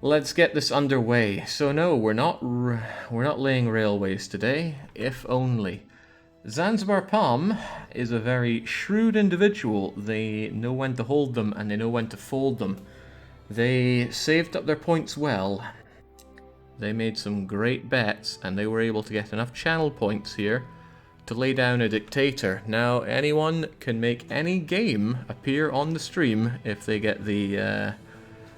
Let's get this underway. So no, we're not laying railways today, if only. Zanzibar Palm is a very shrewd individual. They know when to hold them and they know when to fold them. They saved up their points well. They made some great bets and they were able to get enough channel points here to lay down a dictator. Now, anyone can make any game appear on the stream if they get the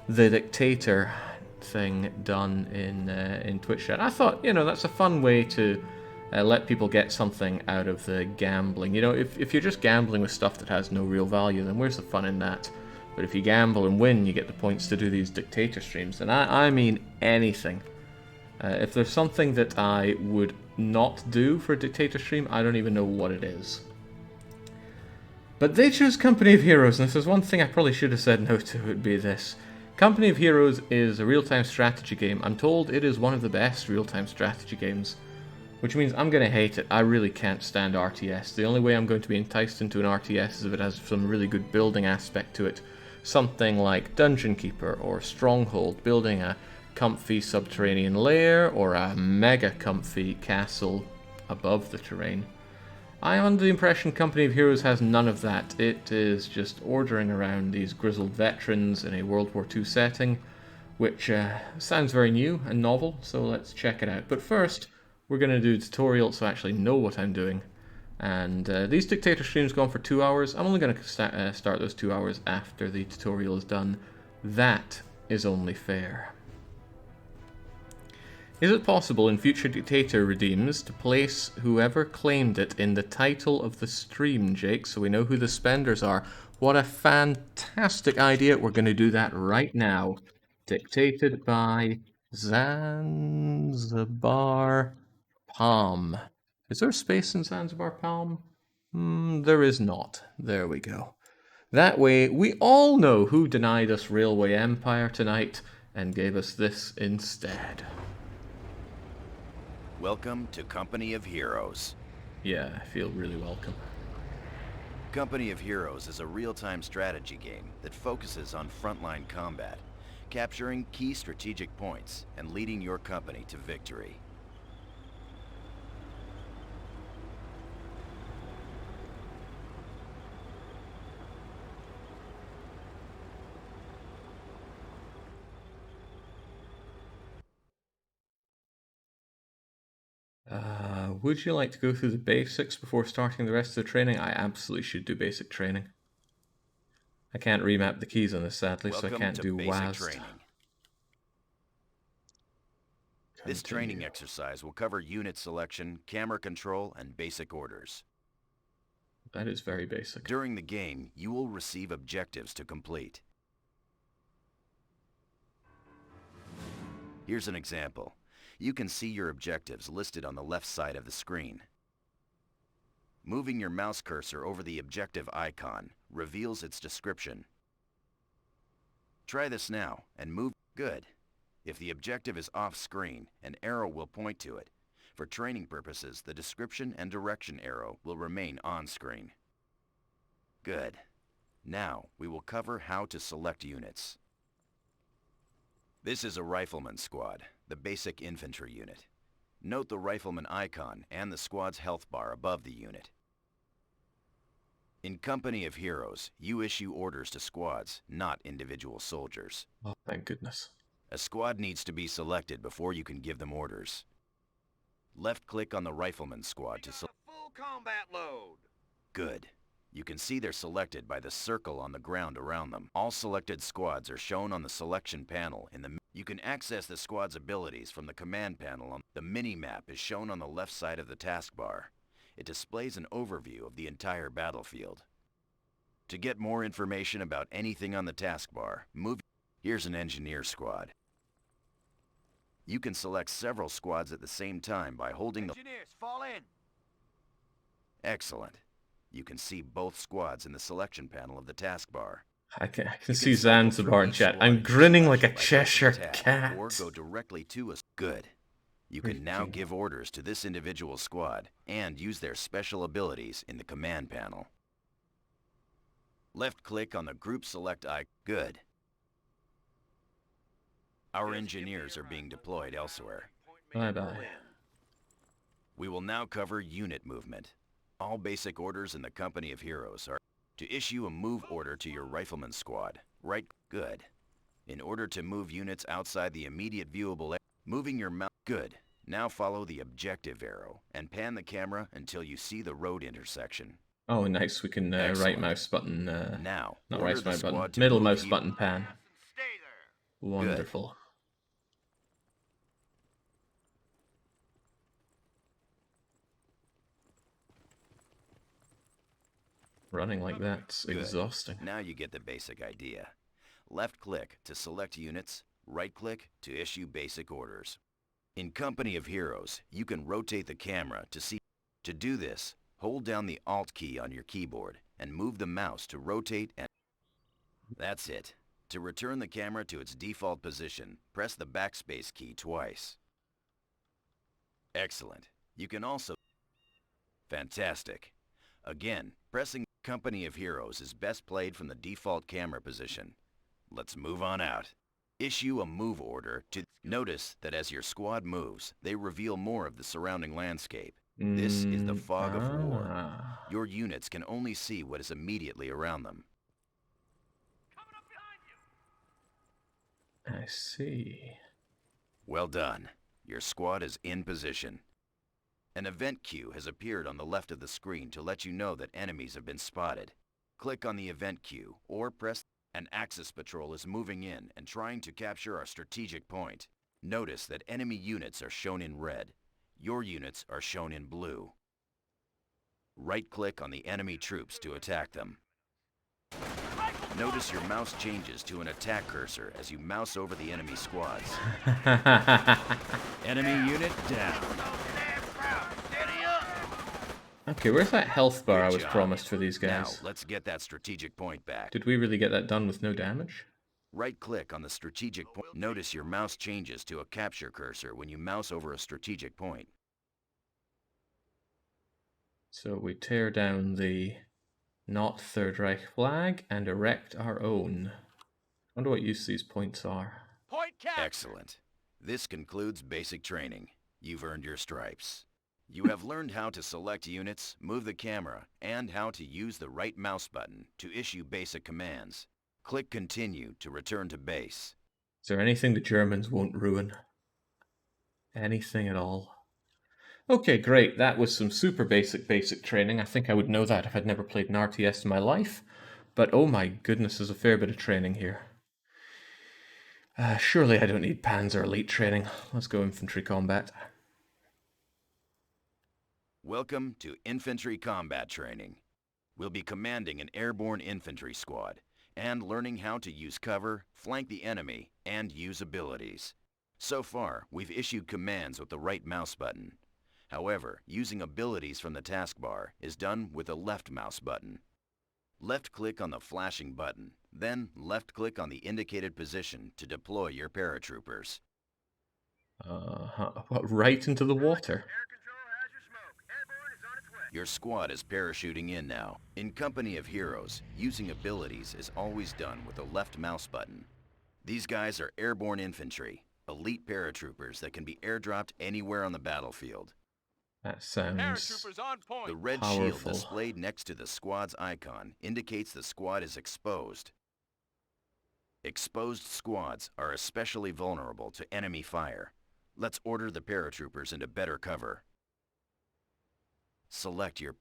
dictator thing done in Twitch chat. I thought, that's a fun way to let people get something out of the gambling. If you're just gambling with stuff that has no real value, then where's the fun in that? But if you gamble and win, you get the points to do these dictator streams. And I mean anything. If there's something that I would not do for a dictator stream, I don't even know what it is. But they chose Company of Heroes, and if there's one thing I probably should have said no to, it would be this. Company of Heroes is a real-time strategy game. I'm told it is one of the best real-time strategy games, which means I'm going to hate it. I really can't stand RTS. The only way I'm going to be enticed into an RTS is if it has some really good building aspect to it. Something like Dungeon Keeper or Stronghold, building a comfy subterranean lair or a mega comfy castle above the terrain. I am under the impression Company of Heroes has none of that. It is just ordering around these grizzled veterans in a World War II setting, which sounds very new and novel, so let's check it out. But first, we're going to do a tutorial so I actually know what I'm doing. And these dictator streams go on for 2 hours. I'm only going to start those 2 hours after the tutorial is done. That is only fair. Is it possible in future Dictator redeems to place whoever claimed it in the title of the stream, Jake, so we know who the spenders are? What a fantastic idea. We're going to do that right now. Dictated by Zanzibar Palm. Is there a space in Zanzibar Palm? There is not. There we go. That way, we all know who denied us Railway Empire tonight and gave us this instead. Welcome to Company of Heroes. Yeah, I feel really welcome. Company of Heroes is a real-time strategy game that focuses on frontline combat, capturing key strategic points and leading your company to victory. Would you like to go through the basics before starting the rest of the training? I absolutely should do basic training. I can't remap the keys on this, sadly, so I can't do WASD. Training. This training exercise will cover unit selection, camera control, and basic orders. That is very basic. During the game, you will receive objectives to complete. Here's an example. You can see your objectives listed on the left side of the screen. Moving your mouse cursor over the objective icon reveals its description. Try this now and move. Good. If the objective is off-screen, an arrow will point to it. For training purposes, the description and direction arrow will remain on-screen. Good. Now, we will cover how to select units. This is a rifleman squad, the basic infantry unit. Note the rifleman icon and the squad's health bar above the unit. In Company of Heroes, you issue orders to squads, not individual soldiers. Oh, thank goodness. A squad needs to be selected before you can give them orders. Left-click on the rifleman squad to select. Full combat load. Good. You can see they're selected by the circle on the ground around them. All selected squads are shown on the selection panel in the. You can access the squad's abilities from the command panel. The mini-map is shown on the left side of the taskbar. It displays an overview of the entire battlefield. To get more information about anything on the taskbar, move. Here's an engineer squad. You can select several squads at the same time by holding the. Engineers, fall in. Excellent. You can see both squads in the selection panel of the taskbar. I can see Zanzibar in chat. I'm grinning like a Cheshire cat. Or go directly to a. Good. You can now give orders to this individual squad and use their special abilities in the command panel. Left-click on the group select icon. Good. Our engineers are being deployed elsewhere. Bye-bye. We will now cover unit movement. All basic orders in the Company of Heroes are to issue a move order to your rifleman squad. Right, good. In order to move units outside the immediate viewable area, moving your mouse, good. Now follow the objective arrow and pan the camera until you see the road intersection. Oh, nice. We can right Excellent. mouse button, Now, not order right the mouse button, squad to middle move mouse here. button pan. Stay there. Wonderful. Running like that's Good. exhausting. Now you get the basic idea. Left click to select units, right click to issue basic orders. In Company of Heroes, you can rotate the camera to see. To do this, hold down the Alt key on your keyboard and move the mouse to rotate and... That's it. To return the camera to its default position, press the backspace key twice. Excellent. You can also... Fantastic. Again, pressing Company of Heroes is best played from the default camera position. Let's move on out. Issue a move order to... Notice that as your squad moves, they reveal more of the surrounding landscape. This is the fog of war. Your units can only see what is immediately around them. Coming up behind you. I see. Well done. Your squad is in position. An event queue has appeared on the left of the screen to let you know that enemies have been spotted. Click on the event queue or press... An Axis patrol is moving in and trying to capture our strategic point. Notice that enemy units are shown in red. Your units are shown in blue. Right-click on the enemy troops to attack them. Notice your mouse changes to an attack cursor as you mouse over the enemy squads. Enemy unit down. Steady up. Okay, where's that health bar I Good was job. promised for these Now, guys? let's get that strategic point back. Did we really get that done with no damage? Right-click on the strategic point. Notice your mouse changes to a capture cursor when you mouse over a strategic point. So we tear down the not Third Reich flag and erect our own. I wonder what use these points are. Point capture. Excellent. This concludes basic training. You've earned your stripes. You have learned how to select units, move the camera, and how to use the right mouse button to issue basic commands. Click Continue to return to base. Is there anything the Germans won't ruin? Anything at all? Okay, great. That was some super basic training. I think I would know that if I'd never played an RTS in my life. But oh my goodness, there's a fair bit of training here. Surely I don't need Panzer Elite training. Let's go infantry combat. Welcome to Infantry Combat Training. We'll be commanding an airborne infantry squad and learning how to use cover, flank the enemy, and use abilities. So far, we've issued commands with the right mouse button. However, using abilities from the taskbar is done with the left mouse button. Left-click on the flashing button, then left-click on the indicated position to deploy your paratroopers. What, right into the water? Air control has your smoke. Airborne is on its way. Your squad is parachuting in now. In Company of Heroes, using abilities is always done with the left mouse button. These guys are airborne infantry, elite paratroopers that can be airdropped anywhere on the battlefield. That sounds Paratroopers on point. The red shield powerful. displayed next to the squad's icon indicates the squad is exposed. Exposed squads are especially vulnerable to enemy fire. Let's order the paratroopers into better cover. Select your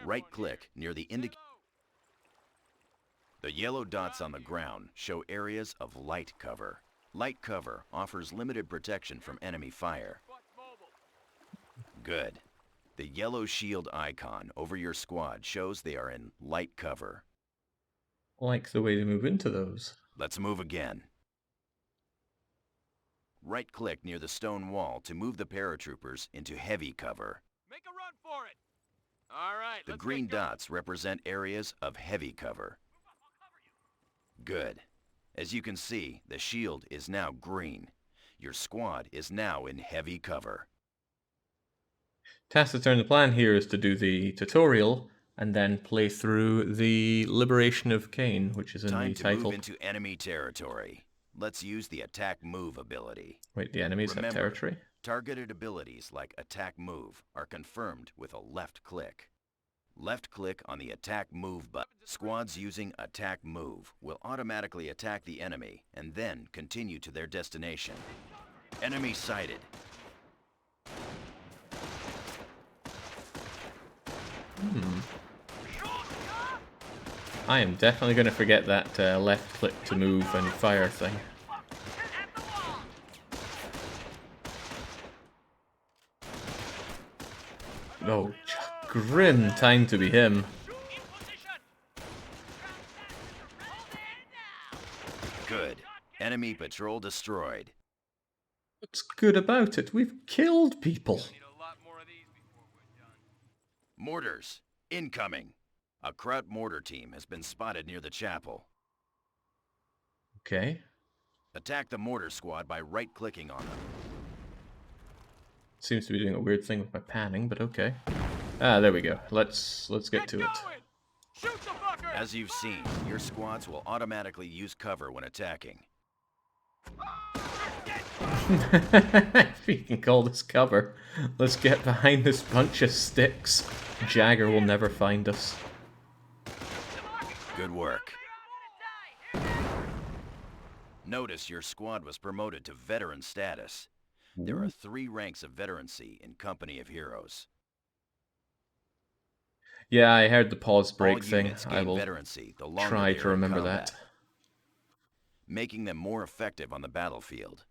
right-click near the The yellow dots on the ground show areas of light cover. Light cover offers limited protection from enemy fire. Good. The yellow shield icon over your squad shows they are in light cover. like the way to move into those. Let's move again. Right-click near the stone wall to move the paratroopers into heavy cover. Make a run for it. All right. The let's green get going. dots represent areas of heavy cover. Good. As you can see, the shield is now green. Your squad is now in heavy cover. Taciturn, the plan here is to do the tutorial and then play through the Liberation of Caen, which is in Time the to title. move into enemy territory. Let's use the attack move ability. Wait, the enemies have Remember, territory? targeted abilities like attack move are confirmed with a left click. Left click on the attack move button. Squads using attack move will automatically attack the enemy and then continue to their destination. Enemy sighted. I am definitely going to forget that left click to move and fire thing. Oh, grim time to be him. Good. Enemy patrol destroyed. What's good about it? We've killed people. Need a lot more of these before we're done. Mortars, incoming. A Kraut mortar team has been spotted near the chapel. Okay. Attack the mortar squad by right-clicking on them. Seems to be doing a weird thing with my panning, but okay. Ah, there we go. Let's get to it. Going! Shoot the fucker! As you've seen, your squads will automatically use cover when attacking. If you can call this cover, let's get behind this bunch of sticks. Jagger will never find us. Good work. Notice your squad was promoted to veteran status. There are 3 ranks of veterancy in Company of Heroes. Yeah, I heard the pause break All thing. units I gain will veterancy the longer try they to are in remember combat, that. making them more effective on the battlefield.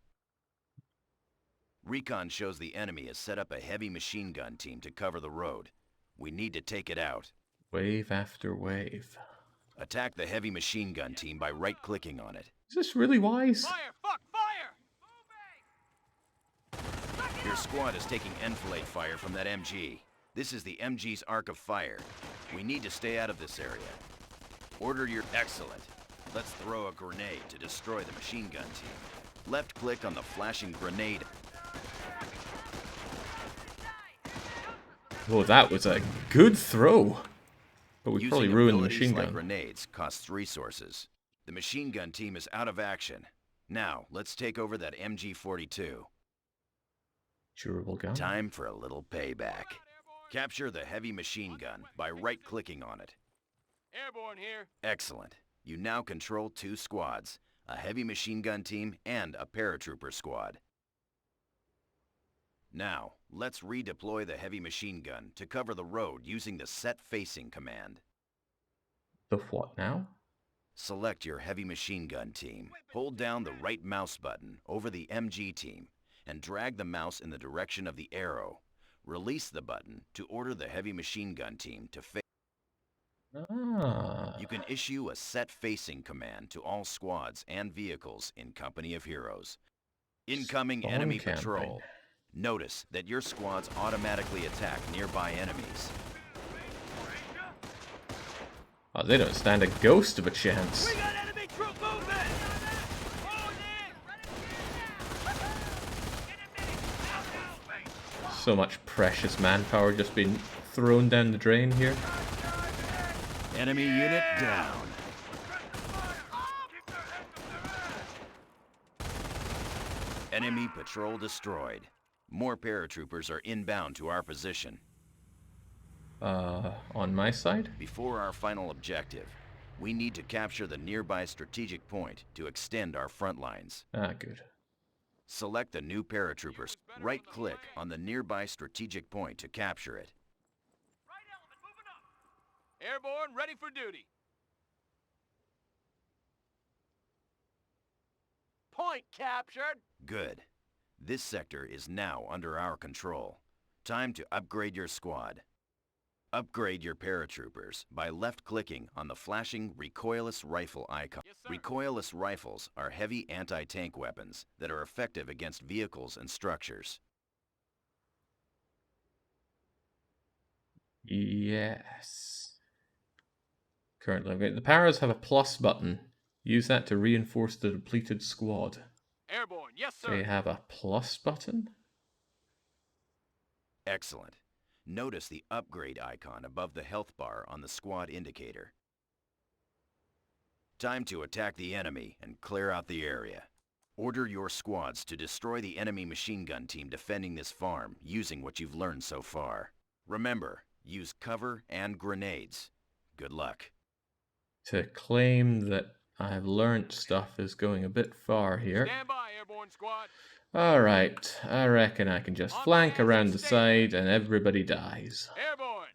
Recon shows the enemy has set up a heavy machine gun team to cover the road. We need to take it out. Wave after wave. Attack the heavy machine gun team by right-clicking on it. Is this really wise? Fire! Fuck! Fire! Your squad is taking enfilade fire from that MG. This is the MG's arc of fire. We need to stay out of this area. Order your... Excellent. Let's throw a grenade to destroy the machine gun team. Left-click on the flashing grenade. Oh, that was a good throw. But we Using probably ruined the abilities machine like gun. grenades costs resources. The machine gun team is out of action. Now, let's take over that MG-42. Durable gun. Time for a little payback. Capture the heavy machine gun by right-clicking on it. Airborne here. Excellent. You now control 2 squads, a heavy machine gun team and a paratrooper squad. Now, let's redeploy the heavy machine gun to cover the road using the set facing command. The what now? Select your heavy machine gun team. Hold down the right mouse button over the MG team and drag the mouse in the direction of the arrow. Release the button to order the heavy machine gun team to face. Ah. You can issue a set facing command to all squads and vehicles in Company of Heroes. Incoming Spawn enemy camping. patrol. Notice that your squads automatically attack nearby enemies. Oh, they don't stand a ghost of a chance. We got enemy troop movement! Hold in! So much precious manpower just being thrown down the drain here. Enemy unit down. Enemy patrol destroyed. More paratroopers are inbound to our position. On my side? Before our final objective, we need to capture the nearby strategic point to extend our front lines. Ah, good. Select the new paratroopers. Right-click on the nearby strategic point to capture it. Right element moving up. Airborne, ready for duty. Point captured. Good. This sector is now under our control. Time to upgrade your squad. Upgrade your paratroopers by left-clicking on the flashing recoilless rifle icon. Yes, sir. Recoilless rifles are heavy anti-tank weapons that are effective against vehicles and structures. Yes. Currently, the paras have a plus button. Use that to reinforce the depleted squad. Airborne, yes sir. They have a plus button? Excellent. Notice the upgrade icon above the health bar on the squad indicator. Time to attack the enemy and clear out the area. Order your squads to destroy the enemy machine gun team defending this farm using what you've learned so far. Remember, use cover and grenades. Good luck. To claim that I've learnt stuff is going a bit far here. Stand by, airborne squad. Alright, I reckon I can just On my flank ass and around the stay side and everybody dies. Airborne.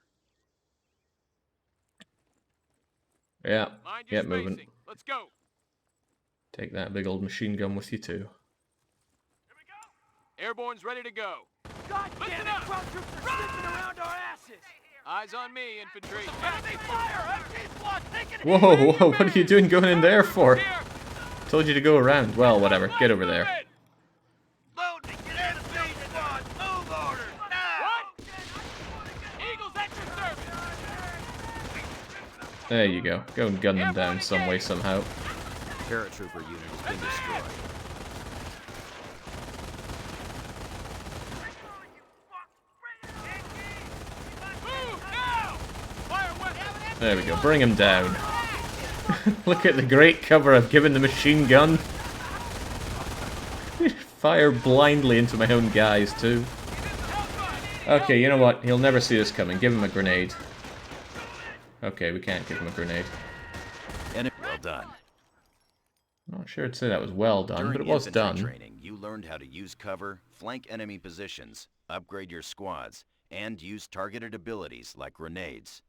Yeah, Mind your get moving. spacing. Let's go. Take that big old machine gun with you too. Here we go. Airborne's ready to go. God damn Listen it! up. Ground troops are slipping around our asses! Eyes on me, infantry. Enemy fire! MG squad taking Whoa, whoa, what are you doing going in there for? Here. Told you to go around. Well, whatever, get over there. Load to get in the squad! Move orders! Now! What? Eagles at your service. There you go. Go and gun them down some way, somehow. Paratrooper unit has been destroyed. Move now. Fire weapons. There we go, bring him down. Look at the great cover I've given the machine gun. Fire blindly into my own guys, too. Okay, you know what? He'll never see us coming. Give him a grenade. Okay, we can't give him a grenade. Well done. Not sure I'd say that was well done, During but it was infantry done. training, you learned how to use cover, flank enemy positions, upgrade your squads, and use targeted abilities like grenades.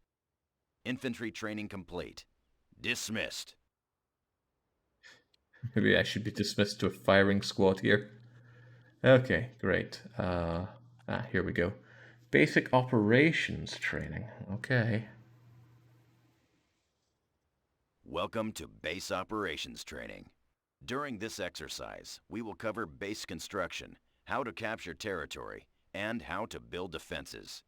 Infantry training complete. Dismissed. Maybe I should be dismissed to a firing squad here. Okay, great. Here we go. Basic operations training. Okay. Welcome to Base Operations Training. During this exercise, we will cover base construction, how to capture territory, and how to build defenses.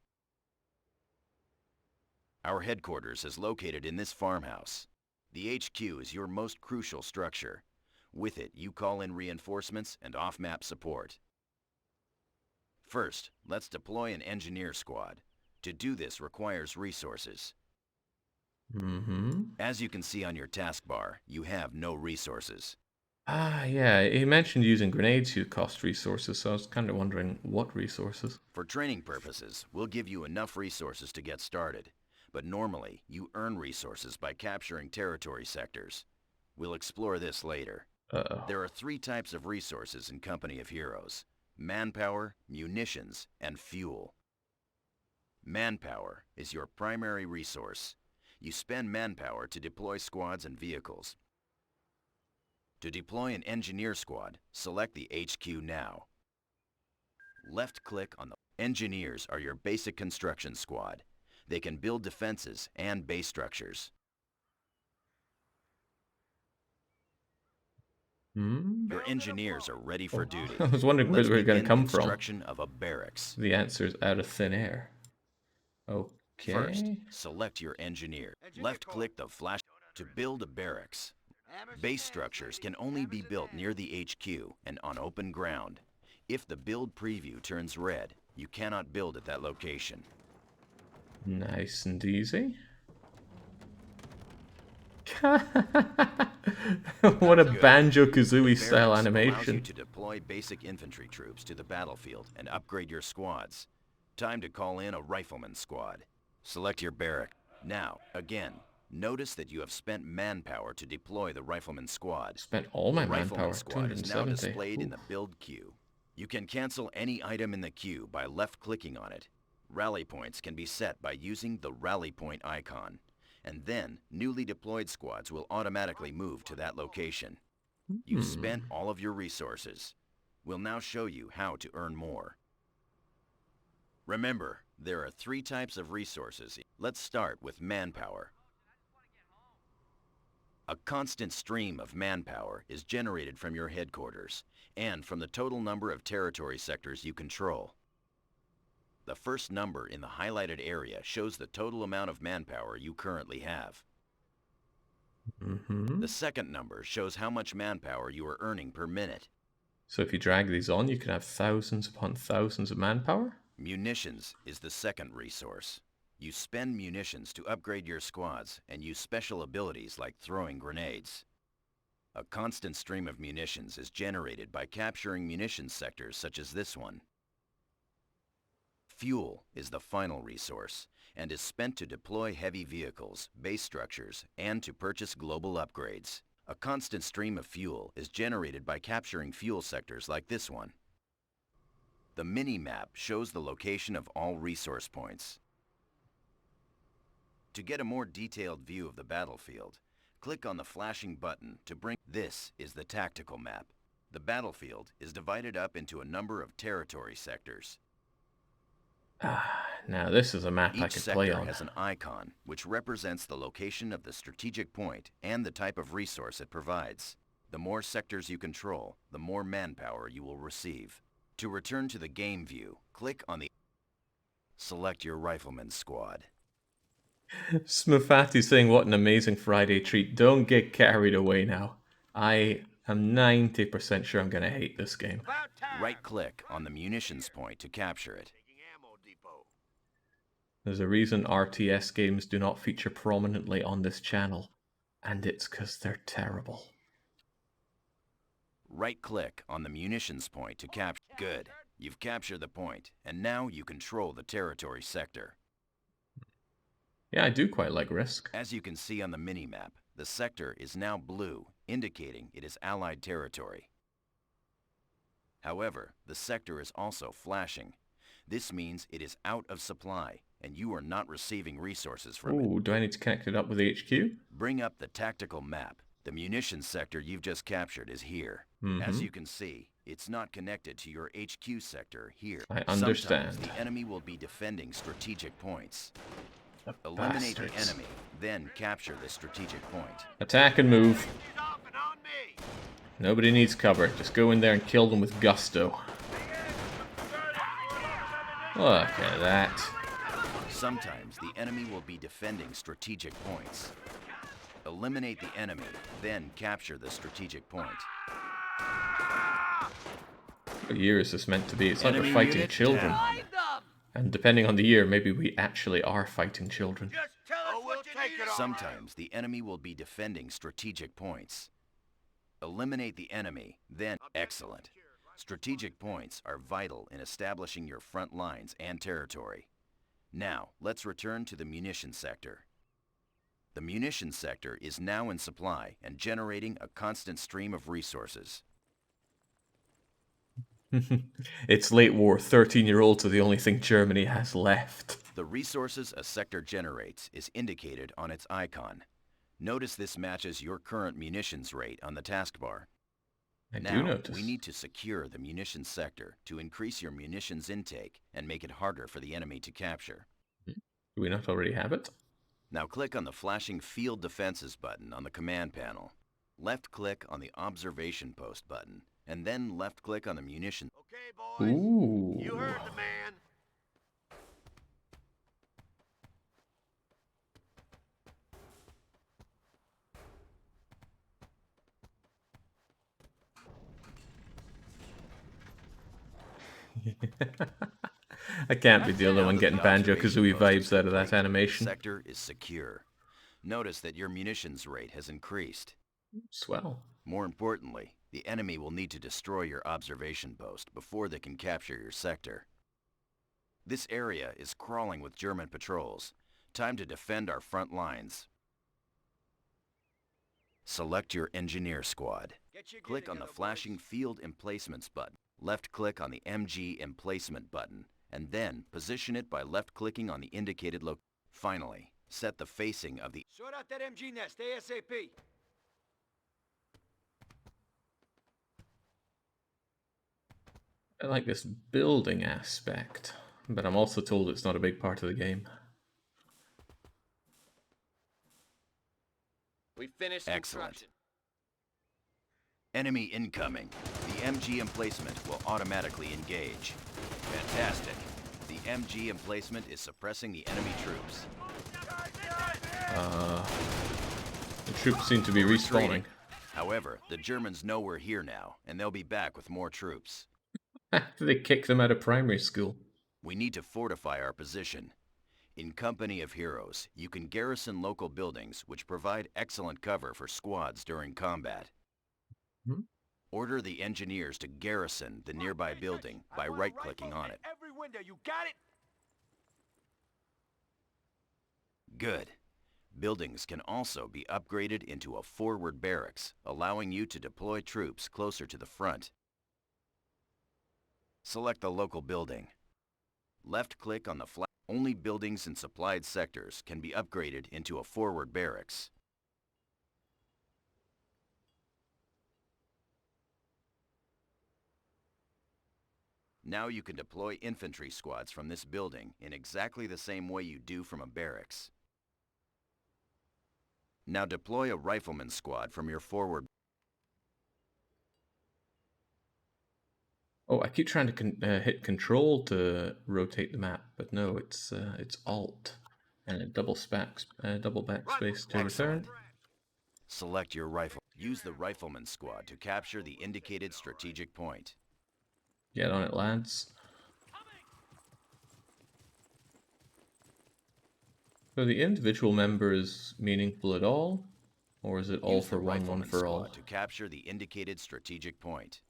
Our headquarters is located in this farmhouse. The HQ is your most crucial structure. With it, you call in reinforcements and off-map support. First, let's deploy an engineer squad. To do this requires resources. As you can see on your taskbar, you have no resources. Ah, yeah, he mentioned using grenades to cost resources, so I was kind of wondering what resources. For training purposes, we'll give you enough resources to get started. But normally, you earn resources by capturing territory sectors. We'll explore this later. Uh-oh. There are 3 types of resources in Company of Heroes: manpower, munitions, and fuel. Manpower is your primary resource. You spend manpower to deploy squads and vehicles. To deploy an engineer squad, select the HQ now. Left-click on the... Engineers are your basic construction squad. They can build defenses and base structures. Your engineers are ready for duty. I was wondering where they were going to come from. Construction of a barracks. The answer's out of thin air. Okay. First, select your engineer. Left-click the flash to build a barracks. Base structures can only be built near the HQ and on open ground. If the build preview turns red, you cannot build at that location. Nice and easy. What a Banjo-Kazooie style Barracks allows you animation. to deploy basic infantry troops to the battlefield and upgrade your squads. Time to call in a rifleman squad. Select your barrack. Now, again, notice that you have spent manpower to deploy the rifleman squad. Spent all my The rifleman manpower, squad is now 270. displayed in the Oof. build queue. You can cancel any item in the queue by left-clicking on it. Rally points can be set by using the rally point icon. And then, newly deployed squads will automatically move to that location. You've spent all of your resources. We'll now show you how to earn more. Remember, there are 3 types of resources. Let's start with manpower. A constant stream of manpower is generated from your headquarters and from the total number of territory sectors you control. The first number in the highlighted area shows the total amount of manpower you currently have. The second number shows how much manpower you are earning per minute. So if you drag these on, you can have thousands upon thousands of manpower? Munitions is the second resource. You spend munitions to upgrade your squads and use special abilities like throwing grenades. A constant stream of munitions is generated by capturing munitions sectors such as this one. Fuel is the final resource and is spent to deploy heavy vehicles, base structures, and to purchase global upgrades. A constant stream of fuel is generated by capturing fuel sectors like this one. The mini-map shows the location of all resource points. To get a more detailed view of the battlefield, click on the flashing button to bring... This is the tactical map. The battlefield is divided up into a number of territory sectors. Now this is a map I Each could play sector on. has an icon which represents the location of the strategic point and the type of resource it provides. The more sectors you control, the more manpower you will receive. To return to the game view, click on the... Select your rifleman squad. Smafati saying, what an amazing Friday treat. Don't get carried away now. I am 90% sure I'm going to hate this game. About time. Right-click on the munitions point to capture it. Taking ammo depot. There's a reason RTS games do not feature prominently on this channel, and it's because they're terrible. Right-click on the munitions point to capture... Good. You've captured the point, and now you control the territory sector. Yeah, I do quite like Risk. As you can see on the mini-map, the sector is now blue, indicating it is Allied territory. However, the sector is also flashing. This means it is out of supply, and you are not receiving resources from it. Ooh, do I need to connect it up with HQ? Bring up the tactical map. The munitions sector you've just captured is here. As you can see, it's not connected to your HQ sector here. I understand. Sometimes the enemy will be defending strategic points. Eliminate the Bastards. enemy, then capture the strategic point. Attack and move. She's off and on me. Nobody needs cover. Just go in there and kill them with gusto. Look at that. Sometimes the enemy will be defending strategic points. Eliminate the enemy, then capture the strategic point. What year is this meant to be? It's like we're Enemy fighting unit children. down. Find them. And depending on the year, maybe we actually are fighting children. Just tell us what you need. Sometimes the enemy will be defending strategic points. Eliminate the enemy, then... Excellent. Strategic points are vital in establishing your front lines and territory. Now, let's return to the munitions sector. The munitions sector is now in supply and generating a constant stream of resources. It's late war. 13-year-olds are the only thing Germany has left. The resources a sector generates is indicated on its icon. Notice this matches your current munitions rate on the taskbar. I do Now, notice. we need to secure the munitions sector to increase your munitions intake and make it harder for the enemy to capture. Do we not already have it? Now click on the flashing Field Defenses button on the command panel. Left-click on the Observation Post button, and then left-click on the munitions. Okay, boys. Ooh. You heard the man. I can't be the only one getting Banjo-Kazooie vibes out of that The animation. sector is secure. Notice that your munitions rate has increased. Swell. More importantly, the enemy will need to destroy your observation post before they can capture your sector. This area is crawling with German patrols. Time to defend our front lines. Select your engineer squad. Get your gear Click on the together, flashing boys. Field Emplacements button. Left-click on the MG Emplacement button, and then position it by left-clicking on the indicated location. Finally, set the facing of the... Sort out that MG nest ASAP. I like this building aspect, but I'm also told it's not a big part of the game. We finished Excellent. construction. Enemy incoming. The MG emplacement will automatically engage. Fantastic. The MG emplacement is suppressing the enemy troops. The troops seem to be respawning. Retreating. However, the Germans know we're here now, and they'll be back with more troops. After they kick them out of primary school. We need to fortify our position. In Company of Heroes, you can garrison local buildings which provide excellent cover for squads during combat. Order the engineers to garrison the nearby building by right-clicking on it. Every window, you got it? Good. Buildings can also be upgraded into a forward barracks, allowing you to deploy troops closer to the front. Select the local building. Left-click on the flag. Only buildings in supplied sectors can be upgraded into a forward barracks. Now you can deploy infantry squads from this building in exactly the same way you do from a barracks. Now deploy a rifleman squad from your forward. Oh, I keep trying to hit Control to rotate the map, but no, it's Alt and a double backspace to return. Select your rifle. Use the rifleman squad to capture the indicated strategic point. Get on it, lads. So the individual member is meaningful at all, or is it all Use for the one rifleman for all? squad to capture the indicated strategic point.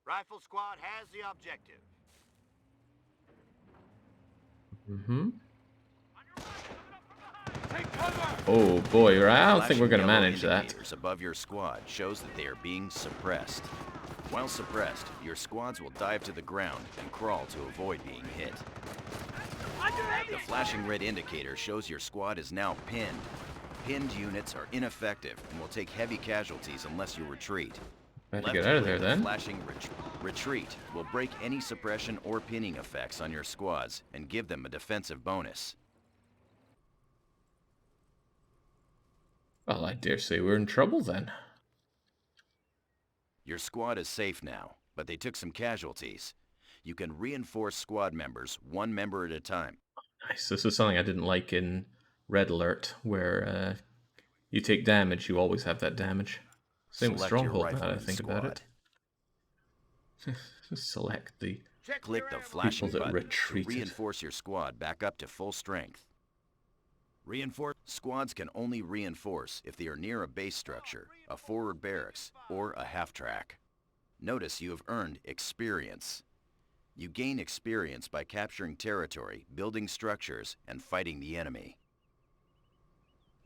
Rifle squad has the objective. Take cover! Oh boy, I don't think we're Flashing gonna yellow manage that. indicators above your squad shows that they are being suppressed. While suppressed, your squads will dive to the ground and crawl to avoid being hit. The flashing red indicator shows your squad is now pinned. Pinned units are ineffective and will take heavy casualties unless you retreat. Better get out of there then. Flashing retreat will break any suppression or pinning effects on your squads and give them a defensive bonus. Well, I dare say we're in trouble then. Your squad is safe now, but they took some casualties. You can reinforce squad members one member at a time. Nice. This is something I didn't like in Red Alert, where you take damage, you always have that damage. Same with Select your Stronghold, now that I rifleman think about it. squad. Select the... Click the flashing that button retreated. to reinforce your squad back up to full strength. Squads can only reinforce if they are near a base structure, a forward barracks, or a half-track. Notice you have earned experience. You gain experience by capturing territory, building structures, and fighting the enemy.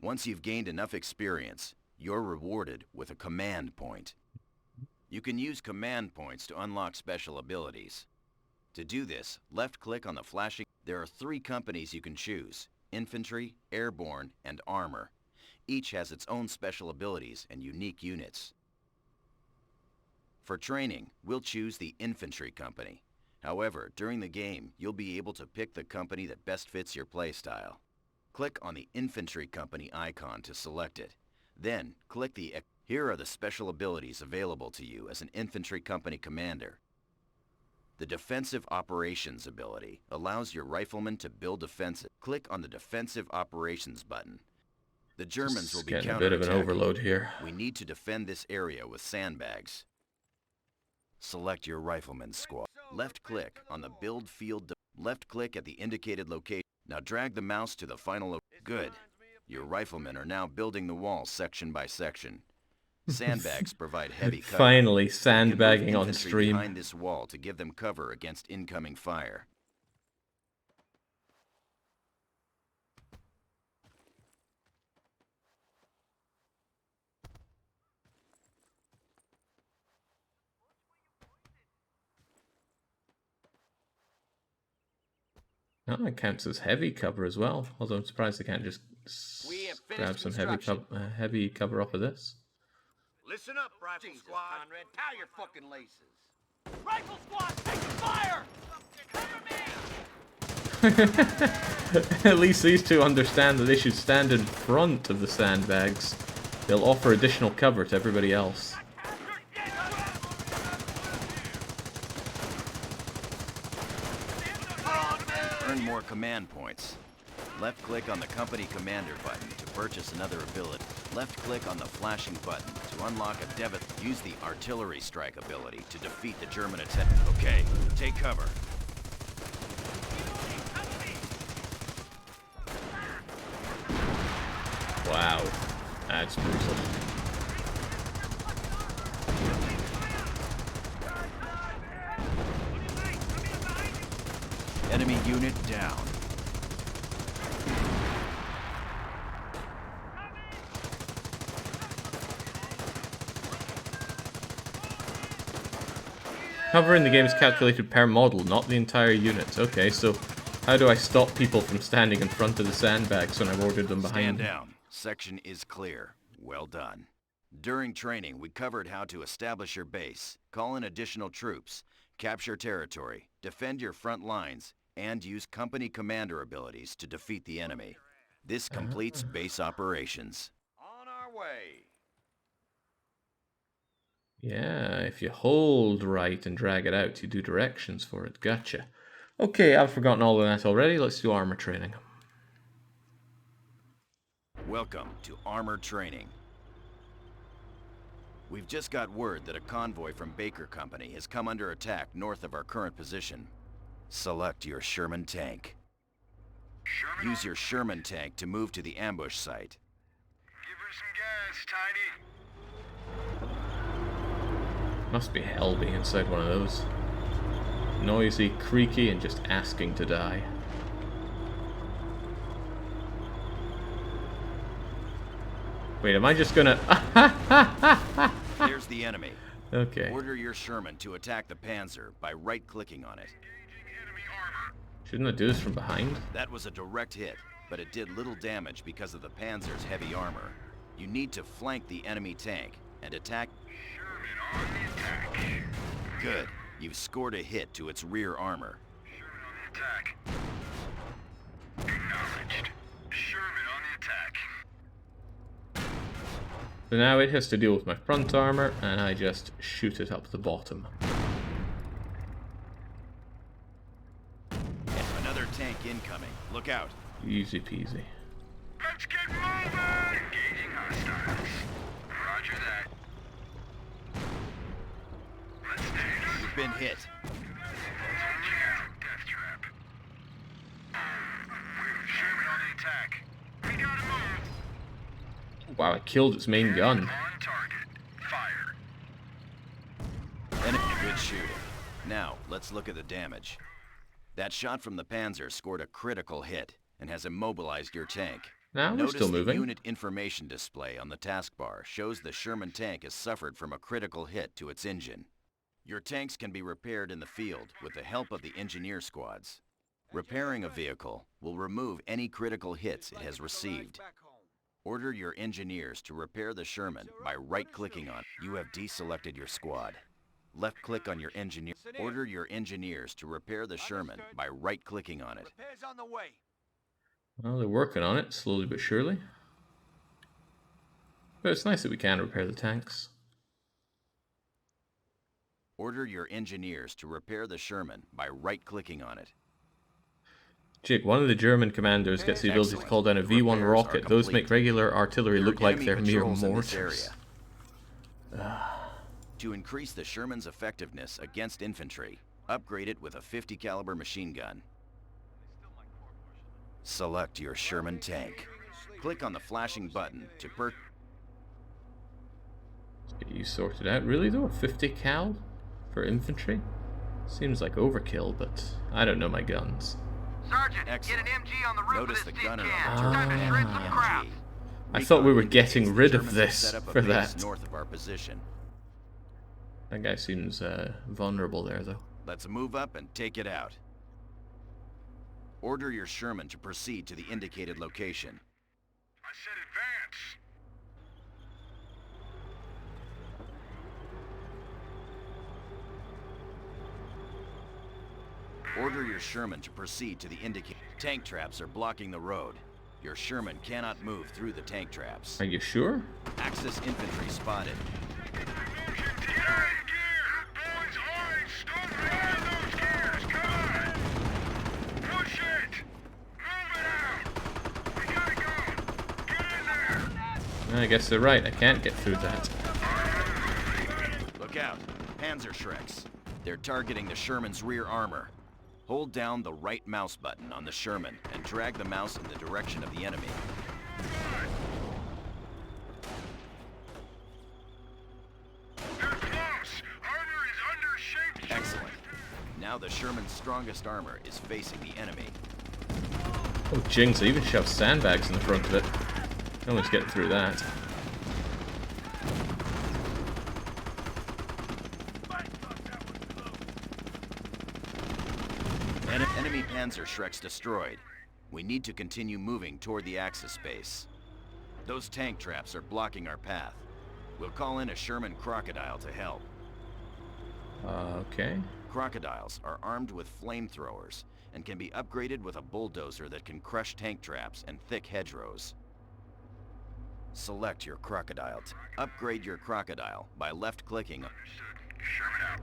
Once you've gained enough experience, you're rewarded with a command point. You can use command points to unlock special abilities. To do this, left-click on the flashing... There are 3 companies you can choose: Infantry, Airborne, and Armor. Each has its own special abilities and unique units. For training, we'll choose the Infantry Company. However, during the game, you'll be able to pick the company that best fits your playstyle. Click on the Infantry Company icon to select it. Then, click the... Here are the special abilities available to you as an Infantry Company commander. The Defensive Operations ability allows your riflemen to build defensive. Click on the Defensive Operations button. The Germans will be getting a bit of an counterattacking. overload here. We need to defend this area with sandbags. Select your rifleman squad. Left-click on the Build Field. Left-click at the indicated location. Now drag the mouse to the final. Good. Your riflemen are now building the wall section by section. Sandbags provide heavy cover. Finally, You can move sandbagging on infantry stream. behind this wall to give them cover against incoming fire. Oh, it counts as heavy cover as well. Although I'm surprised they can't just We have grab finished some construction. heavy cover off of this. Listen up, Rifle Jesus, Squad. Conrad, tie your fucking laces. Rifle squad, taking fire! Cover me! At least these two understand that they should stand in front of the sandbags. They'll offer additional cover to everybody else. Earn more command points. Left-click on the Company Commander button to purchase another ability. Left-click on the flashing button to unlock a debit. Use the Artillery Strike ability to defeat the German attack. Okay, take cover. Wow. That's brutal. Enemy unit down. Cover in the game is calculated per model, not the entire unit. Okay, so how do I stop people from standing in front of the sandbags when I've ordered them behind Stand me? down. Section is clear. Well done. During training, we covered how to establish your base, call in additional troops, capture territory, defend your front lines, and use company commander abilities to defeat the enemy. This completes base operations. On our way. Yeah, if you hold right and drag it out, you do directions for it. Gotcha. Okay, I've forgotten all of that already. Let's do armor training. Welcome to armor training. We've just got word that a convoy from Baker Company has come under attack north of our current position. Select your Sherman tank. Use your Sherman tank to move to the ambush site. Give her some gas, Tiny. Must be hell being inside one of those. Noisy, creaky, and just asking to die. Wait, am I just gonna... There's the enemy. Okay. Order your Sherman to attack the Panzer by right-clicking on it. Shouldn't I do this from behind? That was a direct hit, but it did little damage because of the Panzer's heavy armor. You need to flank the enemy tank and attack... Sherman on the attack. Good. You've scored a hit to its rear armor. Sherman on the attack. Acknowledged. Sherman on the attack. So now it has to deal with my front armor, and I just shoot it up the bottom. Another tank incoming. Look out. Easy peasy. Let's get moving! Engaging hostiles. Roger that. Let's stand. You've been hit. Death trap. Sherman on the attack. We gotta move. Wow, I killed its main gun. On target. Fire. Enemy good shooting. Now, let's look at the damage. That shot from the Panzer scored a critical hit and has immobilized your tank. Now we're Notice still the moving. unit information display on the taskbar shows the Sherman tank has suffered from a critical hit to its engine. Your tanks can be repaired in the field with the help of the engineer squads. Repairing a vehicle will remove any critical hits it has received. Order your engineers to repair the Sherman by right-clicking on it. You have deselected your squad. Left-click on your engineer. Order your engineers to repair the Sherman by right-clicking on it. Repairs on the way. Well, they're working on it, slowly but surely. But it's nice that we can repair the tanks. Order your engineers to repair the Sherman by right-clicking on it. Jake, one of the German commanders gets the ability to call down a The V1 repairs are rocket. Those complete. make regular artillery There are look like enemy they're mere patrols in this mortars. area. To increase the Sherman's effectiveness against infantry, upgrade it with a 50 caliber machine gun. Select your Sherman tank. Click on the flashing button to Let's get you sorted out. Really though? 50 cal for infantry? Seems like overkill, but I don't know my guns. Sergeant, Excellent. get an MG on the roof Notice of the this gunner tin on can. the turret Time to shred and some the crap. MG. I thought we were Recon getting indicates rid the of Germans have this set up a for base that. north of our position. That guy seems vulnerable there though. Let's move up and take it out. Order your Sherman to proceed to the indicated location. I said advance. Order your Sherman to proceed to the indicated... Tank traps are blocking the road. Your Sherman cannot move through the tank traps. Are you sure? Axis infantry spotted. Get out of gear! Boys, all right, stop moving those gears! Come on! Push it! Move it out! We gotta go! Get in there! I guess they're right. I can't get through that. Look out. Panzer Shreks. They're targeting the Sherman's rear armor. Hold down the right mouse button on the Sherman and drag the mouse in the direction of the enemy. Now the Sherman's strongest armor is facing the enemy. Oh, jinx, I even shoved sandbags in the front of it. No one's getting through that. Enemy Panzer Schrecks destroyed. We need to continue moving toward the Axis base. Those tank traps are blocking our path. We'll call in a Sherman Crocodile to help. Okay. Crocodiles are armed with flamethrowers and can be upgraded with a bulldozer that can crush tank traps and thick hedgerows. Select your Crocodile. Upgrade your Crocodile by left-clicking. Sherman out.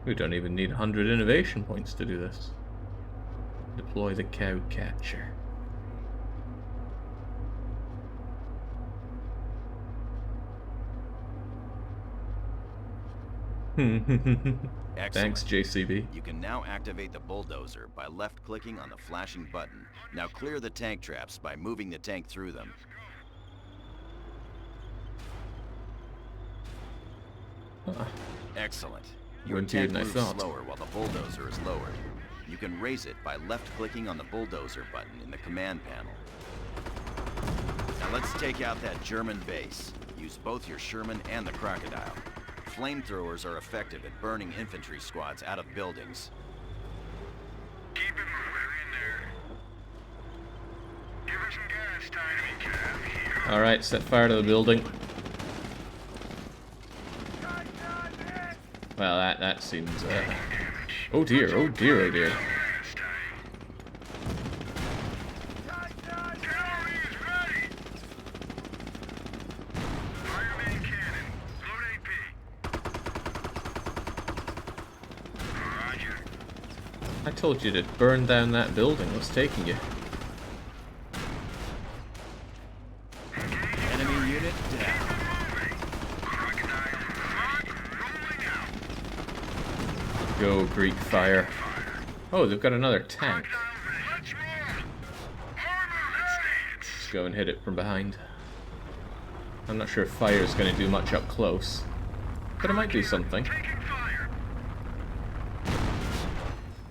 We don't even need 100 innovation points to do this. Deploy the cow catcher. Thanks, JCB. You can now activate the bulldozer by left-clicking on the flashing button. Now clear the tank traps by moving the tank through them. Excellent. Your Went tank good, I moves thought. slower while the bulldozer is lowered. You can raise it by left-clicking on the bulldozer button in the command panel. Now let's take out that German base. Use both your Sherman and the Crocodile. Flamethrowers are effective at burning infantry squads out of buildings. Keep it moving in there. Give her some gas, Tiny. Here. Alright, set fire to the building. Well, that seems, oh dear, oh dear, oh dear. Gas, Tiny. Get all these ready. Fireman cannon. Load AP. Roger. I told you to burn down that building. What's taking you? Enemy unit down. Crocodile front, rolling out. Go, Greek fire. Oh, they've got another tank. Let's roll. Armor stance. Let's go and hit it from behind. I'm not sure if fire's going to do much up close, but it might do something. Taking fire.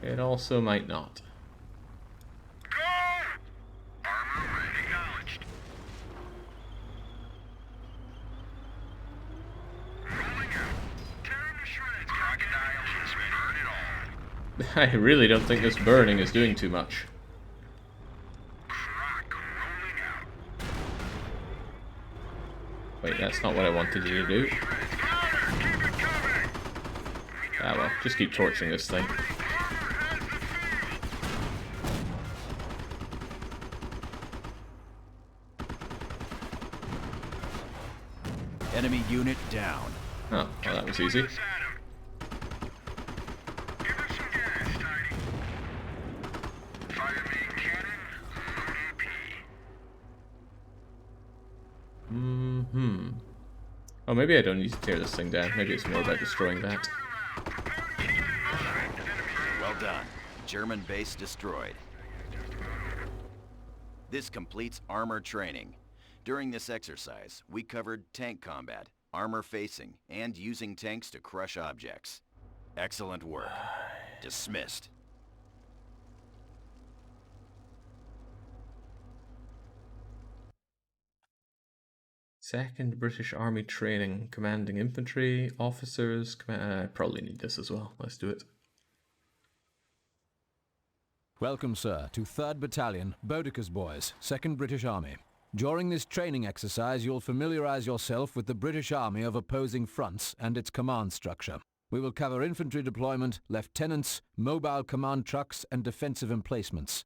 It also might not. Go. Armor ready. Acknowledged. Rolling out. Tearing to shreds. Crocodile is ready. Burn it all. I really don't think this burning is doing too much. Croc rolling out. Wait, that's not what I wanted you to do. Shreds. Louder. Keep it coming. Ah well, just keep torching this thing. Armor has the field. Enemy unit down. Oh, well that was easy. Points at 'em. Give us some gas, Tiny. Fire main cannon. Load AP. Mm-hmm. Oh, maybe I don't need to tear this thing down. Maybe it's more about destroying that. Well done. German base destroyed. This completes armor training. During this exercise, we covered tank combat, armor facing, and using tanks to crush objects. Excellent work. Dismissed. Second British Army training, commanding infantry, officers. I probably need this as well. Let's do it. Welcome, sir, to 3rd Battalion, Boudicca's Boys, 2nd British Army. During this training exercise, you'll familiarize yourself with the British Army of opposing fronts and its command structure. We will cover infantry deployment, lieutenants, mobile command trucks, and defensive emplacements.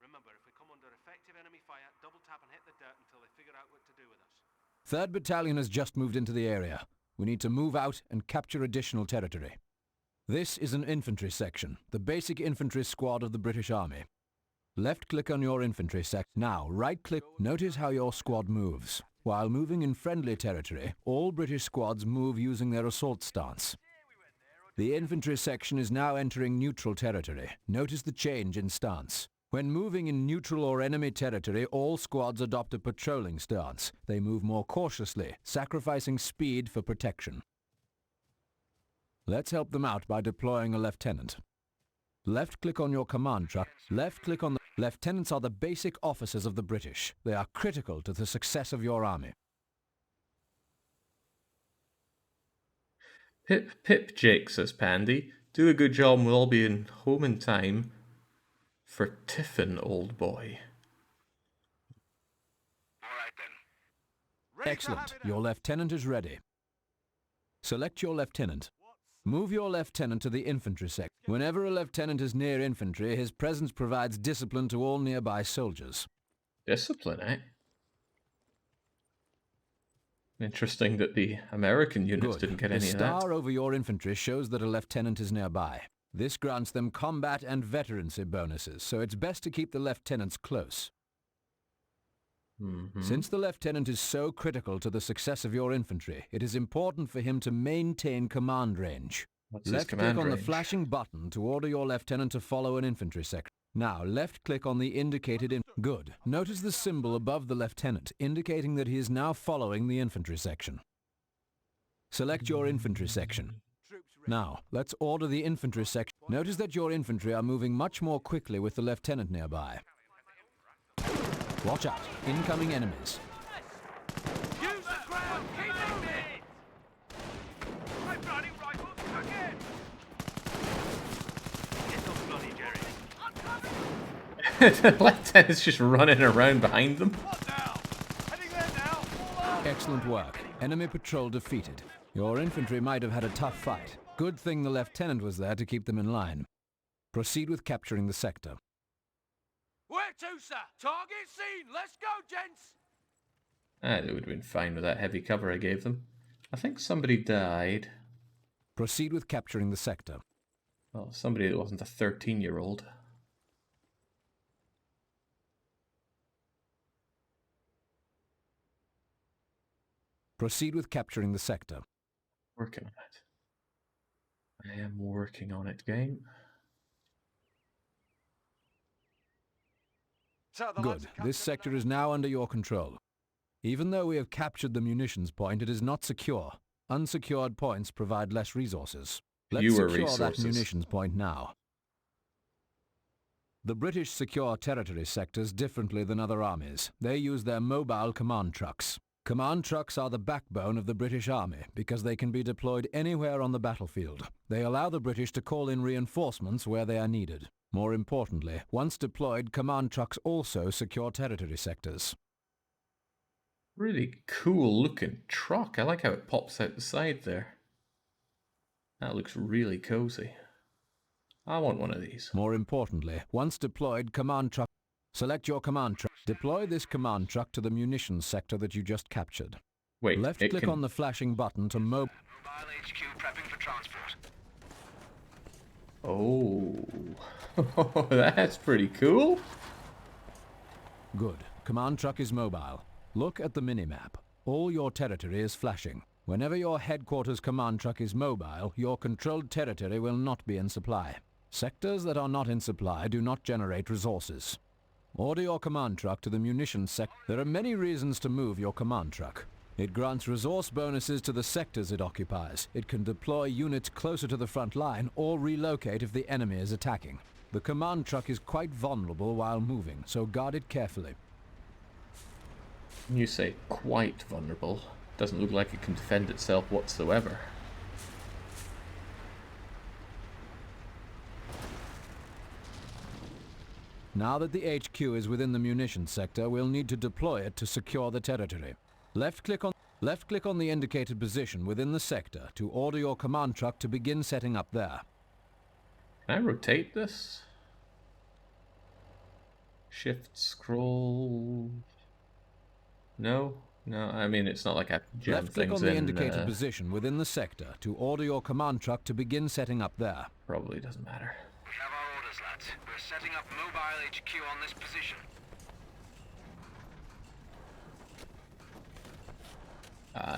Remember, if we come under effective enemy fire, double tap and hit the dirt until they figure out what to do with us. 3rd Battalion has just moved into the area. We need to move out and capture additional territory. This is an infantry section, the basic infantry squad of the British Army. Left-click on your infantry section. Now, right-click. Notice how your squad moves. While moving in friendly territory, all British squads move using their assault stance. The infantry section is now entering neutral territory. Notice the change in stance. When moving in neutral or enemy territory, all squads adopt a patrolling stance. They move more cautiously, sacrificing speed for protection. Let's help them out by deploying a lieutenant. Left-click on your command truck. Left-click on the... Lieutenants are the basic officers of the British. They are critical to the success of your army. Pip, pip, Jake, says Pandy. Do a good job and we'll all be home in time for tiffin, old boy. All right then. Ready to Excellent. have it Your out. lieutenant is ready. Select your lieutenant. Move your lieutenant to the infantry section. Whenever a lieutenant is near infantry, his presence provides discipline to all nearby soldiers. Discipline, eh? Interesting that the American units Good. didn't get The any of that. star over your infantry shows that a lieutenant is nearby. This grants them combat and veterancy bonuses, so it's best to keep the lieutenants close. Since the lieutenant is so critical to the success of your infantry, it is important for him to maintain command range. What's his Left-click command on the range? flashing button to order your lieutenant to follow an infantry section. Now, left-click on the indicated... Good. Notice the symbol above the lieutenant, indicating that he is now following the infantry section. Select your infantry section. Now, let's order the infantry section. Notice that your infantry are moving much more quickly with the lieutenant nearby. Watch out. Incoming enemies. Use the ground! Keep it! I'm running rifles! Again! Get those bloody Jerry. The lieutenant's just running around behind them. What now? Heading there now! Excellent work. Enemy patrol defeated. Your infantry might have had a tough fight. Good thing the lieutenant was there to keep them in line. Proceed with capturing the sector. Where to, sir? Target seen! Let's go, gents! They would have been fine with that heavy cover I gave them. I think somebody died. Proceed with capturing the sector. Well, somebody that wasn't a 13-year-old. Proceed with capturing the sector. Working on it. I am working on it, game. Sir, the Good. lads have This captured sector the- is now under your control. Even though we have captured the munitions point, it is not secure. Unsecured points provide less resources. Let's Fewer secure that resources. munitions point now. The British secure territory sectors differently than other armies. They use their mobile command trucks. Command trucks are the backbone of the British Army because they can be deployed anywhere on the battlefield. They allow the British to call in reinforcements where they are needed. More importantly, once deployed, command trucks also secure territory sectors. Really cool looking truck. I like how it pops out the side there. That looks really cozy. I want one of these. More importantly, once deployed, command truck. Select your command truck. Deploy this command truck to the munitions sector that you just captured. Wait, it Left-click can... on the flashing button to Mobile HQ prepping for transport. Oh, that's pretty cool. Good. Command truck is mobile. Look at the minimap. All your territory is flashing. Whenever your headquarters command truck is mobile, your controlled territory will not be in supply. Sectors that are not in supply do not generate resources. Order your command truck to the munitions sector. There are many reasons to move your command truck. It grants resource bonuses to the sectors it occupies. It can deploy units closer to the front line or relocate if the enemy is attacking. The command truck is quite vulnerable while moving, so guard it carefully. You say quite vulnerable. Doesn't look like it can defend itself whatsoever. Now that the HQ is within the munitions sector, we'll need to deploy it to secure the territory. Left-click on the indicated position within the sector to order your command truck to begin setting up there. Can I rotate this? Shift, scroll... No? No, I mean, it's not like I jam Left-click things on the in. indicated position within the sector to order your command truck to begin setting up there. Probably doesn't matter. We have our orders, lads. We're setting up mobile HQ on this position.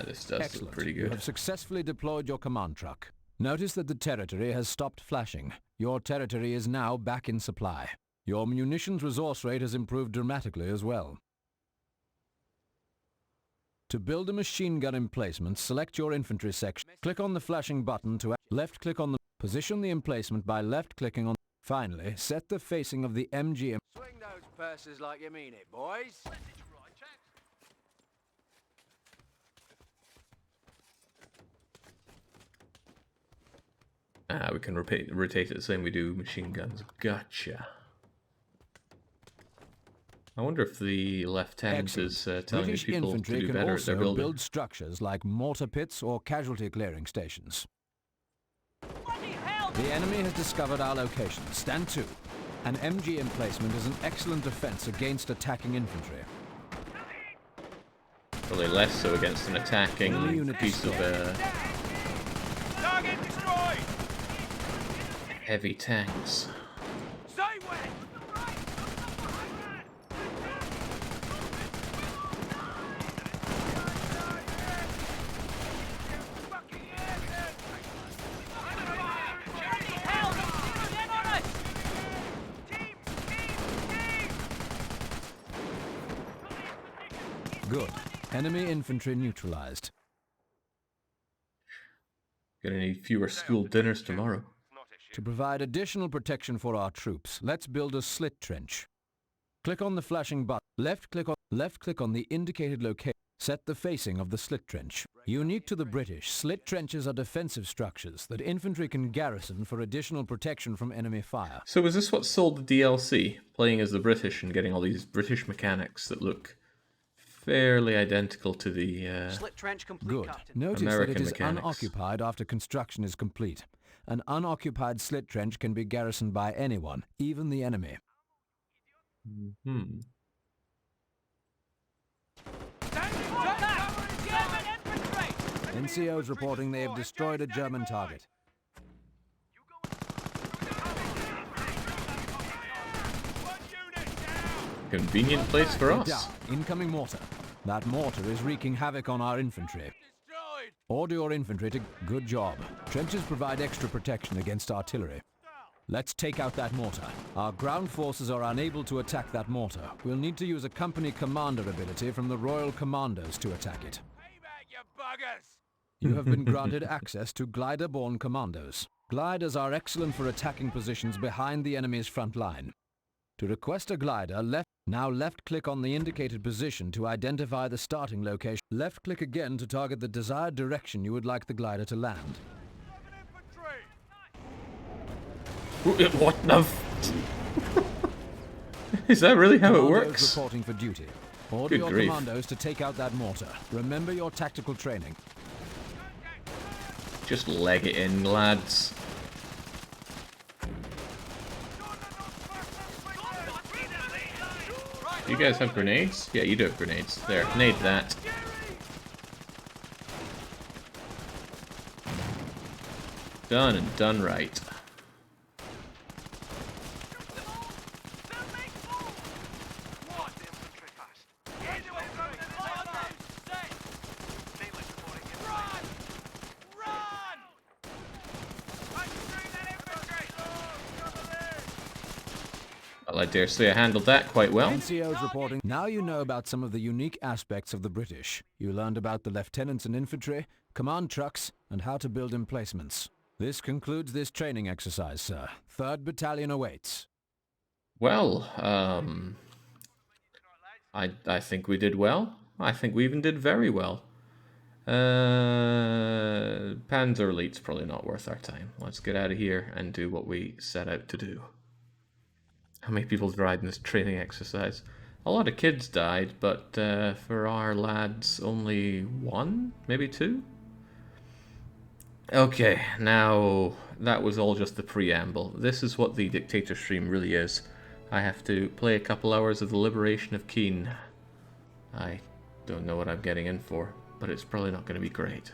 This does Excellent. look pretty You good. have successfully deployed your command truck. Notice that the territory has stopped flashing. Your territory is now back in supply. Your munitions resource rate has improved dramatically as well. To build a machine gun emplacement, select your infantry section. Click on the flashing button to... Left-click on the... Position the emplacement by left-clicking on... Finally, set the facing of the MG... Swing those purses like you mean it, boys. Ah, we can rotate it the same we do machine guns. Gotcha. I wonder if the lieutenant is telling British the people infantry to do can better at their also building. build structures like mortar pits or casualty clearing stations. The enemy has discovered our location. Stand to. An MG emplacement is an excellent defense against attacking infantry. Probably less so against an attacking Enemy unit piece of Target destroyed! heavy tanks. Stay wet! Good. Enemy infantry neutralized. Gonna need fewer school dinners tomorrow. To provide additional protection for our troops, let's build a slit trench. Click on the flashing button. Left-click on the indicated location. Set the facing of the slit trench. Unique to the British, slit trenches are defensive structures that infantry can garrison for additional protection from enemy fire. So is this what sold the DLC? Playing as the British and getting all these British mechanics that look fairly identical to the Slit trench complete, Good. Captain. Notice American that it is mechanics. unoccupied after construction is complete. An unoccupied slit trench can be garrisoned by anyone, even the enemy. NCOs reporting they have destroyed a German target. Convenient place for Down. us. Incoming mortar. That mortar is wreaking havoc on our infantry. Order your infantry to... Good job. Trenches provide extra protection against artillery. Let's take out that mortar. Our ground forces are unable to attack that mortar. We'll need to use a company commander ability from the Royal Commandos to attack it. Payback, you buggers! You have been granted access to glider-borne commandos. Gliders are excellent for attacking positions behind the enemy's front line. To request a glider, now left-click on the indicated position to identify the starting location. Left-click again to target the desired direction you would like the glider to land. Infantry! What the Is that really how it Commandos works? reporting for duty. Order Good your grief. commandos to take out that mortar. Remember your tactical training. Just leg it in, lads. You guys have grenades? Yeah, you do have grenades. There, grenade that. Done and done right. Well, I dare say I handled that quite well. NCOs reporting. Now you know about some of the unique aspects of the British. You learned about the lieutenants and infantry, command trucks, and how to build emplacements. This concludes this training exercise, sir. 3rd Battalion awaits. Well, I think we did well. I think we even did very well. Panzer Elite's probably not worth our time. Let's get out of here and do what we set out to do. How many people died in this training exercise? A lot of kids died, but for our lads, only 1, maybe 2? Okay, now that was all just the preamble. This is what the Dictator stream really is. I have to play a couple hours of the liberation of Caen. I don't know what I'm getting in for, but it's probably not going to be great.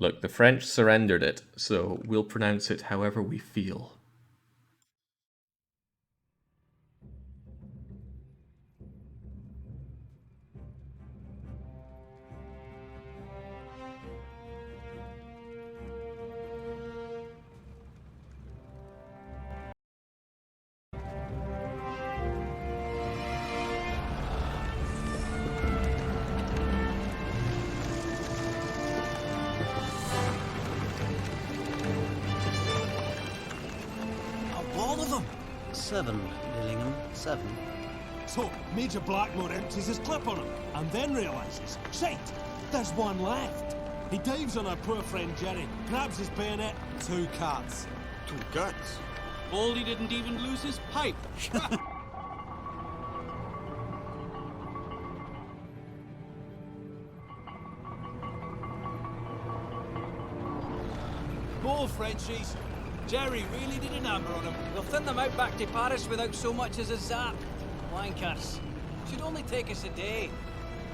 Look, the French surrendered it, so we'll pronounce it however we feel. 7, Dillingham. 7. So, Major Blackmore empties his clip on him, and then realises, shite, there's one left. He dives on our poor friend Jerry, grabs his bayonet, 2 cats. 2 cats? Baldy didn't even lose his pipe. More Frenchies. Jerry really did a number on him. We'll thin them out back to Paris without so much as a zap. Wankers. Should only take us a day.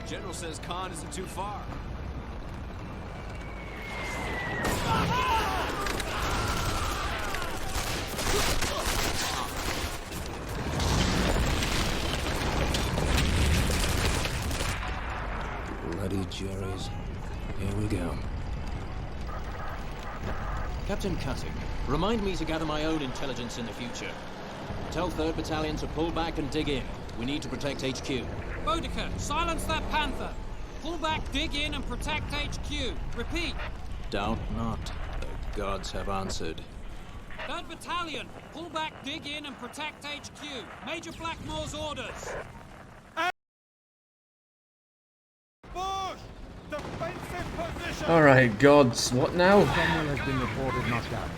General says Caen isn't too far. Bloody Jerry's. Here we go. Captain Cutting, remind me to gather my own intelligence in the future. Tell 3rd Battalion to pull back and dig in. We need to protect HQ. Boudicca, silence that panther! Pull back, dig in, and protect HQ. Repeat. Doubt not. The gods have answered. 3rd Battalion, pull back, dig in, and protect HQ. Major Blackmore's orders. Bush! Defensive position! Alright, gods, what now? Cromwell has been reported knocked out.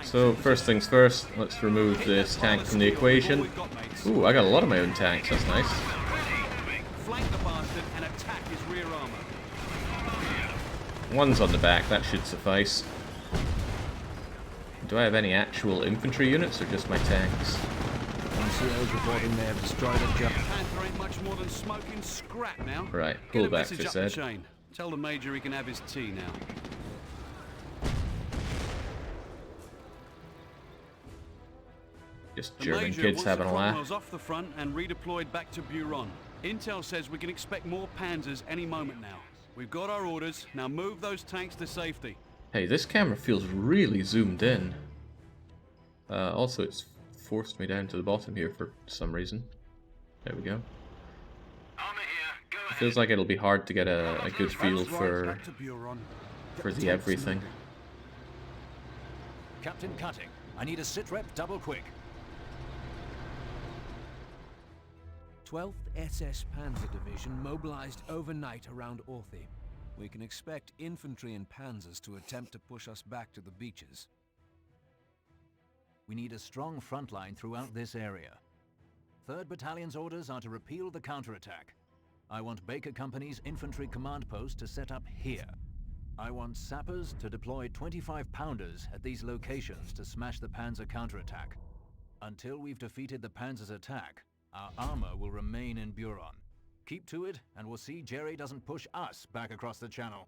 So, first things first, let's remove this tank from the equation. Ooh, I got a lot of my own tanks, that's nice. Flank the bastard and attack his rear armor. One's on the back, that should suffice. Do I have any actual infantry units, or just my tanks? NCO's reporting they have destroyed a jet. Panther ain't much more than smoking scrap now. Right, Get pull a back, message they up the said. chain. Tell the Major he can have his tea now. Just The German Major kids wants having the a laugh. Cromwells off the front and redeployed back to Buron. Intel says we can expect more Panzers any moment now. We've got our orders, now move those tanks to safety. Hey, this camera feels really zoomed in. Also, it's forced me down to the bottom here for some reason. There we go. It feels like it'll be hard to get a good feel for the everything. Captain Cutting, I need a sitrep double quick. 12th SS Panzer Division mobilized overnight around Orthy. We can expect infantry and panzers to attempt to push us back to the beaches. We need a strong front line throughout this area. 3rd Battalion's orders are to repeal the counterattack. I want Baker Company's infantry command post to set up here. I want sappers to deploy 25-pounders at these locations to smash the Panzer counterattack. Until we've defeated the Panzer's attack, our armor will remain in Buron. Keep to it, and we'll see Jerry doesn't push us back across the channel.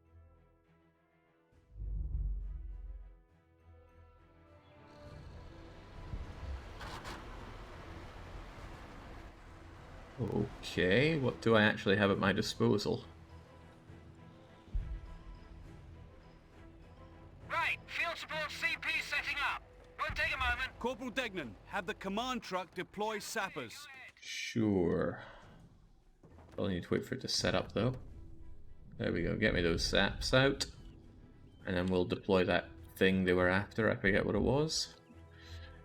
Okay, what do I actually have at my disposal? Right, field support CP setting up. Won't take a moment. Corporal Degnan, have the command truck deploy sappers. Sure. I'll need to wait for it to set up though. There we go, get me those saps out. And then we'll deploy that thing they were after, I forget what it was.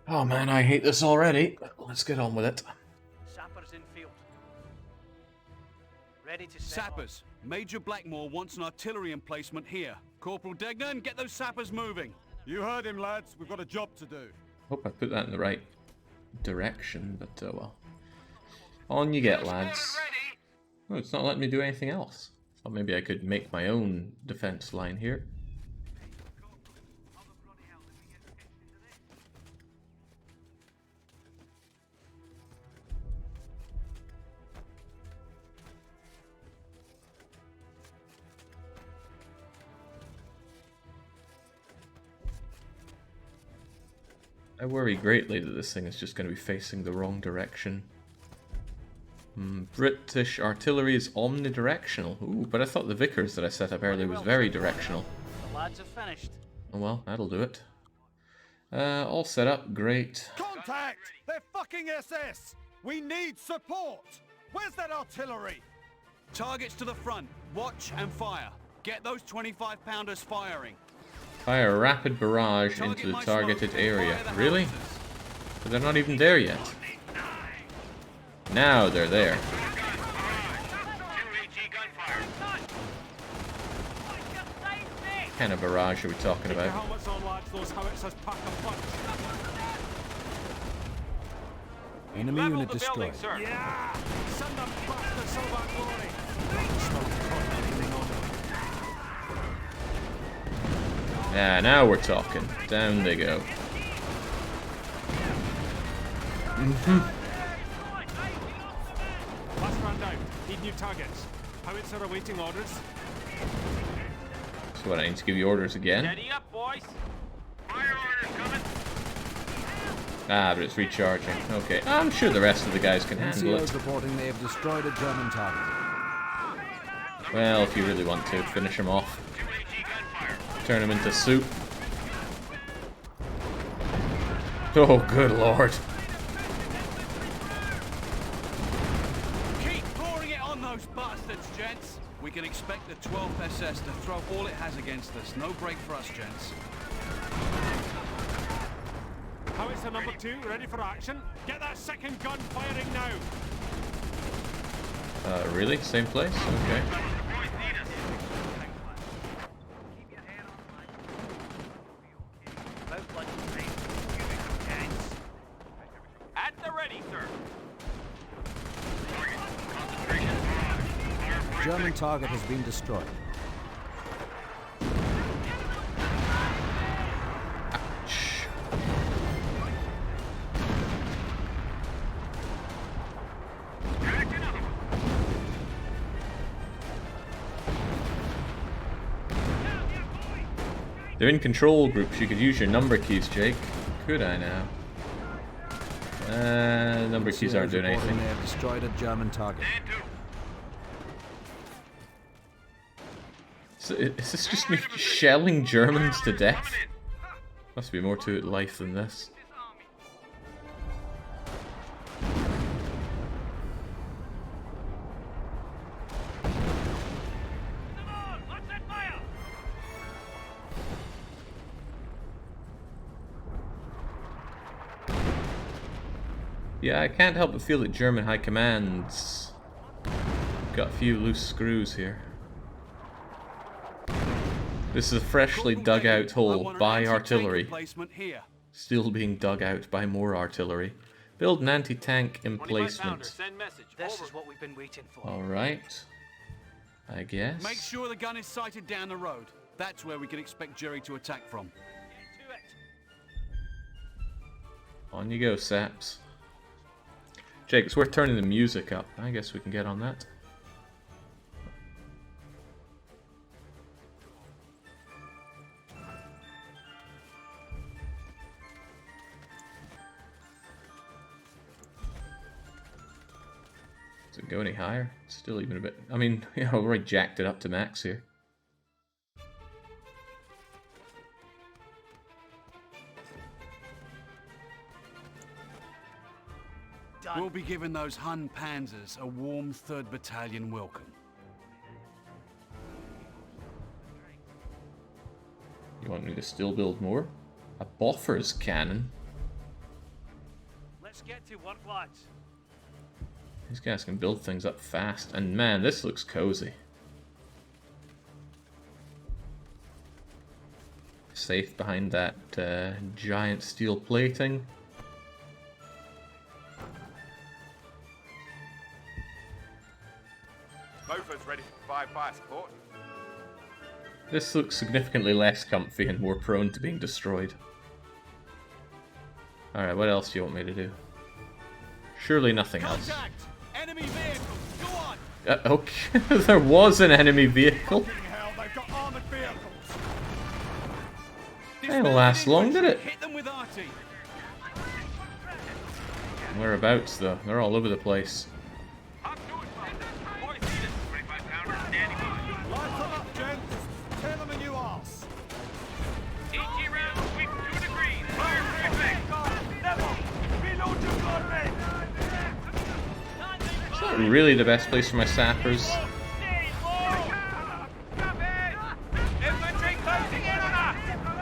Oh man, I hate this already. Let's get on with it. Sappers in field. Ready to Sappers, Major Blackmore wants an artillery emplacement here. Corporal Degnan, get those sappers moving. You heard him, lads. We've got a job to do. Hope I put that in the right direction, but well. On you get, lads. Oh, it's not letting me do anything else. Thought maybe I could make my own defense line here. I worry greatly that this thing is just going to be facing the wrong direction. British artillery is omnidirectional. Ooh, but I thought the Vickers that I set up earlier was very directional. The lads have finished. Oh well, that'll do it. All set up, great. Contact! They're fucking SS! We need support! Where's that artillery? Targets to the front. Watch and fire. Get those 25-pounders firing. Fire a rapid barrage into the targeted area. Really? But they're not even there yet. Now they're there. What kind of barrage are we talking about? Enemy unit destroyed. Yeah! Send them back to silver glory! Yeah, now we're talking. Down they go. Last round out. Need new targets. Howitzer awaiting orders. So what, I need to give you orders again? Steady up, boys. Fire orders coming. Ah, but it's recharging. Okay, I'm sure the rest of the guys can handle NCO's it. reporting they have destroyed a German target. Well, if you really want to, finish them off. Turn them into soup. Oh, good lord. Keep pouring it on those bastards, gents. We can expect the 12th SS to throw all it has against us. No break for us, gents. Howitzer number 2, ready for action. Get that second gun firing now. Really? Same place? Okay. At the ready, sir. German target has been destroyed. They're in control groups. You could use your number keys, Jake. Could I now? Number keys aren't doing anything. They have destroyed a German target. So, is this just me shelling Germans to death? Must be more to life than this. Yeah, I can't help but feel that German High Command's got a few loose screws here. This is a freshly dug out hole by artillery. Still being dug out by more artillery. Build an anti-tank emplacement. This is what we've been waiting for. Alright. I guess. Make sure the gun is sighted down the road. That's where we can expect Jerry to attack from. On you go, Saps. Jake, it's worth turning the music up. I guess we can get on that. Does it go any higher? It's still even a bit... I mean, you know, I've already jacked it up to max here. We'll be giving those Hun Panzers a warm 3rd Battalion welcome. You want me to still build more? A Boffer's cannon? Let's get to work, lads. These guys can build things up fast. And man, this looks cozy. Safe behind that giant steel plating. Mofers ready for fire support. This looks significantly less comfy and more prone to being destroyed. Alright, what else do you want me to do? Surely nothing else. Enemy vehicle! Go on! Okay, there was an enemy vehicle. Hell, they've got armored vehicles! Didn't last long, did it? Hit them with arty. Whereabouts, though? They're all over the place. It's not really the best place for my sappers.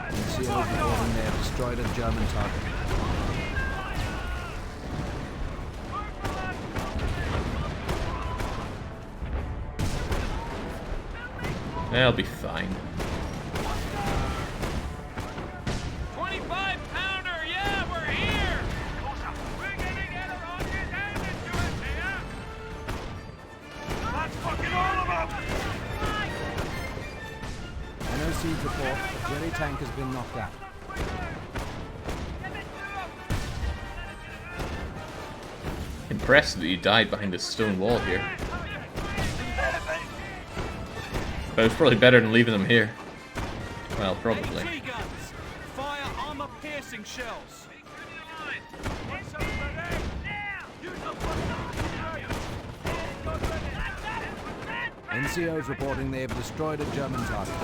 NCO's reporting they have destroyed a German target. They'll be fine. 25-pounder, yeah, we're here! We're getting it on your damage to us here! That's fucking all of them! NOC report, the Jerry tank has been knocked out. Impressed that he died behind this stone wall here. But it was probably better than leaving them here. Well, probably. AT guns! Fire armor-piercing shells! NCO's reporting they have destroyed a German target.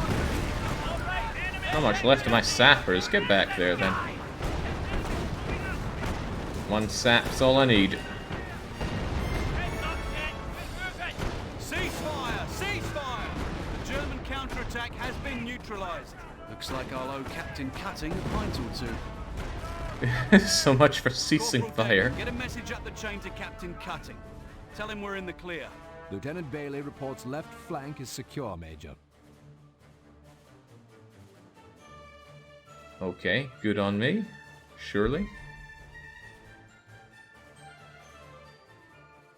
Not much left of my sappers. Get back there then. One sap's all I need. Ceasefire! Ceasefire! The German counterattack has been neutralized. Looks like I'll owe Captain Cutting a pint or two. So much for ceasing Corporal fire. Deck, get a message up the chain to Captain Cutting. Tell him we're in the clear. Lieutenant Bailey reports left flank is secure, Major. Okay, good on me. Surely.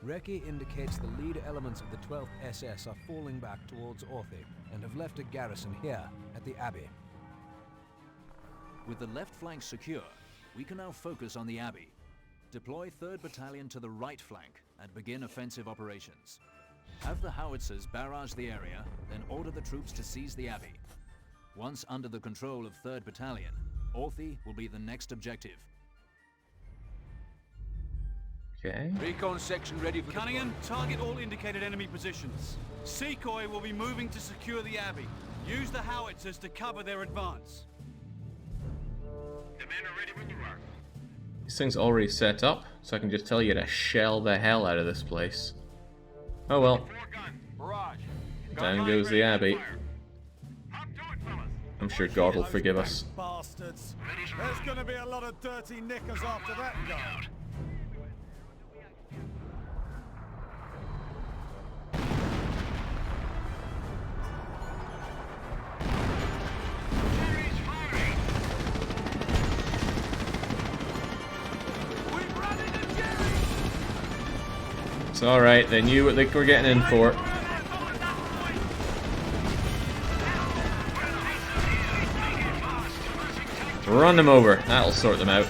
Recce indicates the lead elements of the 12th SS are falling back towards Orthy and have left a garrison here at the Abbey. With the left flank secure, we can now focus on the Abbey. Deploy 3rd Battalion to the right flank and begin offensive operations. Have the howitzers barrage the area, then order the troops to seize the Abbey. Once under the control of 3rd Battalion, Orthy will be the next objective. Okay. Recon section ready for Cunningham, target all indicated enemy positions. Secoy will be moving to secure the Abbey. Use the howitzers to cover their advance. The men are ready when you are. This thing's already set up, so I can just tell you to shell the hell out of this place. Oh well. Barrage. Down goes the Abbey. I'm sure God will forgive us. Bastards. There's gonna be a lot of dirty knickers after that guy. It's alright, they knew what they were getting in for. Run them over, that'll sort them out.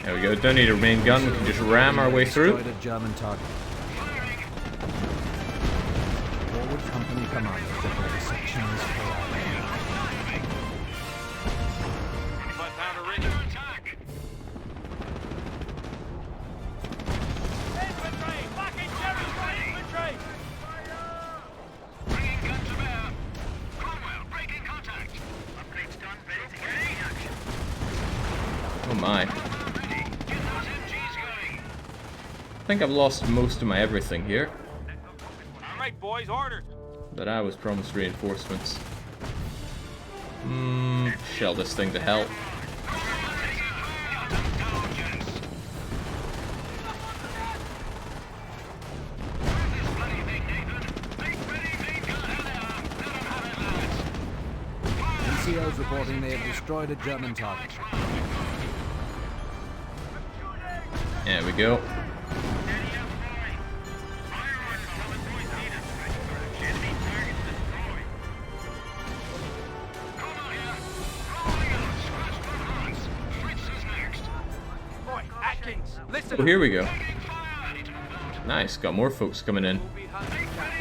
There we go, don't need a main gun, we can just ram our way through. Destroyed a German target. Forward company commander before the sections for our men. 25-pounder ready to attack. Infantry! Fucking Jerry! Infantry! Bringing gun to bear. Cromwell, breaking contact. Upgrades done, ready to get action. Oh my. I think I've lost most of my everything here. Alright, boys, orders. But I was promised reinforcements. Shell this thing to hell. NCO's reporting they have destroyed a German target. There we go. Oh, here we go. Nice, got more folks coming in.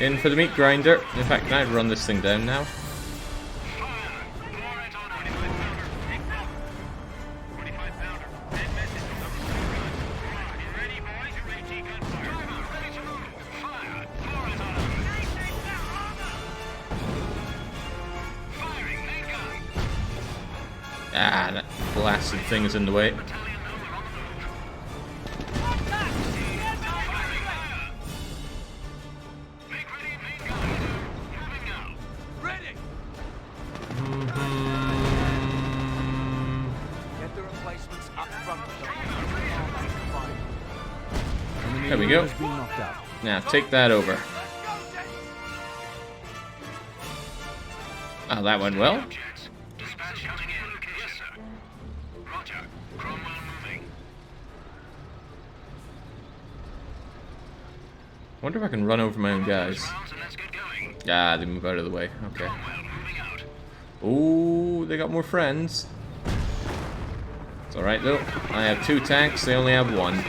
In for the meat grinder. In fact, can I run this thing down now? Ah, that blasted thing is in the way. Get the replacements up front. There we go. Has been knocked out. Now take that over. Oh, that went well. Dispatch coming in. Yes, sir. Roger. Cromwell moving. Wonder if I can run over my own guys. Let's get going. Ah, they move out of the way. Okay. Cromwell moving out. Ooh, they got more friends. It's alright though. I have 2 tanks, they only have 1.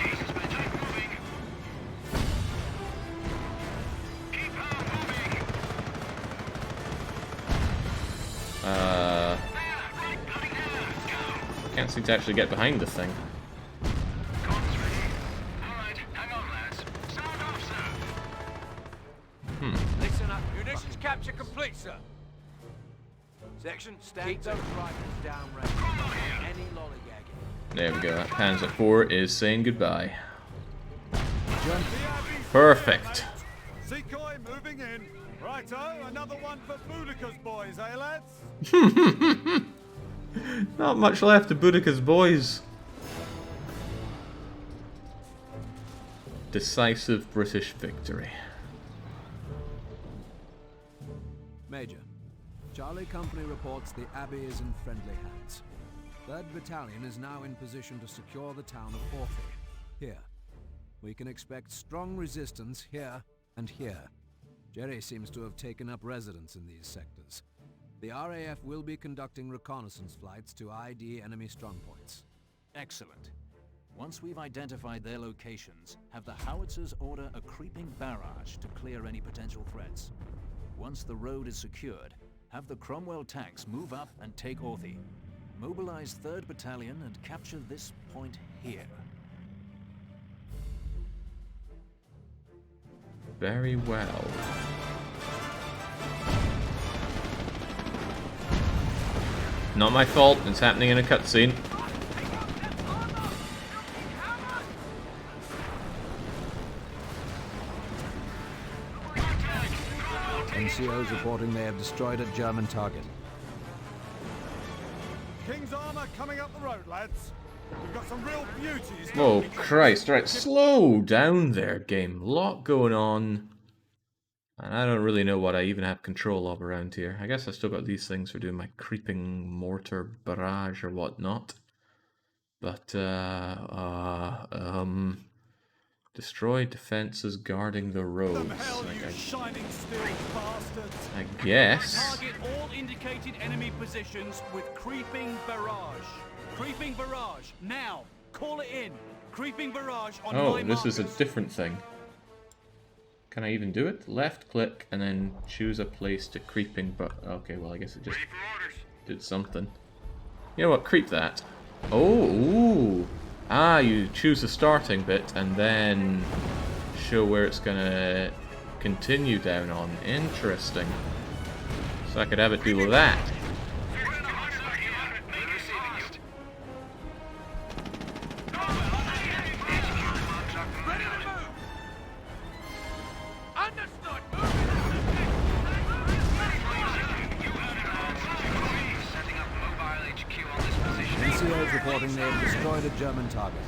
Can't seem to actually get behind the thing. Listen up. Munitions capture complete, sir. Section, stand those rifles down range. Any lollygagging. There we go. That Panzer IV is saying goodbye. Perfect. Secoy moving in. Righto, another one for Boudica's boys, eh, lads? Not much left of Boudica's boys. Decisive British victory. Major, Charlie Company reports the Abbey is in friendly hands. 3rd Battalion is now in position to secure the town of Orphy. Here. We can expect strong resistance here and here. Jerry seems to have taken up residence in these sectors. The RAF will be conducting reconnaissance flights to ID enemy strongpoints. Excellent. Once we've identified their locations, have the howitzers order a creeping barrage to clear any potential threats. Once the road is secured, have the Cromwell tanks move up and take Orthy. Mobilize 3rd Battalion and capture this point here. Very well. Not my fault, it's happening in a cutscene. NCOs reporting they have destroyed a German target. King's armor coming up the road, lads. We've got some real beauties. Whoa, Christ. Right, slow down there, game. Lot going on. And I don't really know what I even have control of around here. I guess I still got these things for doing my creeping mortar barrage or whatnot. But, destroy defenses guarding the roads. I guess. Target all indicated enemy positions with creeping barrage. Creeping barrage. Now. Call it in. Creeping barrage on Oh, my this is a markers. different thing. Can I even do it? Left click and then choose a place to creeping, but okay, well I guess it just did something. You know what? Creep that. Oh, ooh. Ah, you choose the starting bit and then show where it's gonna continue down on. Interesting. So I could have it do that. NCOs reporting they have destroyed a German target.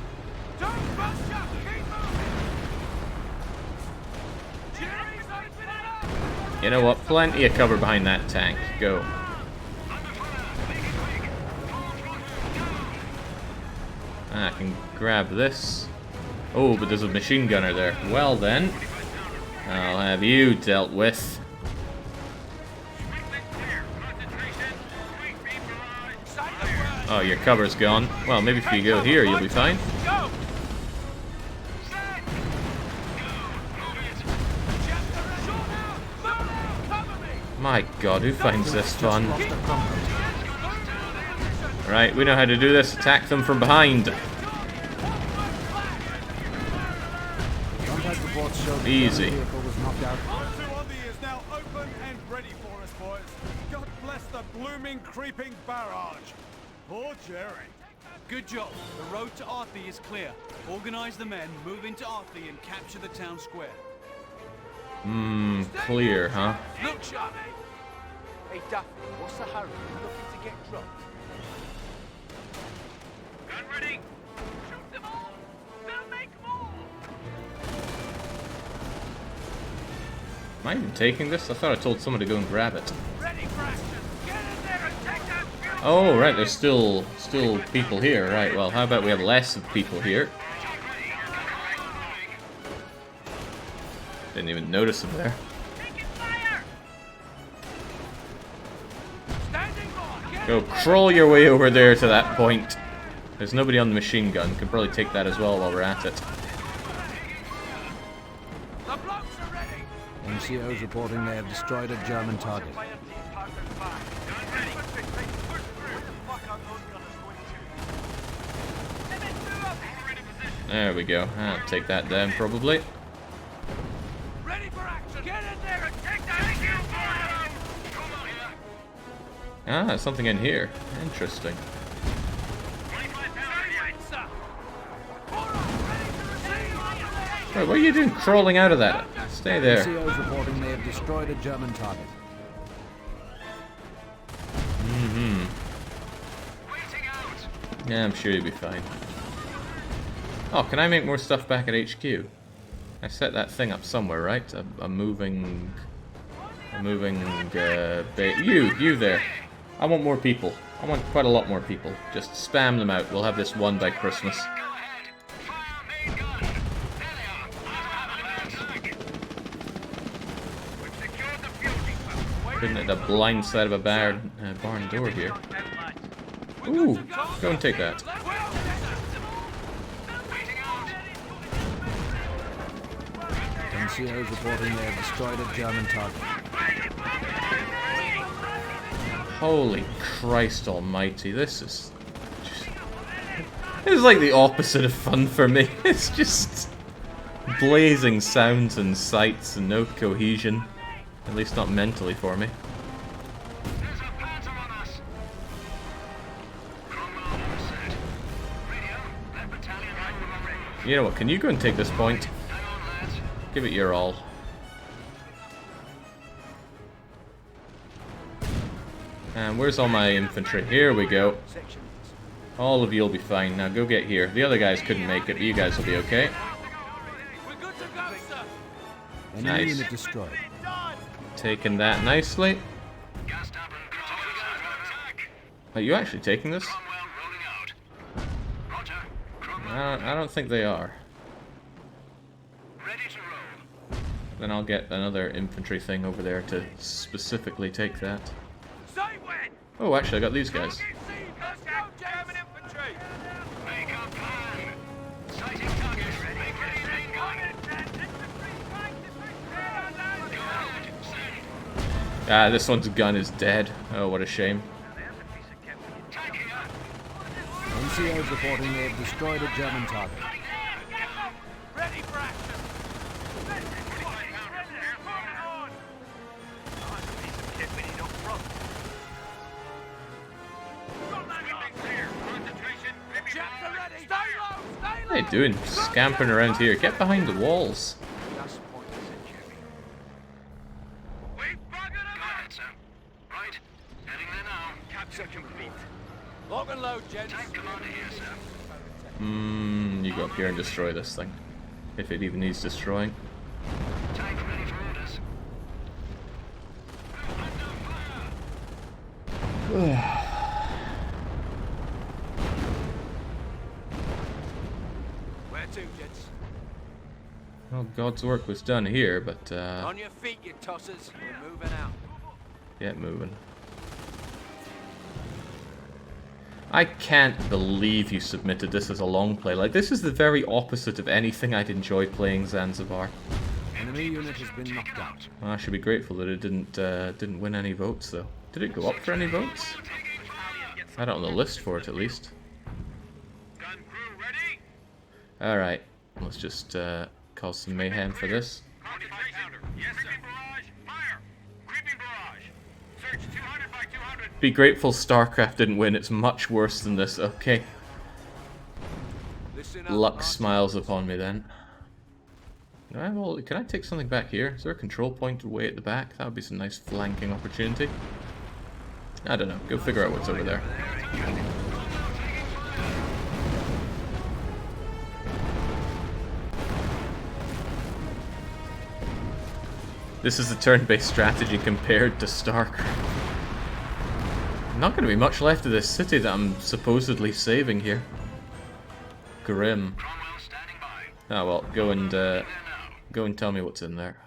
You know what? Plenty of cover behind that tank. Go. I can grab this. Oh, but there's a machine gunner there. Well then, I'll have you dealt with. Oh, your cover's gone. Well, maybe if you go here, you'll be fine. My god, who finds this fun? Right, we know how to do this. Attack them from behind. Easy. is now open and ready for us, boys. God bless the blooming creeping barrage. Poor Jerry. Good job. The road to Arthy is clear. Organize the men, move into Arthy and capture the town square. Clear, huh? Look sharp. Hey, Duffy, what's the hurry? You looking to get dropped? Gun ready. Shoot them all. They'll make more. Am I even taking this? I thought I told someone to go and grab it. Ready for action. Get in there and take that fuel. Oh, right, there's still people here. Right, well, how about we have less of people here? Didn't even notice them there. Go crawl your way over there to that point. There's nobody on the machine gun. Can probably take that as well while we're at it. NCOs reporting they have destroyed a German target. There we go. I'll take that down probably. Ready for action. Get in there and take that fuel. Ah, something in here. Interesting. Wait, what are you doing crawling out of that? Stay there. NCOs reporting they have destroyed a German target. Yeah, I'm sure you'll be fine. Oh, can I make more stuff back at HQ? I set that thing up somewhere, right? A moving you there. I want more people. I want quite a lot more people. Just spam them out. We'll have this one by Christmas. Couldn't hit the blind side of a barn door here. Ooh, go and take that. NCOs reporting they have destroyed a German target. Holy Christ almighty, this is like the opposite of fun for me. It's just blazing sounds and sights and no cohesion. At least not mentally for me. You know what, can you go and take this point? Give it your all. And where's all my infantry? Here we go. All of you will be fine. Now go get here. The other guys couldn't make it, but you guys will be okay. Enemy unit destroyed. Taking that nicely. Are you actually taking this? I don't think they are. Then I'll get another infantry thing over there to specifically take that. Oh, actually, I got these guys. Ah, this one's gun is dead. Oh, what a shame. NCOs reporting they have destroyed a German target. Ready for action. What are you doing? Scampering around here. Get behind the walls. Lock and load, gents. You go up here and destroy this thing. If it even needs destroying. Where to, gents? Well, God's work was done here, but On your feet, you tossers. We're moving out. get moving. I can't believe you submitted this as a long play. Like, this is the very opposite of anything I'd enjoy playing Zanzibar. Enemy unit has been knocked out. Well, I should be grateful that it didn't win any votes, though. Did it go up for any votes? I don't know the list for it, at least. Alright, let's just cause some mayhem for this. Yes, sir. Barrage, fire. Creeping barrage. Search 200 by 200. Be grateful StarCraft didn't win. It's much worse than this. Okay. Luck smiles upon me then. Well, can I take something back here? Is there a control point way at the back? That would be some nice flanking opportunity. I don't know. Go figure out what's over there. This is the turn-based strategy compared to StarCraft. Not going to be much left of this city that I'm supposedly saving here. Grim. Ah well, go and tell me what's in there.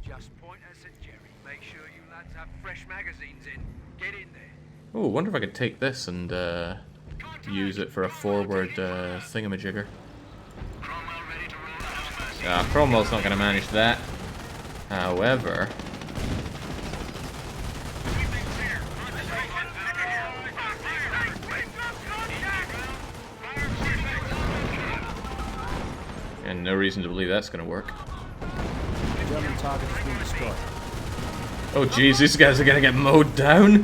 Just point us at Jerry. Make sure you lads have fresh magazines in. Get in there. Oh, wonder if I could take this and use it for a forward thingamajigger. Cromwell's not going to manage that. However... and no reason to believe that's going to work. German target has been destroyed. Oh jeez, these guys are going to get mowed down.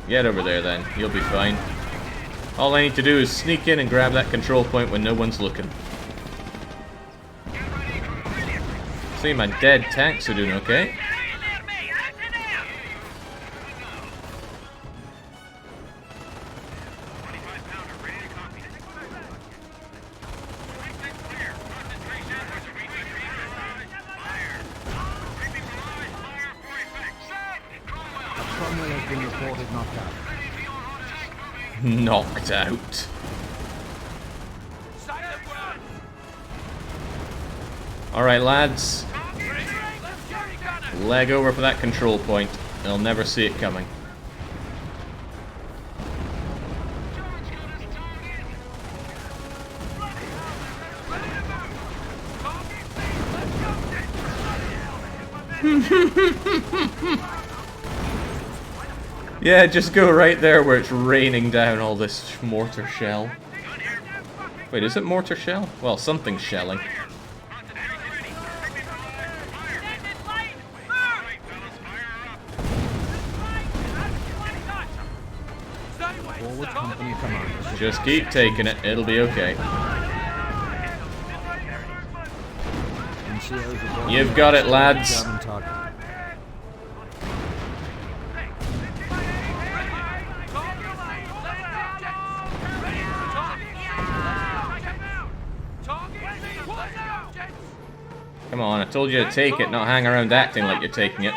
Get over there then, you'll be fine. All I need to do is sneak in and grab that control point when no one's looking. See, my dead tanks are doing okay. Cromwell has been reported knocked out. Knocked out. Alright lads. Leg over for that control point. They'll never see it coming. Yeah, just go right there where it's raining down all this mortar shell. Wait, is it mortar shell? Well, something's shelling. Forward company commander. Just keep taking it, it'll be okay. You've got it, lads. German target. Come on, I told you to take it, not hang around acting like you're taking it.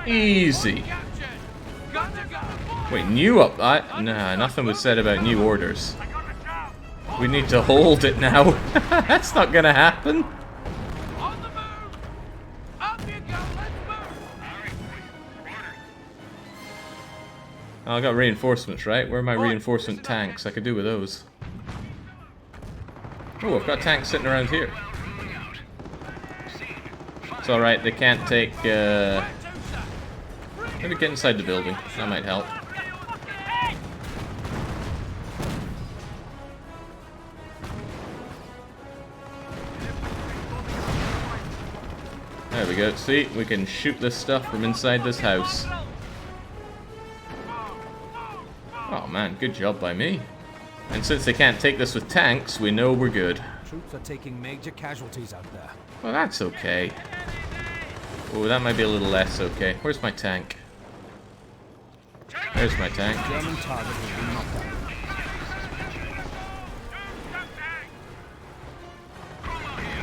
Easy. Wait, new up? Nah, nothing was said about new orders. We need to hold it now. That's not gonna happen. Oh, I got reinforcements, right? Where are my reinforcement tanks? I could do with those. Oh, I've got tanks sitting around here. It's alright, they can't take, maybe get inside the building. That might help. There we go. See, we can shoot this stuff from inside this house. Oh man, good job by me. And since they can't take this with tanks, we know we're good. Troops are taking major casualties out there. Well, that's okay. Oh, that might be a little less okay. Where's my tank? There's my tank. German target has been knocked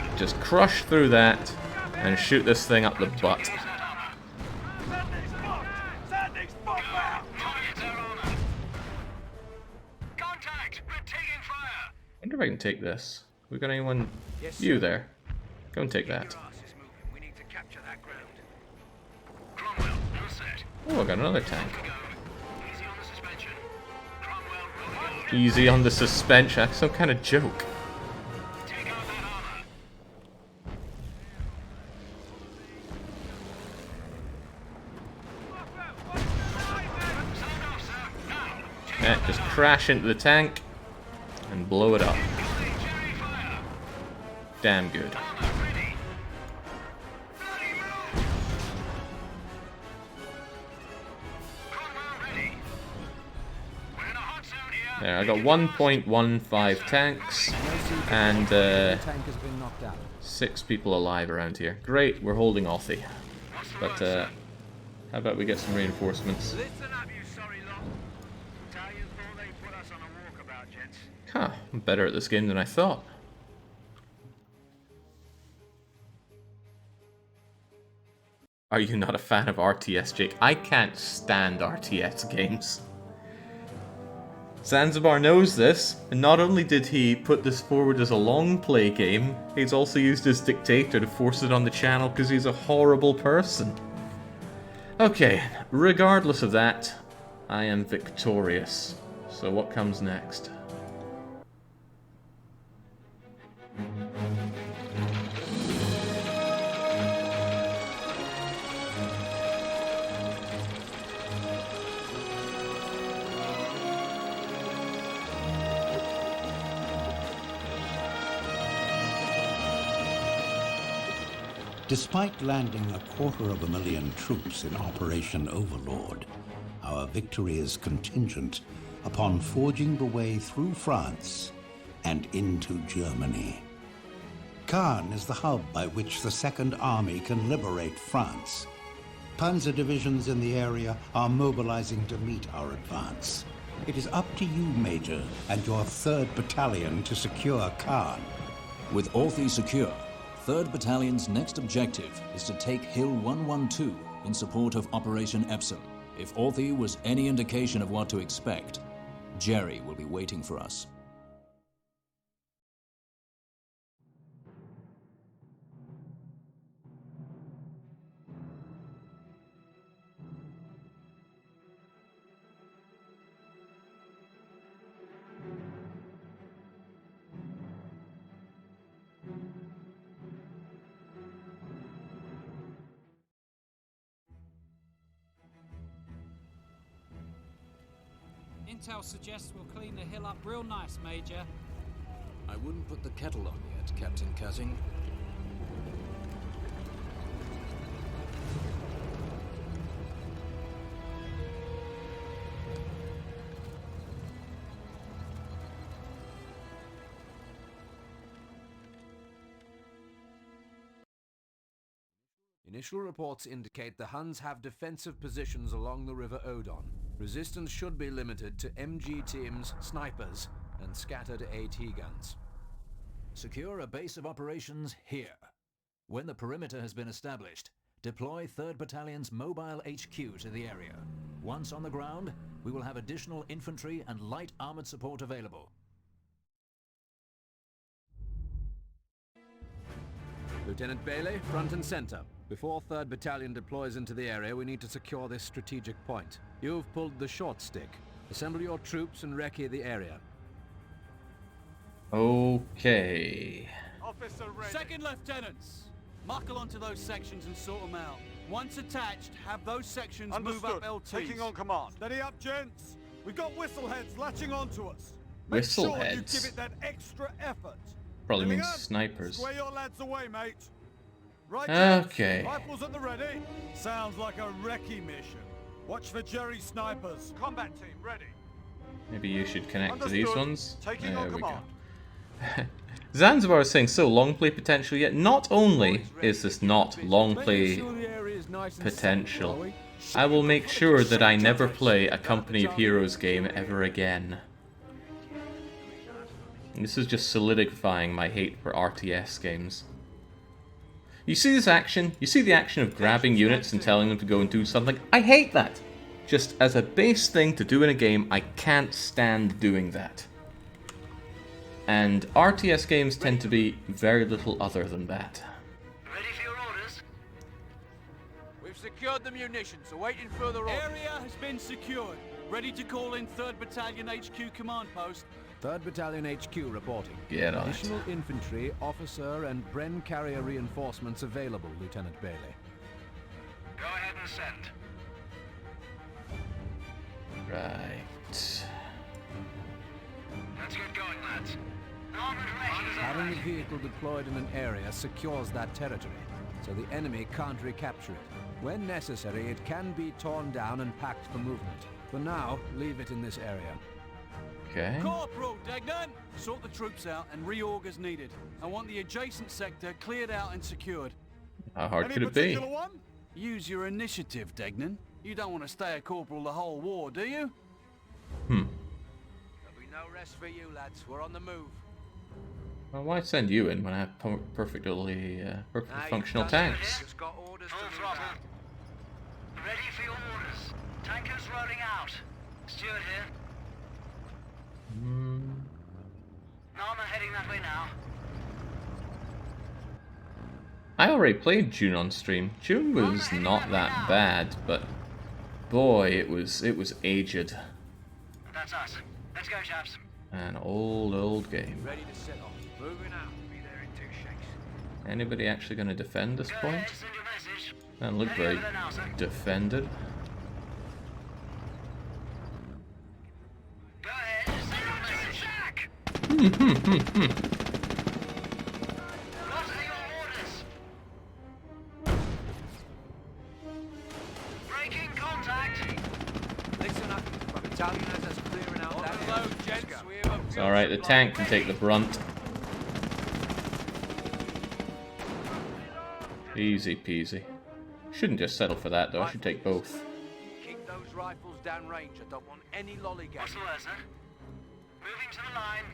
out. Just crush through that and shoot this thing up the butt. I wonder if I can take this. We got anyone? You there. Go and take that. Oh, I got another tank. Easy on the suspension. That's some kind of joke. Yeah, just crash into the tank and blow it up. Damn good. There, I got 1.15 tanks and 6 people alive around here. Great, we're holding Authie. But how about we get some reinforcements? Huh, I'm better at this game than I thought. Are you not a fan of RTS, Jake? I can't stand RTS games. Zanzibar knows this, and not only did he put this forward as a long play game, he's also used his Dictator to force it on the channel because he's a horrible person. Okay, regardless of that, I am victorious. So what comes next? Despite landing 250,000 troops in Operation Overlord, our victory is contingent upon forging the way through France and into Germany. Caen is the hub by which the Second Army can liberate France. Panzer divisions in the area are mobilizing to meet our advance. It is up to you, Major, and your 3rd Battalion to secure Caen. With Authie secure, 3rd Battalion's next objective is to take Hill 112 in support of Operation Epsom. If Authie was any indication of what to expect, Jerry will be waiting for us. Intel suggests we'll clean the hill up real nice, Major. I wouldn't put the kettle on yet, Captain Cutting. Initial reports indicate the Huns have defensive positions along the River Odon. Resistance should be limited to MG teams, snipers, and scattered AT guns. Secure a base of operations here. When the perimeter has been established, deploy 3rd Battalion's mobile HQ to the area. Once on the ground, we will have additional infantry and light armored support available. Lieutenant Bailey, front and center. Before 3rd Battalion deploys into the area, we need to secure this strategic point. You've pulled the short stick. Assemble your troops and recce the area. Okay. Officer ready. 2nd Lieutenants, muckle onto those sections and sort them out. Once attached, have those sections move up LTs. Taking on command. Steady up, gents. We've got whistleheads latching onto us. Make sure you Whistleheads? give it that extra effort. Probably means Billingham, snipers. Square your lads away, mate. Right, Okay. gents, rifles at the ready. Sounds like a recce mission. Watch for Jerry snipers. Combat team ready. Maybe you should connect to these Understood. ones. Taking There on we go. command. Zanzibar is saying so long play potential, yet not only is this not long play potential, I will make sure that I never play a Company of Heroes game ever again. This is just solidifying my hate for RTS games. You see this action? You see the action of grabbing units and telling them to go and do something? I hate that! Just as a base thing to do in a game, I can't stand doing that. And RTS games tend to be very little other than that. We've secured the munitions, awaiting further orders. Area has been secured. Ready to call in 3rd Battalion HQ command post. 3rd Battalion HQ reporting. Get on it. Additional infantry, officer, and Bren carrier reinforcements available, Lieutenant Bailey. Go ahead and send. Right. Let's get going, lads. Armored ready. Having the vehicle deployed in an area secures that territory, so the enemy can't recapture it. When necessary, it can be torn down and packed for movement. For now, leave it in this area. Okay. Corporal Degnan, sort the troops out and reorg as needed. I want the adjacent sector cleared out and secured. How hard could it be? One? Use your initiative, Degnan. You don't want to stay a corporal the whole war, do you? There'll be no rest for you, lads. We're on the move. Well, why send you in when I have perfectly functional tanks? Just got orders Full to move throttle. out. Ready for your orders. Tankers rolling out. Stewart here. Armor heading that way now. I already played June on stream. June was not that bad, but boy, it was aged. That's us. Let's go, chaps. An old game. Ready to set off. Moving out. Be there in 2 shakes. Anybody actually going to defend this Go point? ahead, send your message. Doesn't look very over now, sir. defended. Go ahead, send your message. Attack! What are your orders? Breaking contact. Listen up. My battalion has us clearing out that load, gents. We have a It's alright, the tank can take the brunt. Easy peasy. Shouldn't just settle for that though, I should take both. Keep those rifles down range. I don't want any lollygagging. What's the word, sir? Moving to the line.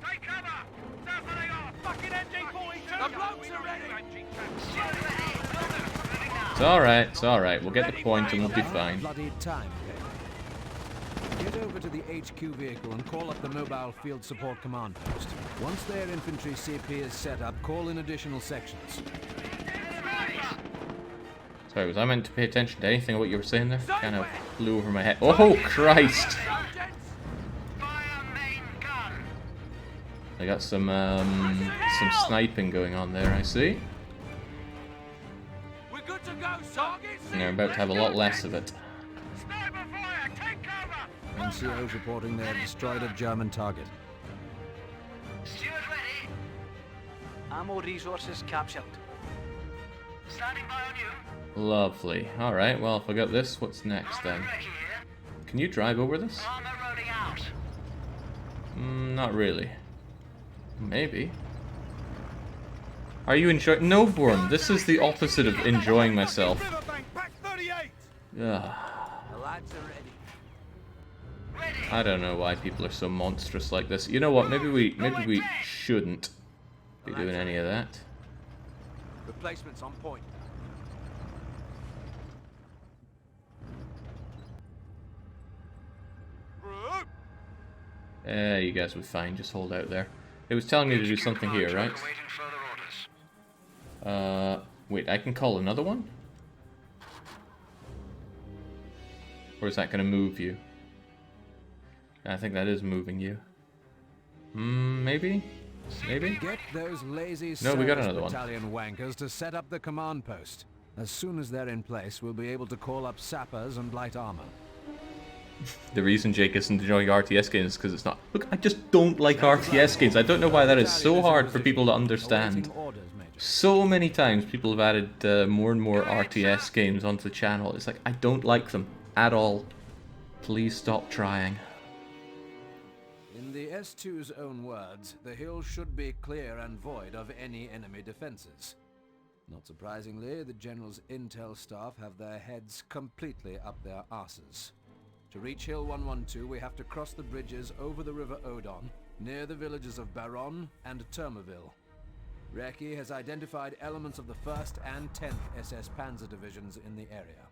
Take cover! South of the off! Fucking MG-42! The blokes are ready! Stewart ready! Moving now. It's alright, we'll get the point and we'll be fine. Bloody time. Get over to the HQ vehicle and call up the Mobile Field Support Command Post. Once their infantry CP is set up, call in additional sections. Sorry, was I meant to pay attention to anything of what you were saying there? Kind of flew over my head. Oh, Christ! Fire main gun. I got some sniping going on there, I see. We're good to go, targets. And they're about to have a lot less of it. Sniper fire! Take cover! NCOs reporting they have destroyed a German target. Stewart ready. Ammo resources captured. Standing by on you. Lovely. Alright, well, if I got this, what's next then? Armored ready here. Can you drive over this? Armor rolling out. Not really. Maybe. Are you enjoying? No, Born. This is the opposite of enjoying myself. Riverbank, pack 38! Ugh. The lads are ready. Ready. I don't know why people are so monstrous like this. You know what? Maybe we shouldn't be doing any of that. Replacements on point. You guys will be fine. Just hold out there. It was telling me to do something here, right? Awaiting further orders. Wait, I can call another one? Or is that going to move you? I think that is moving you. Maybe? Maybe? Get those lazy No, we got service another one. battalion wankers to set up the command post. As soon as they're in place, we'll be able to call up sappers and light armor. The reason Jake isn't enjoying RTS games is because it's not... Look, I just don't like RTS games. I don't know why that is so hard for people to understand. So many times people have added more and more RTS games onto the channel. It's like, I don't like them at all. Please stop trying. In the S2's own words, the hill should be clear and void of any enemy defenses. Not surprisingly, the General's intel staff have their heads completely up their asses. To reach Hill 112, we have to cross the bridges over the River Odon, near the villages of Baron and Termerville. Recce has identified elements of the 1st and 10th SS Panzer Divisions in the area.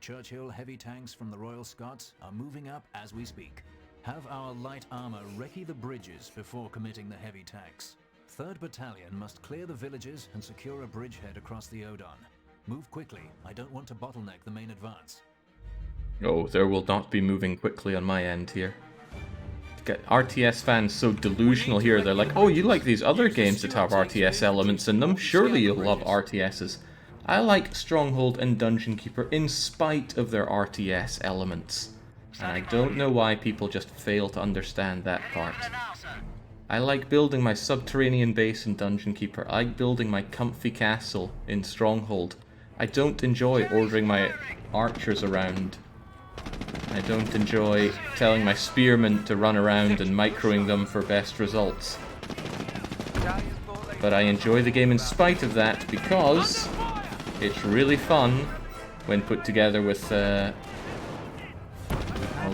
Churchill heavy tanks from the Royal Scots are moving up as we speak. Have our light armor recce the bridges before committing the heavy tanks. 3rd Battalion must clear the villages and secure a bridgehead across the Odon. Move quickly. I don't want to bottleneck the main advance. Oh, there will not be moving quickly on my end here. Get RTS fans so delusional here. They're like, oh, you like these other games that have RTS elements in them? Surely you'll love RTSs. I like Stronghold and Dungeon Keeper in spite of their RTS elements. And I don't know why people just fail to understand that part. I like building my subterranean base in Dungeon Keeper. I like building my comfy castle in Stronghold. I don't enjoy ordering my archers around. I don't enjoy telling my spearmen to run around and microing them for best results. But I enjoy the game in spite of that because it's really fun when put together with hold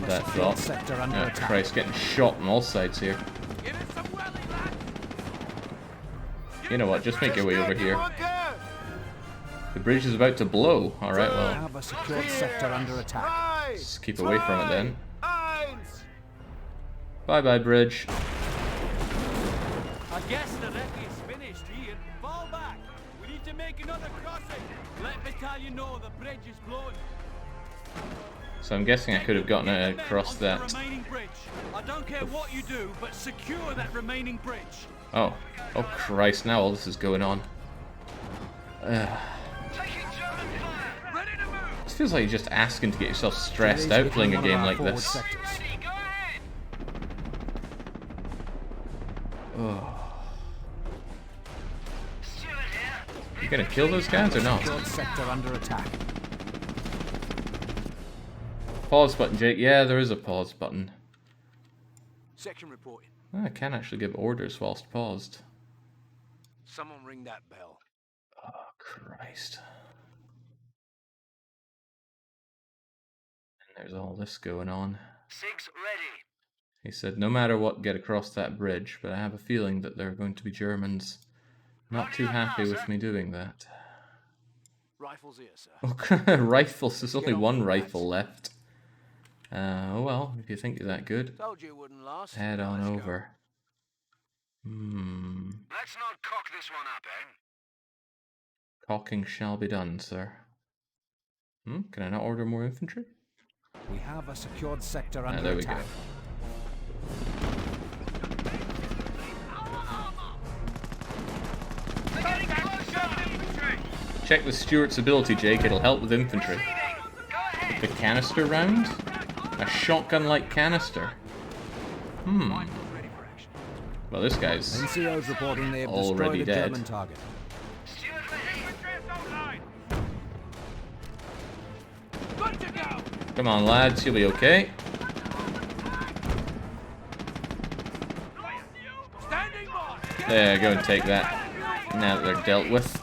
that thought. Oh Christ, getting shot on all sides here. You know what, just make your way over here. The bridge is about to blow. Alright, well. Have a secured sector under attack. Just keep away from it then. Bye-bye, bridge. I guess the wreck is finished here. Fall back. We need to make another crossing. Let battalion know the bridge is blown. So I'm guessing I could have gotten across that. I don't care what you do, but secure that remaining bridge. Oh. Oh Christ, now all this is going on. This feels like you're just asking to get yourself stressed out playing a game like this. Oh. You gonna kill those guys or not? Sector under attack. Pause button, Jake. Yeah, there is a pause button. Section reporting. Oh, I can actually give orders whilst paused. Someone ring that bell. Oh, Christ. And there's all this going on. Sig's ready. He said, no matter what, get across that bridge, but I have a feeling that there are going to be Germans not too happy with me doing that. Rifles here, sir. Oh, rifles. There's only one rifle left. Oh well, if you think you're that good, told you it wouldn't last. Head on over. Let's not cock this one up, eh? Cocking shall be done, sir. Can I not order more infantry? We have a secured sector under there we attack. Go. Check the Stuart's ability, Jake. It'll help with infantry. The canister round? A shotgun-like canister. Well, this guy's NCO's reporting they have already destroyed a dead. German target. Come on, lads. You'll be okay. There, go and take that. Now that they're dealt with.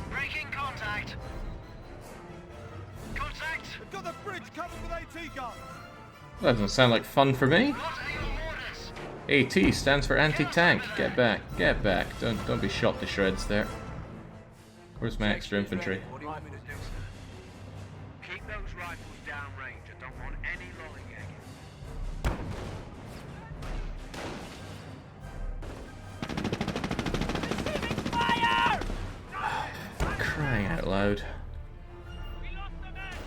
Breaking contact. Contact. We've got the bridge covered with AT guns. That doesn't sound like fun for me. AT stands for anti-tank. Get back. Get back. Don't be shot to shreds there. Where's my extra infantry? What do you want me to do, sir? Keep those rifles downrange. I don't want any lollygagging. Crying out loud.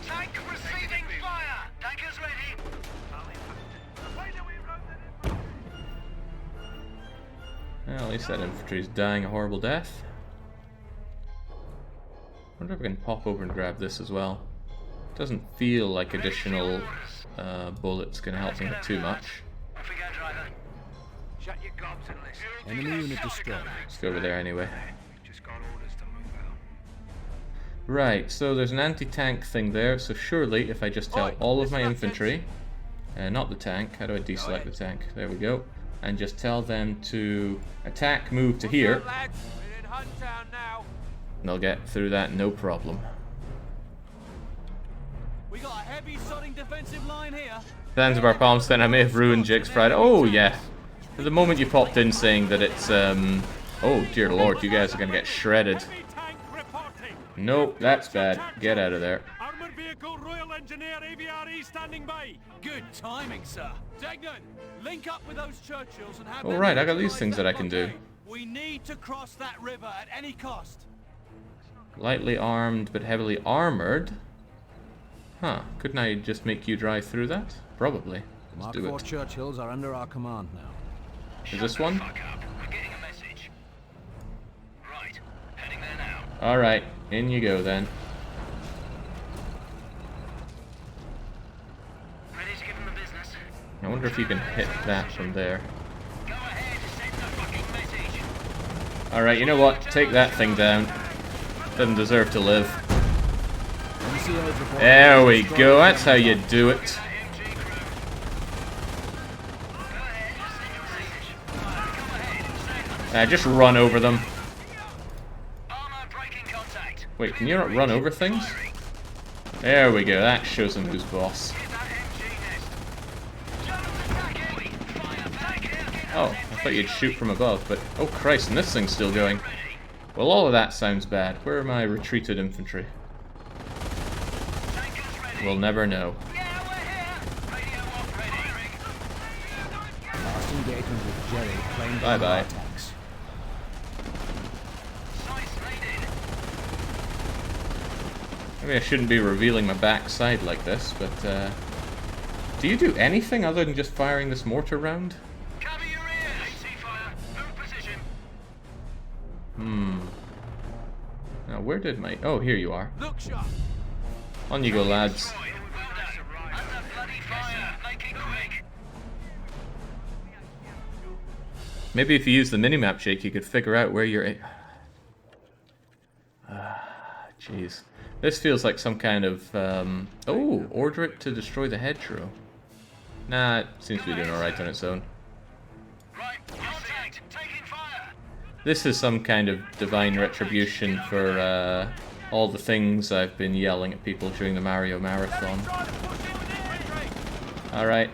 Tank receiving fire. Tankers ready. Well, at least that infantry's dying a horrible death. Wonder if I can pop over and grab this as well. Doesn't feel like additional bullets gonna help me too much. Off we go, driver. Shut your gobs and listen. Enemy unit destroyed. Let's go over there anyway. We've just got orders to move out. Right, so there's an anti-tank thing there, so surely if I just tell all of my infantry, not the tank, how do I deselect the tank? There we go. And just tell them to attack, move to here. And they'll get through that no problem. We got a heavy sodding defensive line here. Zanzibar Palms then I may have ruined Jake's Friday. Oh yeah. For the moment you popped in saying that it's oh dear lord, you guys are gonna get shredded. Nope, that's bad. Get out of there. Armored vehicle Royal Engineer AVRE standing by. Good timing, sir. Degnan, link up with those Churchills and have Oh right, I got these things that I can do. We need to cross that river at any cost. Lightly armed but heavily armored. Huh. Couldn't I just make you drive through that? Probably. Let's Mark do 4 it. Churchills are under our command now. Is this one? I'm getting a message. Right, heading there now. Alright, in you go then. Ready to give him the business? I wonder if you can hit that from there. Go ahead, send the fucking message. Alright, you know what? Take that thing down. Doesn't deserve to live. There we go, that's how you do it. Just run over them. Wait, can you not run over things? There we go, that shows them who's boss. Oh, I thought you'd shoot from above, but... Oh Christ, and this thing's still going. Well, all of that sounds bad. Where are my retreated infantry? We'll never know. Last engagement with Jerry claimed Bye-bye. attacks. Maybe I shouldn't be revealing my backside like this, but, do you do anything other than just firing this mortar round? Cover your ears! AC fire, move position. Now, where did my... Oh, here you are. Look sharp. On you go, lads. Under bloody fire, make it quick. Maybe if you use the minimap, Jake, you could figure out where you're... Jeez. This feels like some kind of... Oh, order it to destroy the hedgerow. Nah, it seems to be doing alright on its own. Right, contact, taking fire. This is some kind of divine retribution for all the things I've been yelling at people during the Mario Marathon. Alright.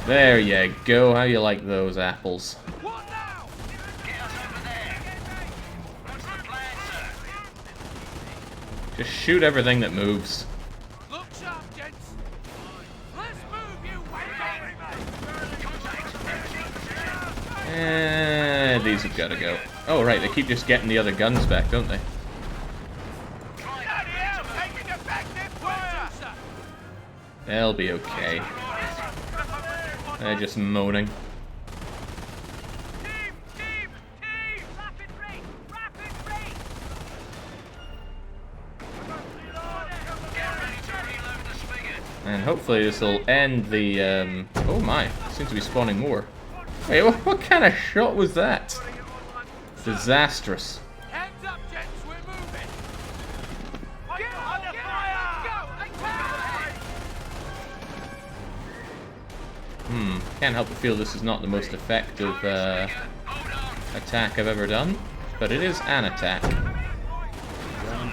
There you go. How you like those apples? Just shoot everything that moves. Look sharp, gents. Let's move, you These have got to go. Oh, right. They keep just getting the other guns back, don't they? They'll be okay. They're just moaning. And hopefully this will end the, oh my, seems to be spawning more. Wait, what kind of shot was that? Disastrous. Hands up, gents, we're moving. Can't help but feel this is not the most effective attack I've ever done, but it is an attack.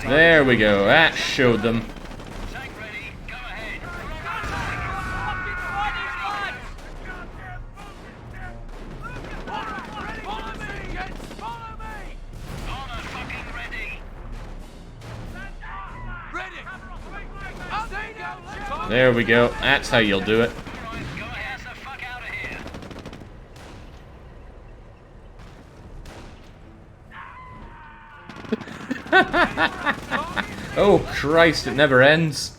There we go, that showed them. There we go, that's how you'll do it. Oh Christ, it never ends.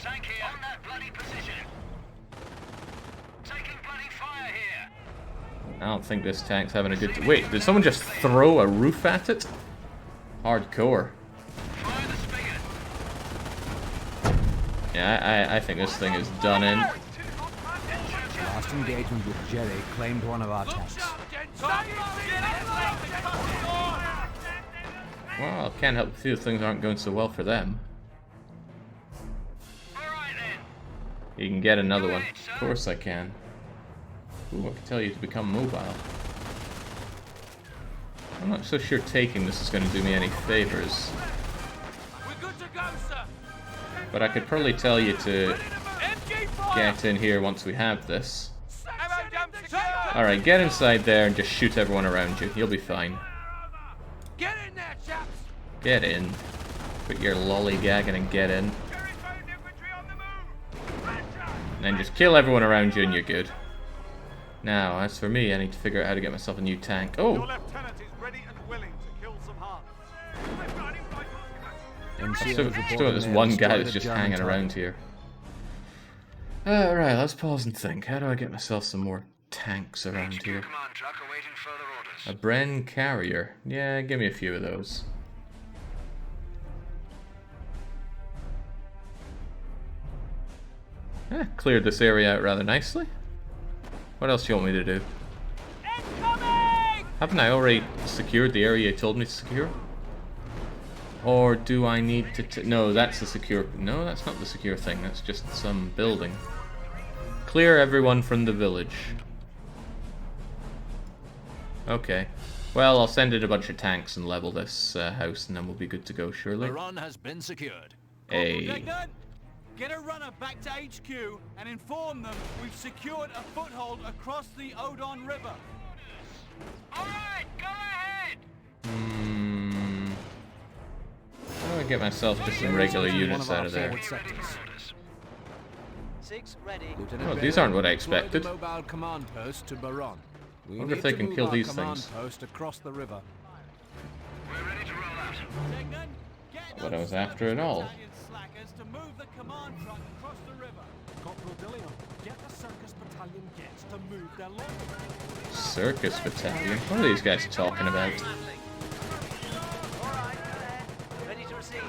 I don't think this tank's having a good... Wait, did someone just throw a roof at it? Hardcore. Yeah, I think this thing is done in. Last engagement with Jerry claimed one of our tanks. Well, can't help but feel things aren't going so well for them. You can get another one. Of course I can. Ooh, I can tell you to become mobile. I'm not so sure taking this is going to do me any favors. But I could probably tell you to get in here once we have this. Alright, get inside there and just shoot everyone around you. You'll be fine. Get in there, chaps. Get in. Quit your lollygagging and get in. And then just kill everyone around you and you're good. Now, as for me, I need to figure out how to get myself a new tank. Oh! Still this one guy that's just hanging around here. Alright, let's pause and think. How do I get myself some more tanks around here? A Bren carrier. Yeah, give me a few of those. Cleared this area out rather nicely. What else do you want me to do? Haven't I already secured the area you told me to secure? Or do I need to... No, that's the secure... No, that's not the secure thing. That's just some building. Clear everyone from the village. Okay. Well, I'll send in a bunch of tanks and level this house, and then we'll be good to go, surely. The run has been secured. Hey. Get a runner back to HQ and inform them we've secured a foothold across the Odon River. Alright, go ahead! How do I get myself just some regular units out of there? 6 ready. Oh, these aren't what I expected. Mobile command post to Baron. We Wonder if need they to can move kill our these command things. post across the river. We're ready to roll out. What I was after at all. To move the command truck across the river. Corporal Dillingham, get the circus battalion gets to move their load. Circus battalion? What are these guys talking about? Ready to receive.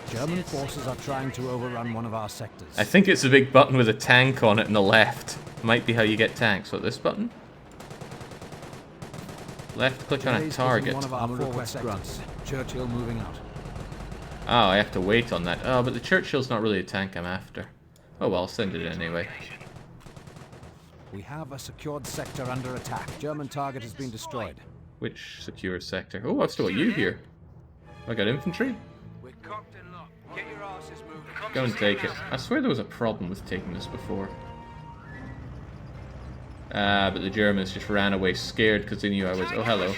German forces are trying to overrun one of our sectors. I think it's a big button with a tank on it on the left. Might be how you get tanks. What, this button? Left click on a target. One of our forward sectors. Churchill moving out. Oh, I have to wait on that. Oh, but the Churchill's not really a tank I'm after. Oh well, I'll send it anyway. We have a secured sector under attack. German target has been destroyed. Which secure sector? Oh, I've still got you here. I got infantry? We're cocked and locked. Get your asses moving. Go and take it. I swear there was a problem with taking this before. But the Germans just ran away scared because they knew I was... Oh, hello.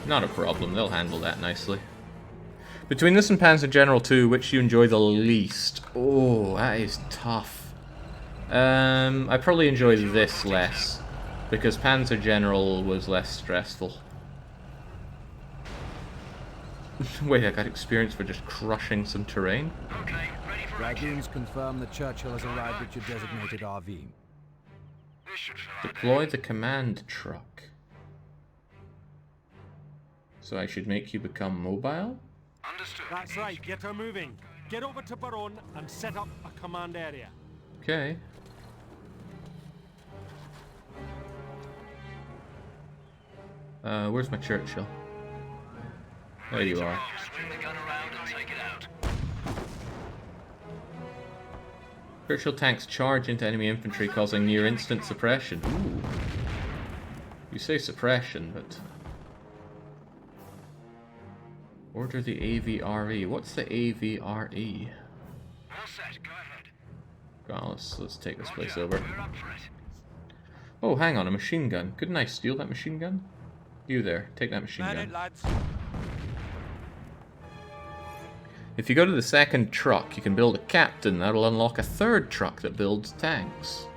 Not a problem, they'll handle that nicely. Between this and Panzer General 2, which you enjoy the least? Oh, that is tough. I probably enjoy this less, because Panzer General was less stressful. Wait, I got experience for just crushing some terrain? Okay, ready for Dragoons confirm that Churchill has arrived at your designated RV. Deploy the command truck. So I should make you become mobile? Understood. That's right, get her moving. Get over to Baron and set up a command area. Okay. Where's my Churchill? There you are. Swing the gun around and take it out. Churchill tanks charge into enemy infantry, causing near instant suppression. Ooh. You say suppression, but... Order the AVRE. What's the AVRE? All set, go ahead. Go on, let's take this place over. Oh, hang on, a machine gun. Couldn't I steal that machine gun? You there, take that machine gun. Lads. If you go to the second truck, you can build a captain. That'll unlock a third truck that builds tanks.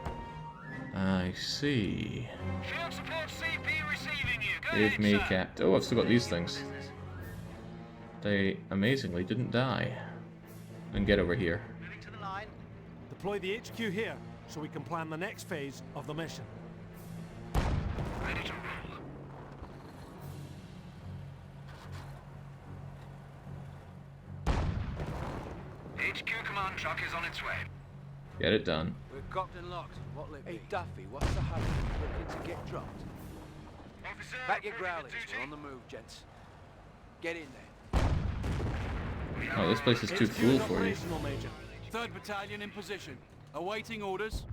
I see. Field support CP receiving you. Go Give ahead, me sir. capt. Oh, I've still got these things. They amazingly didn't die. And get over here. Moving to the line. Deploy the HQ here so we can plan the next phase of the mission. Ready to roll. HQ command truck is on its way. Get it done. We're cocked and locked. What'll it be? Hey, Duffy, what's the hurry? Looking to get dropped. Officer, Back your reporting growlers. for duty. We're on the move, gents. Get in there. Oh, this place is too full for you. Operational, Major. 3rd Battalion in position. Awaiting orders.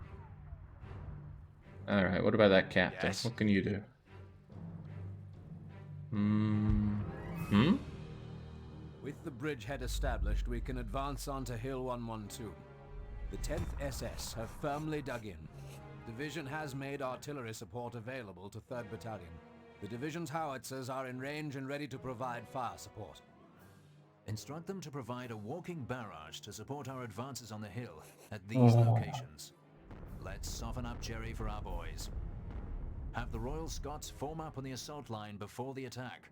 Alright, what about that captain? Yes. What can you do? With the bridgehead established, we can advance onto Hill 112. The 10th SS have firmly dug in. Division has made artillery support available to 3rd Battalion. The division's howitzers are in range and ready to provide fire support. Instruct them to provide a walking barrage to support our advances on the hill at these locations. Let's soften up Jerry for our boys. Have the Royal Scots form up on the assault line before the attack.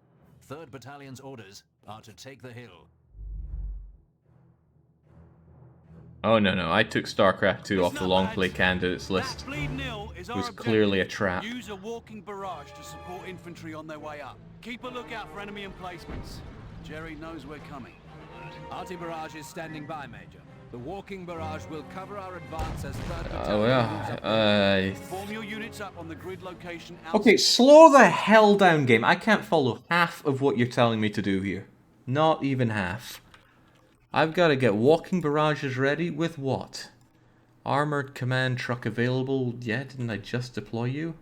3rd Battalion's orders are to take the hill. Oh no, I took StarCraft 2 off the long play candidates list. It was clearly a trap. Use a walking barrage to support infantry on their way up. Keep a lookout for enemy emplacements. Jerry knows we're coming. Arty barrage is standing by, Major. The walking barrage will cover our advance as 3rd Oh yeah. Form your units up on the grid location. Okay, slow the hell down, game. I can't follow half of what you're telling me to do here. Not even half. I've got to get walking barrages ready with what? Armored command truck available. Yeah, didn't I just deploy you?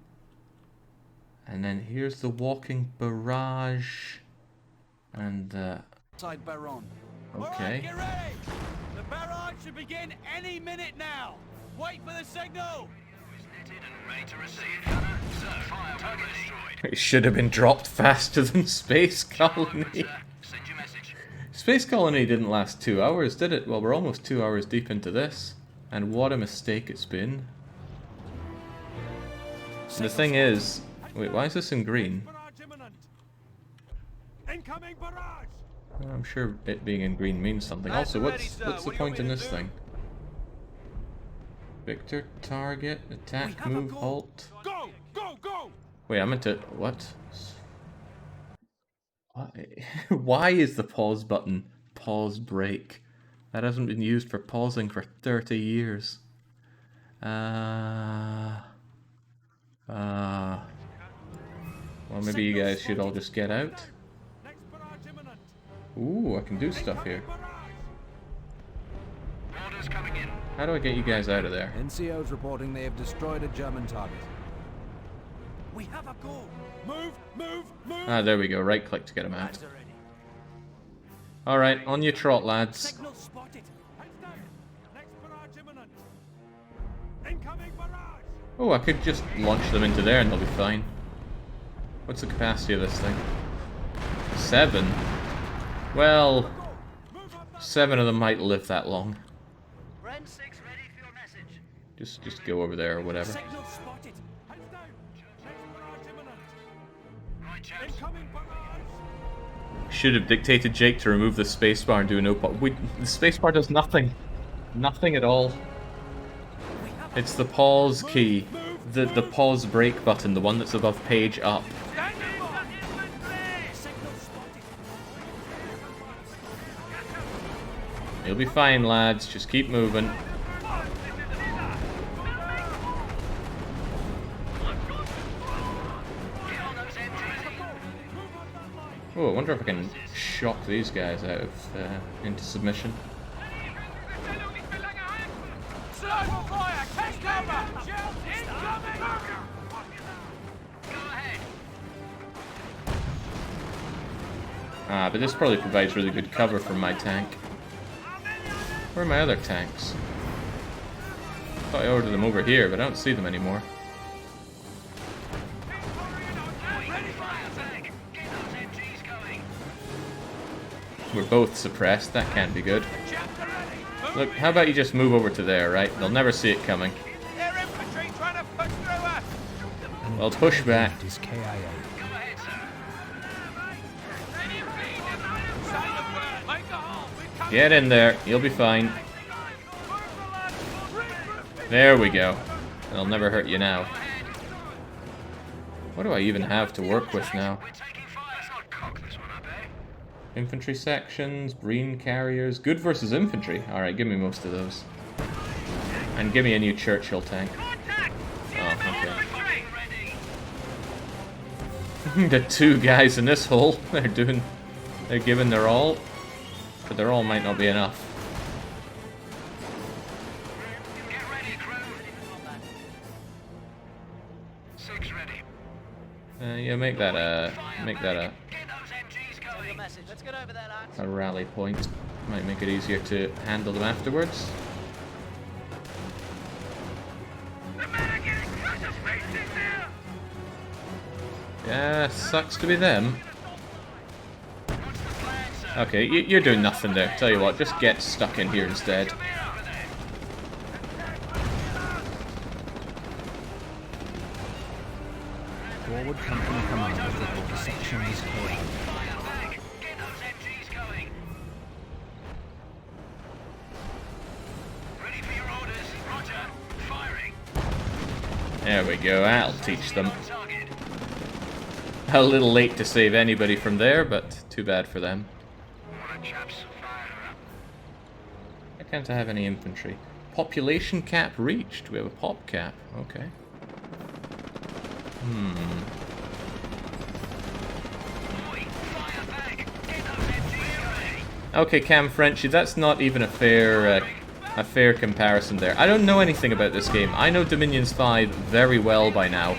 And then here's the walking barrage. And Side Baron. okay. Right, get ready. The barrage should begin any minute now. Wait for the signal. It should have been dropped faster than Space Colony. Space Colony didn't last 2 hours, did it? Well, we're almost 2 hours deep into this. And what a mistake it's been. The thing is... Wait, why is this in green? Incoming barrage! I'm sure it being in green means something. Also, what's the point in this thing? Victor, target, attack, move, halt. Go! Go! Go! Wait, I meant to... What? Why is the pause button pause break? That hasn't been used for pausing for 30 years. Well, maybe you guys should all just get out. Ooh, I can do stuff here. How do I get you guys out of there? NCO's reporting they have destroyed a German target. We have a goal. Move! Move! Move! Ah, there we go. Right click to get them out. Alright, on your trot, lads. Signal spotted. Heads down. Next barrage imminent. Incoming barrage. Oh, I could just launch them into there and they'll be fine. What's the capacity of this thing? 7? Well, 7 of them might live that long. Ren 6 ready for your message. Just go over there or whatever. Signal spotted. Heads down. Next barrage imminent. Right, chaps. Incoming barrage. Should have dictated Jake to remove the spacebar and do a no pause. The spacebar does nothing. Nothing at all. It's the pause key. The pause break button, the one that's above page up. You'll be fine, lads. Just keep moving. Oh, I wonder if I can shock these guys out of into submission. Ah, but this probably provides really good cover from my tank. Where are my other tanks? I thought I ordered them over here, but I don't see them anymore. We're both suppressed, that can't be good. Look, how about you just move over to there, right? They'll never see it coming. Well, push back. Get in there, you'll be fine. There we go. They'll never hurt you now. What do I even have to work with now? Infantry sections, Breen carriers, good versus infantry. Alright, give me most of those. And give me a new Churchill tank. Oh, okay. The 2 guys in this hole, they're giving their all. But their all might not be enough. Yeah, make that a rally point. Might make it easier to handle them afterwards. Yeah, sucks to be them. Okay, you're doing nothing there. Tell you what, just get stuck in here instead. Would company commanders report a section is clear? Get those MGs going. Ready for your orders. Roger. Firing. There we go, that'll teach them. A little late to save anybody from there, but too bad for them. Why can't I have any infantry? Population cap reached. We have a pop cap. Okay. Okay, Cam Frenchy, that's not even a fair comparison there. I don't know anything about this game. I know Dominions 5 very well by now.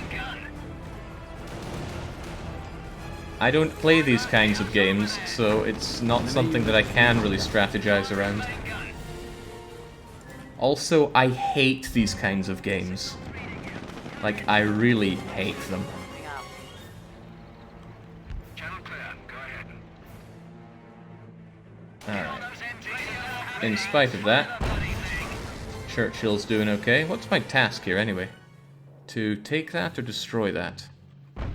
I don't play these kinds of games, so it's not something that I can really strategize around. Also, I hate these kinds of games. Like, I really hate them. Alright. In spite of that, Churchill's doing okay. What's my task here, anyway? To take that or destroy that?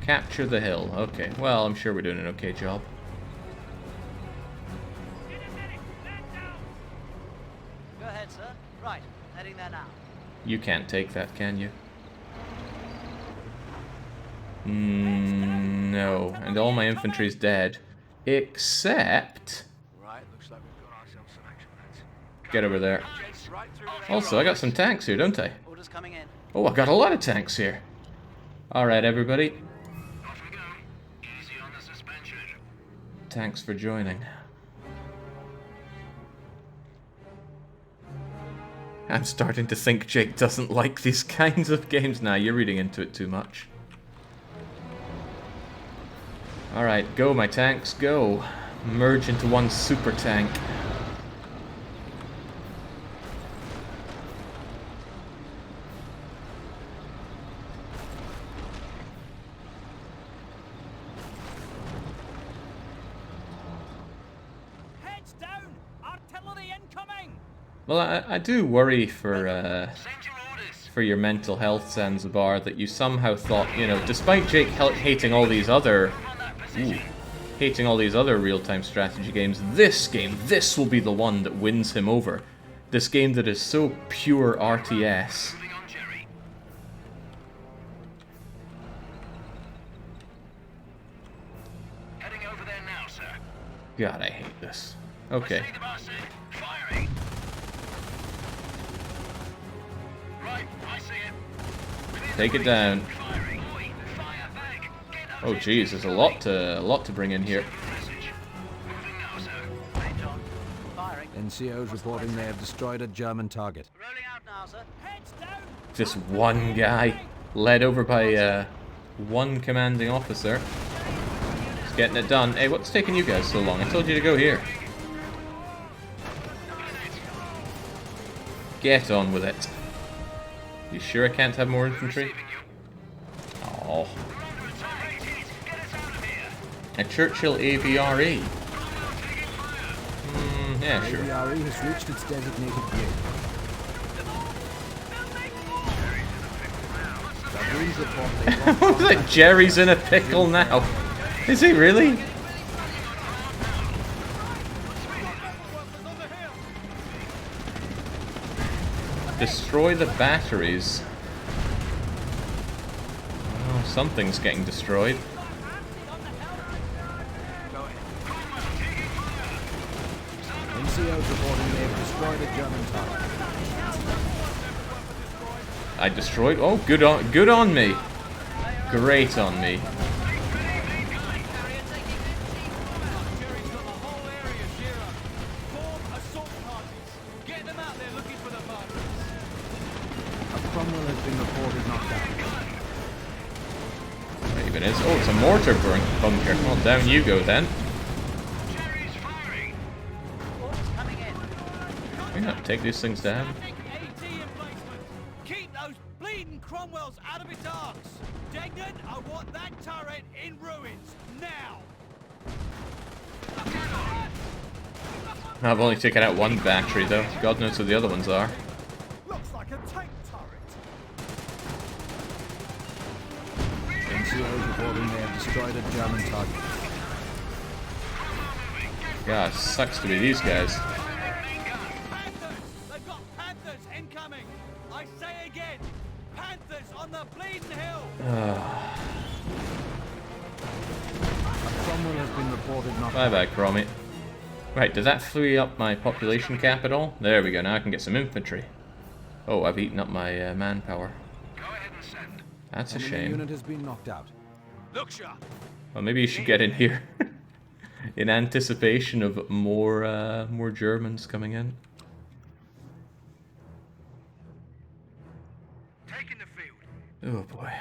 Capture the hill. Okay, well, I'm sure we're doing an okay job. Go ahead, sir. Right, heading there now. You can't take that, can you? No, and all my infantry's dead. Except... Right, looks like we've got ourselves some action, lads. Get over there. Also, I got some tanks here, don't I? Orders coming in. Oh, I got a lot of tanks here. Alright, everybody. Thanks for joining. I'm starting to think Jake doesn't like these kinds of games. Nah, you're reading into it too much. Alright, go my tanks, go. Merge into one super tank. Well, I do worry for your mental health, Zanzibar, that you somehow thought, you know, despite Jake hating all these other real-time strategy games, this will be the one that wins him over. This game that is so pure RTS. God, I hate this. Okay. Take it down. Oh geez, there's a lot to bring in here. NCO's reporting they have destroyed a German target. This one guy, led over by one commanding officer, is getting it done. Hey, what's taking you guys so long? I told you to go here. Get on with it. You sure I can't have more infantry? Oh. A Churchill AVRE. Yeah, sure. AVRE has reached its designated grid. Jerry's in a pickle now. Is he really? Destroy the batteries. Oh, something's getting destroyed. NCO's reporting they have destroyed a German target. I destroyed. Oh, good on me. Great on me. Oh, it's a mortar bunker. Well, down you go then. We gotta take these things down. Keep those bleeding Cromwells out of its arse. Degnan, I want that turret in ruins now. I've only taken out one battery though. God knows who the other ones are. Looks like a tank turret. NCO's reporting God, sucks to be these guys. Panthers! They've got Panthers incoming! I say again, Panthers on the bleeding hill! Cromwell has been reported not. Bye bye, Cromie. Right, does that free up my population cap at all? There we go, now I can get some infantry. Oh, I've eaten up my manpower. That's a Enemy shame. unit has been knocked out. Look sharp! Well, maybe you should get in here. In anticipation of more Germans coming in. Taking the field. Oh boy.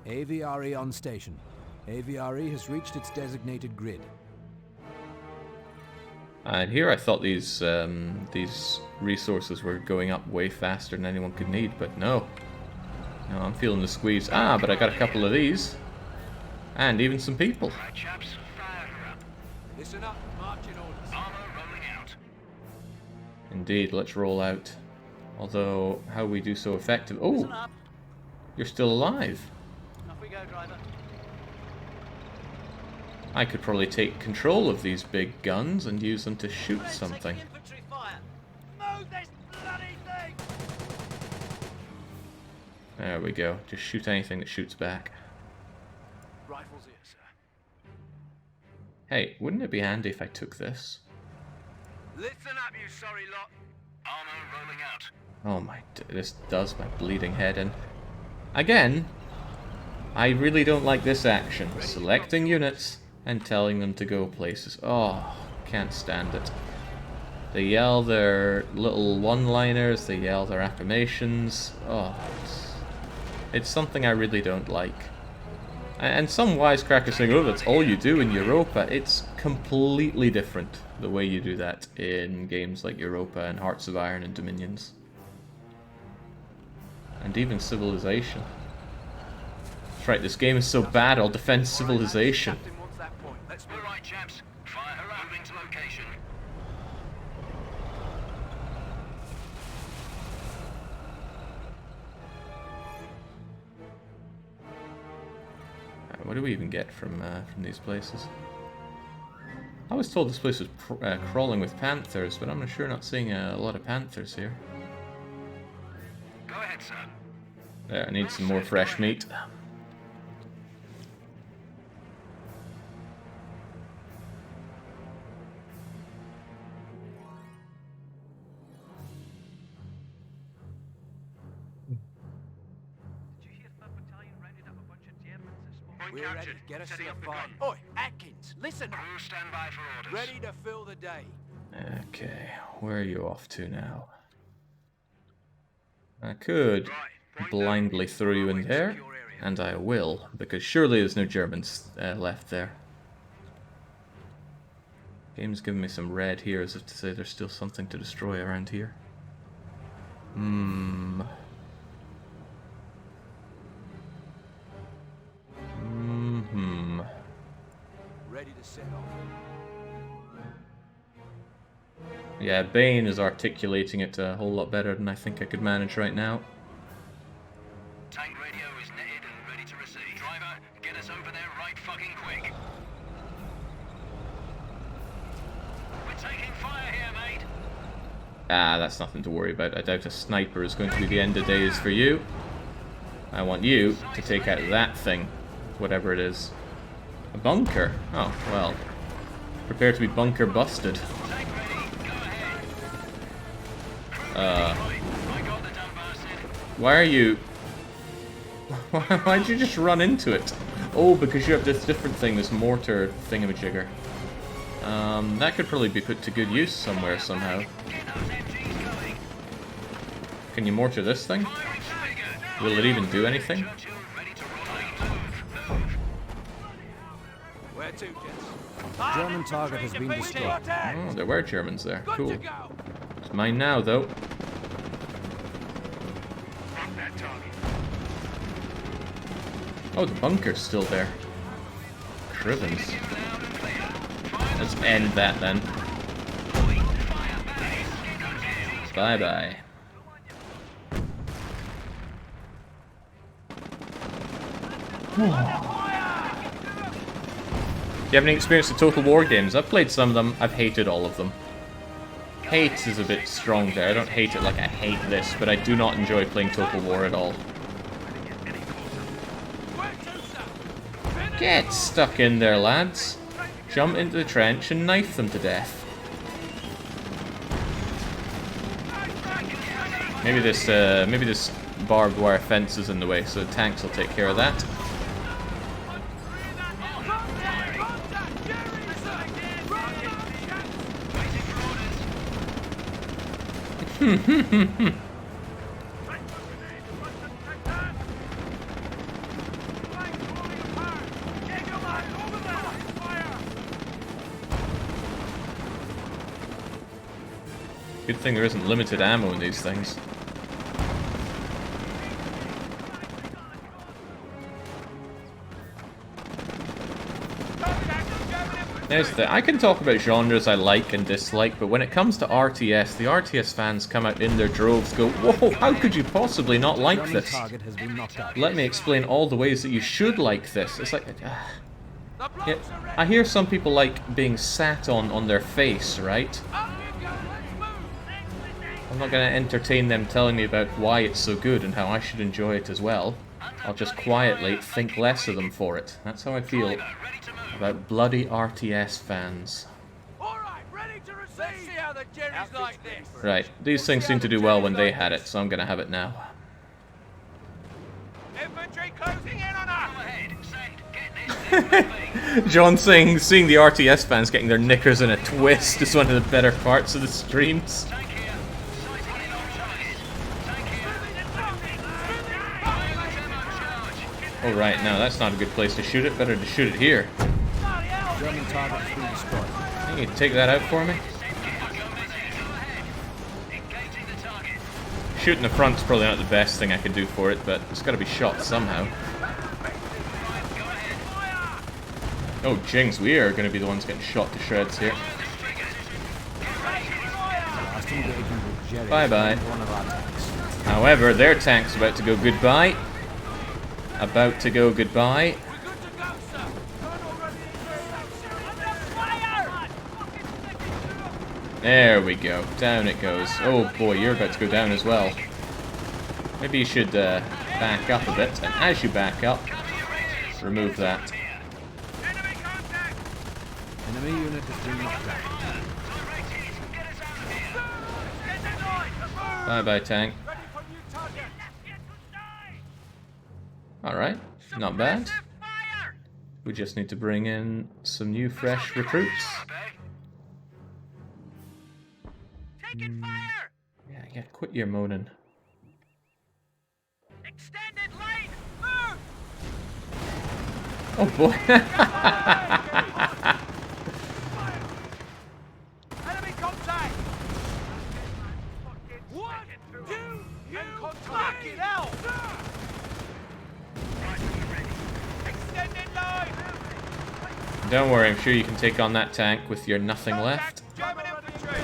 AVRE on station. AVRE has reached its designated grid. And here I thought these resources were going up way faster than anyone could need, but no. No, I'm feeling the squeeze. Ah, but I got a couple of these. And even some people. Right, chaps, fire her up. Listen up, marching orders. Armor rolling out. Indeed, let's roll out. Although, how we do so effective... Oh! Listen up. You're still alive. Off we go, driver. I could probably take control of these big guns and use them to shoot Men something. taking infantry fire. Move this bloody thing! There we go. Just shoot anything that shoots back. Rifles here, sir. Hey, wouldn't it be handy if I took this? Listen up, you sorry lot. Armor rolling out. Oh my... This does my bleeding head in. Again, I really don't like this action. Selecting units and telling them to go places. Oh, can't stand it. They yell their little one-liners, they yell their affirmations. Oh, it's something I really don't like. And some wisecrackers saying, oh, that's all you do in Europa. It's completely different the way you do that in games like Europa and Hearts of Iron and Dominions. And even Civilization. That's right, this game is so bad I'll defend Civilization. All right, chaps. Fire her up. Moving to location. What do we even get from these places? I was told this place was crawling with panthers, but I'm sure not seeing a lot of panthers here. Go ahead, sir. There, I need some more fresh meat. We're ready. Get us to the fight. Oi, Atkins, listen. Crew stand by for orders. Ready to fill the day. Okay, where are you off to now? I could blindly throw you in there, and I will, because surely there's no Germans left there. Game's giving me some red here as if to say there's still something to destroy around here. Ready to set off. Yeah, Bane is articulating it a whole lot better than I think I could manage right now. Tank radio is netted and ready to receive. Driver, get us over there right fucking quick. We're taking fire here, mate. Ah, that's nothing to worry about. I doubt a sniper is going to be the end of days for you. I want you to take out that thing, whatever it is. A bunker? Oh, well. Prepare to be bunker busted. Why are you... Why'd you just run into it? Oh, because you have this different thing, this mortar thingamajigger. That could probably be put to good use somewhere, somehow. Can you mortar this thing? Will it even do anything? Where to, gents? German target has been destroyed. Oh, there were Germans there. Cool. It's mine now, though. Oh, the bunker's still there. Crivens. Let's end that then. Bye-bye. you have any experience with Total War games? I've played some of them. I've hated all of them. Hate is a bit strong there. I don't hate it like I hate this, but I do not enjoy playing Total War at all. Get stuck in there, lads. Jump into the trench and knife them to death. Maybe this barbed wire fence is in the way, so the tanks will take care of that. Good thing there isn't limited ammo in these things. There's the... I can talk about genres I like and dislike, but when it comes to RTS, the RTS fans come out in their droves, go, whoa, how could you possibly not like this? Let me explain all the ways that you should like this. It's like... yeah, I hear some people like being sat on their face, right? I'm not going to entertain them telling me about why it's so good and how I should enjoy it as well. I'll just quietly think less of them for it. That's how I feel about bloody RTS fans. Right, these things seem to do well when they had it, so I'm gonna have it now. Infantry closing in on us. John saying seeing the RTS fans getting their knickers in a twist is one of the better parts of the streams. Oh right, now that's not a good place to shoot it. Better to shoot it here. German target has been destroyed. You can take that out for me? Shooting the front's probably not the best thing I can do for it, but it's got to be shot somehow. Oh, jings, we are going to be the ones getting shot to shreds here. Bye-bye. However, their tank's about to go goodbye. About to go goodbye. There we go. Down it goes. Oh boy, you're about to go down as well. Maybe you should back up a bit. And as you back up, remove that. Enemy unit has been knocked down. Bye-bye, tank. Alright, not bad. We just need to bring in some new fresh recruits. Yeah, quit your moaning. Extended lane, move! Oh boy. Enemy contact! 1, 2, and contact it out! Extended line! Don't worry, I'm sure you can take on that tank with your nothing left. German infantry!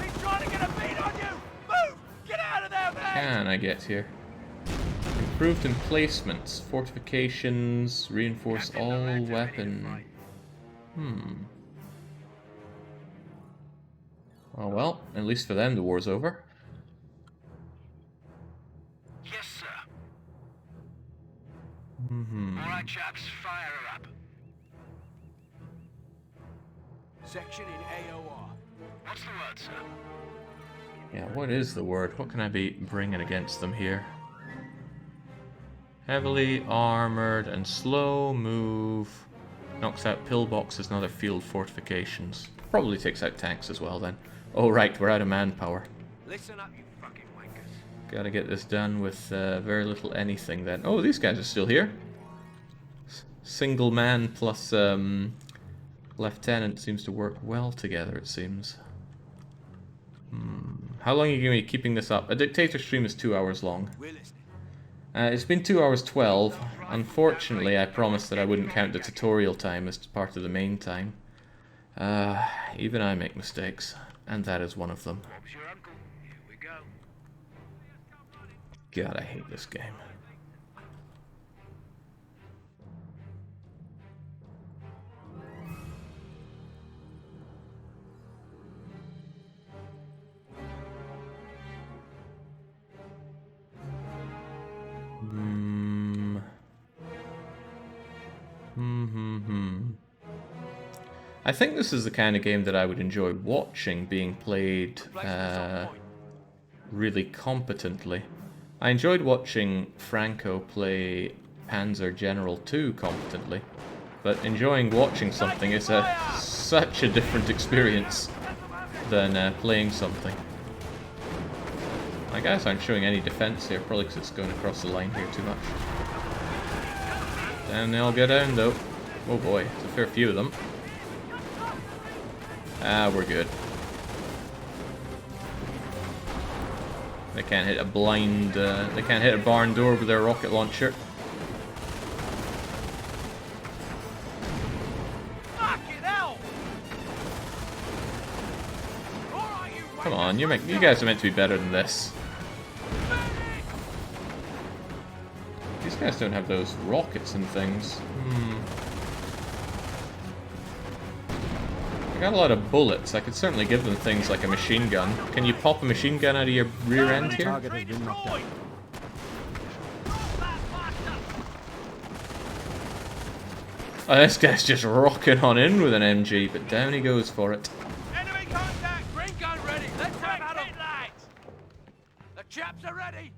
He's trying to get a beat on you! Move! Get out of there, man! Can I get here? Improved emplacements, fortifications, reinforce all weapon. Oh well, at least for them the war's over. Yes, sir. Alright, chaps, fire her up. Section in AOR. What's the word, sir? Yeah, what is the word? What can I be bringing against them here? Heavily armored and slow move. Knocks out pillboxes and other field fortifications. Probably takes out tanks as well then. Oh right, we're out of manpower. Listen up, you fucking wankers. Gotta get this done with very little anything then. Oh, these guys are still here. Single man plus lieutenant seems to work well together, it seems. How long are you going to be keeping this up? A Dictator stream is 2 hours long. It's been 2 hours 12. Unfortunately, I promised that I wouldn't count the tutorial time as part of the main time. Even I make mistakes, and that is one of them. God, I hate this game. I think this is the kind of game that I would enjoy watching being played really competently. I enjoyed watching Franco play Panzer General 2 competently, but enjoying watching something is such a different experience than playing something. My guys aren't showing any defense here, probably because it's going across the line here too much. Down they all go down though. Oh boy, there's a fair few of them. Ah, we're good. They can't hit a blind, they can't hit a barn door with their rocket launcher. Come on, you guys are meant to be better than this. These guys don't have those rockets and things. I got a lot of bullets. I could certainly give them things like a machine gun. Can you pop a machine gun out of your rear end here? Target has been knocked down. Oh, this guy's just rocking on in with an MG, but down he goes for it. Enemy contact! Green gun ready! Let's have at 'em! The chaps are ready!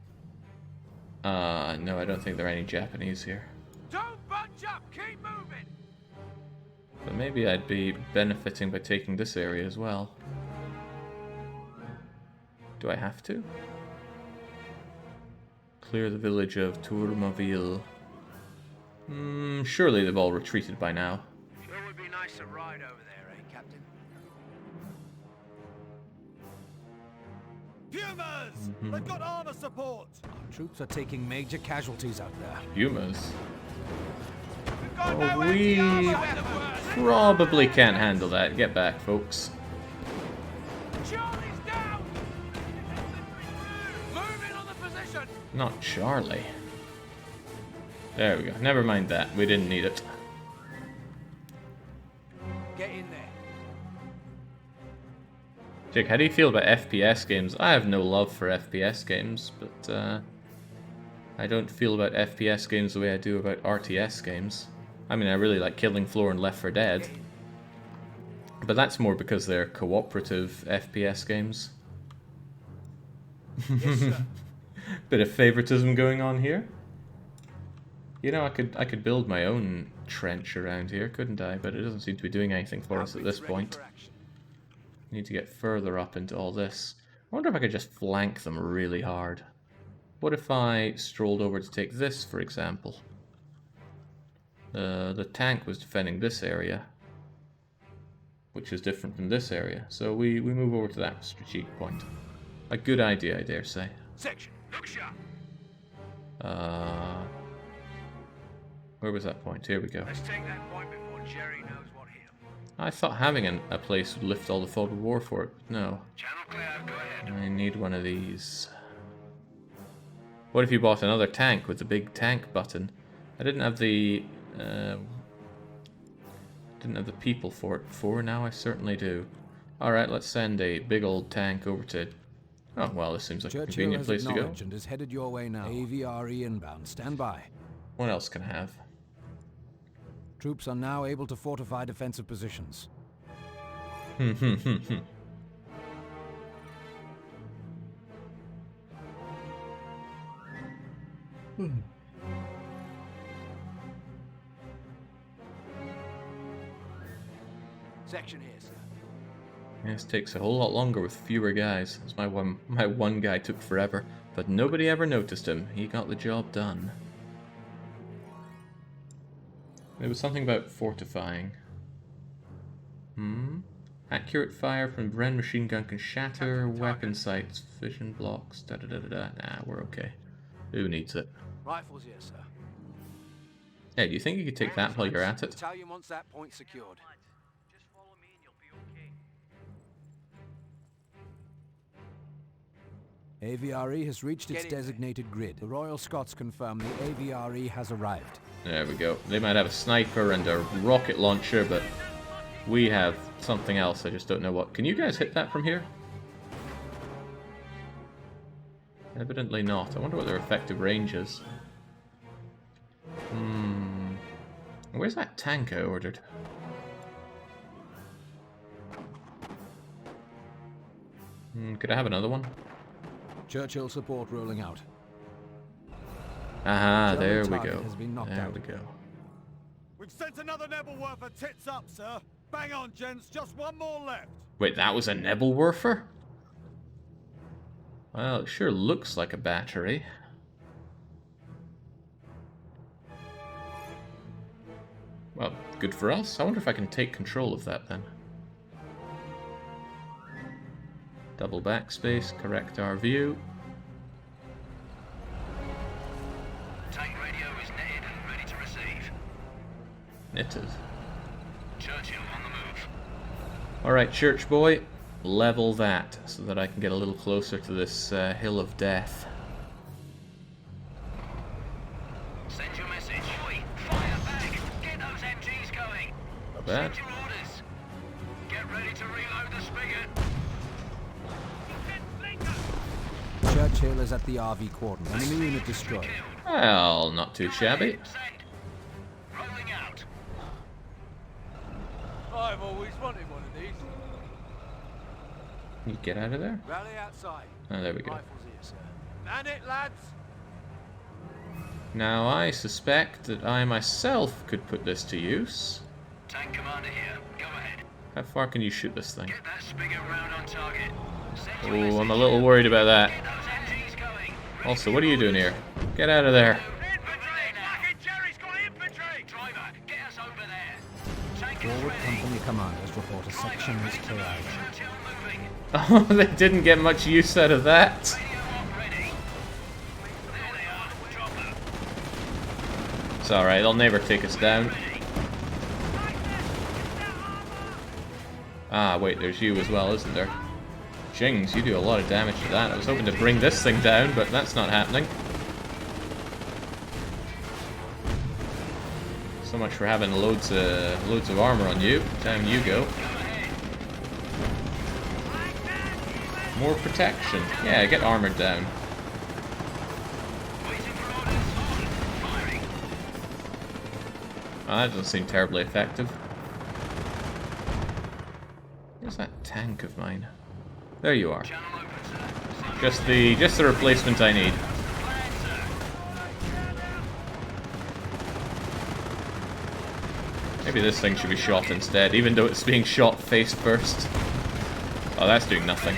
No, I don't think there are any Japanese here. Don't bunch up! Keep moving! But maybe I'd be benefiting by taking this area as well. Do I have to? Clear the village of Tourmaville. Surely they've all retreated by now. Sure would be nice to ride over there, eh, Captain? Pumas! They've got armor support! Our troops are taking major casualties out there. Pumas? Oh, we probably can't handle that. Get back, folks. Charlie's down! Moving on the position! Not Charlie. There we go. Never mind that. We didn't need it. Get in there. Jake, how do you feel about FPS games? I have no love for FPS games, but I don't feel about FPS games the way I do about RTS games. I mean, I really like Killing Floor and Left 4 Dead, but that's more because they're cooperative FPS games. Yes, Bit of favoritism going on here. You know, I could build my own trench around here, couldn't I? But it doesn't seem to be doing anything for us at this point. Need to get further up into all this. I wonder if I could just flank them really hard. What if I strolled over to take this, for example? The tank was defending this area, which is different from this area. So we move over to that strategic point. A good idea, I dare say. Section, look sharp. Where was that point? Here we go. Let's take that point before Jerry knows what hit him. I thought having a place would lift all the fog of war for it, but no. Channel clear, go ahead. I need one of these. What if you bought another tank with the big tank button? I didn't have the people for it before. Now I certainly do. Alright, let's send a big old tank over to... Oh, well, this seems like a convenient place to go. And is headed your way now. AVRE inbound. Stand by. What else can I have? Troops are now able to fortify defensive positions. Section here, sir. This takes a whole lot longer with fewer guys. As my one guy took forever, but nobody ever noticed him. He got the job done. There was something about fortifying. Accurate fire from Bren machine gun can shatter weapon sights, vision blocks, da-da-da-da-da. Nah, we're okay. Who needs it? Rifles here, sir. Hey, do you think you could take that while you're at it? Battalion wants that point secured. Just follow me and you'll be okay. AVRE has reached its designated grid. The Royal Scots confirm the AVRE has arrived. There we go. They might have a sniper and a rocket launcher, but we have something else. I just don't know what. Can you guys hit that from here? Evidently not. I wonder what their effective range is. Where's that tank I ordered? Could I have another one? Churchill support rolling out. Aha, German there we target go. has been knocked There out. we go. We've sent another Nebelwerfer tits up, sir. Bang on, gents. Just one more left. Wait, that was a Nebelwerfer? Well, it sure looks like a battery. Well, good for us. I wonder if I can take control of that then. Double backspace, correct our view. Tank radio is knitted and ready to receive. Knitted. Churchill on the move. Alright, Church Boy, level that so that I can get a little closer to this hill of death. Send your message. Oi, fire back. Get those MGs going. Not bad. Send your orders. Get ready to reload the spigot. Churchill is at the RV cordon. Enemy unit destroyed. Well, not too shabby. Rolling out. I've always wanted one of these. You get out of there? Rally outside. Oh, there we go. Rifles here, sir. Man it, lads. Now, I suspect that I myself could put this to use. Tank commander here. Go ahead. How far can you shoot this thing? Get that spigot round on target. Oh, I'm a little worried about that. Also, what are you doing here? Get out of there. Forward company commanders report a section is clear. Oh, they didn't get much use out of that. It's alright, they'll never take us down. Ah, wait, there's you as well, isn't there? Jings, you do a lot of damage to that. I was hoping to bring this thing down, but that's not happening. So much for having loads of armor on you. Down you go. More protection. Yeah, get armored down. Oh, that doesn't seem terribly effective. Where's that tank of mine? There you are. Just the replacement I need. Maybe this thing should be shot instead, even though it's being shot face first. Oh, that's doing nothing.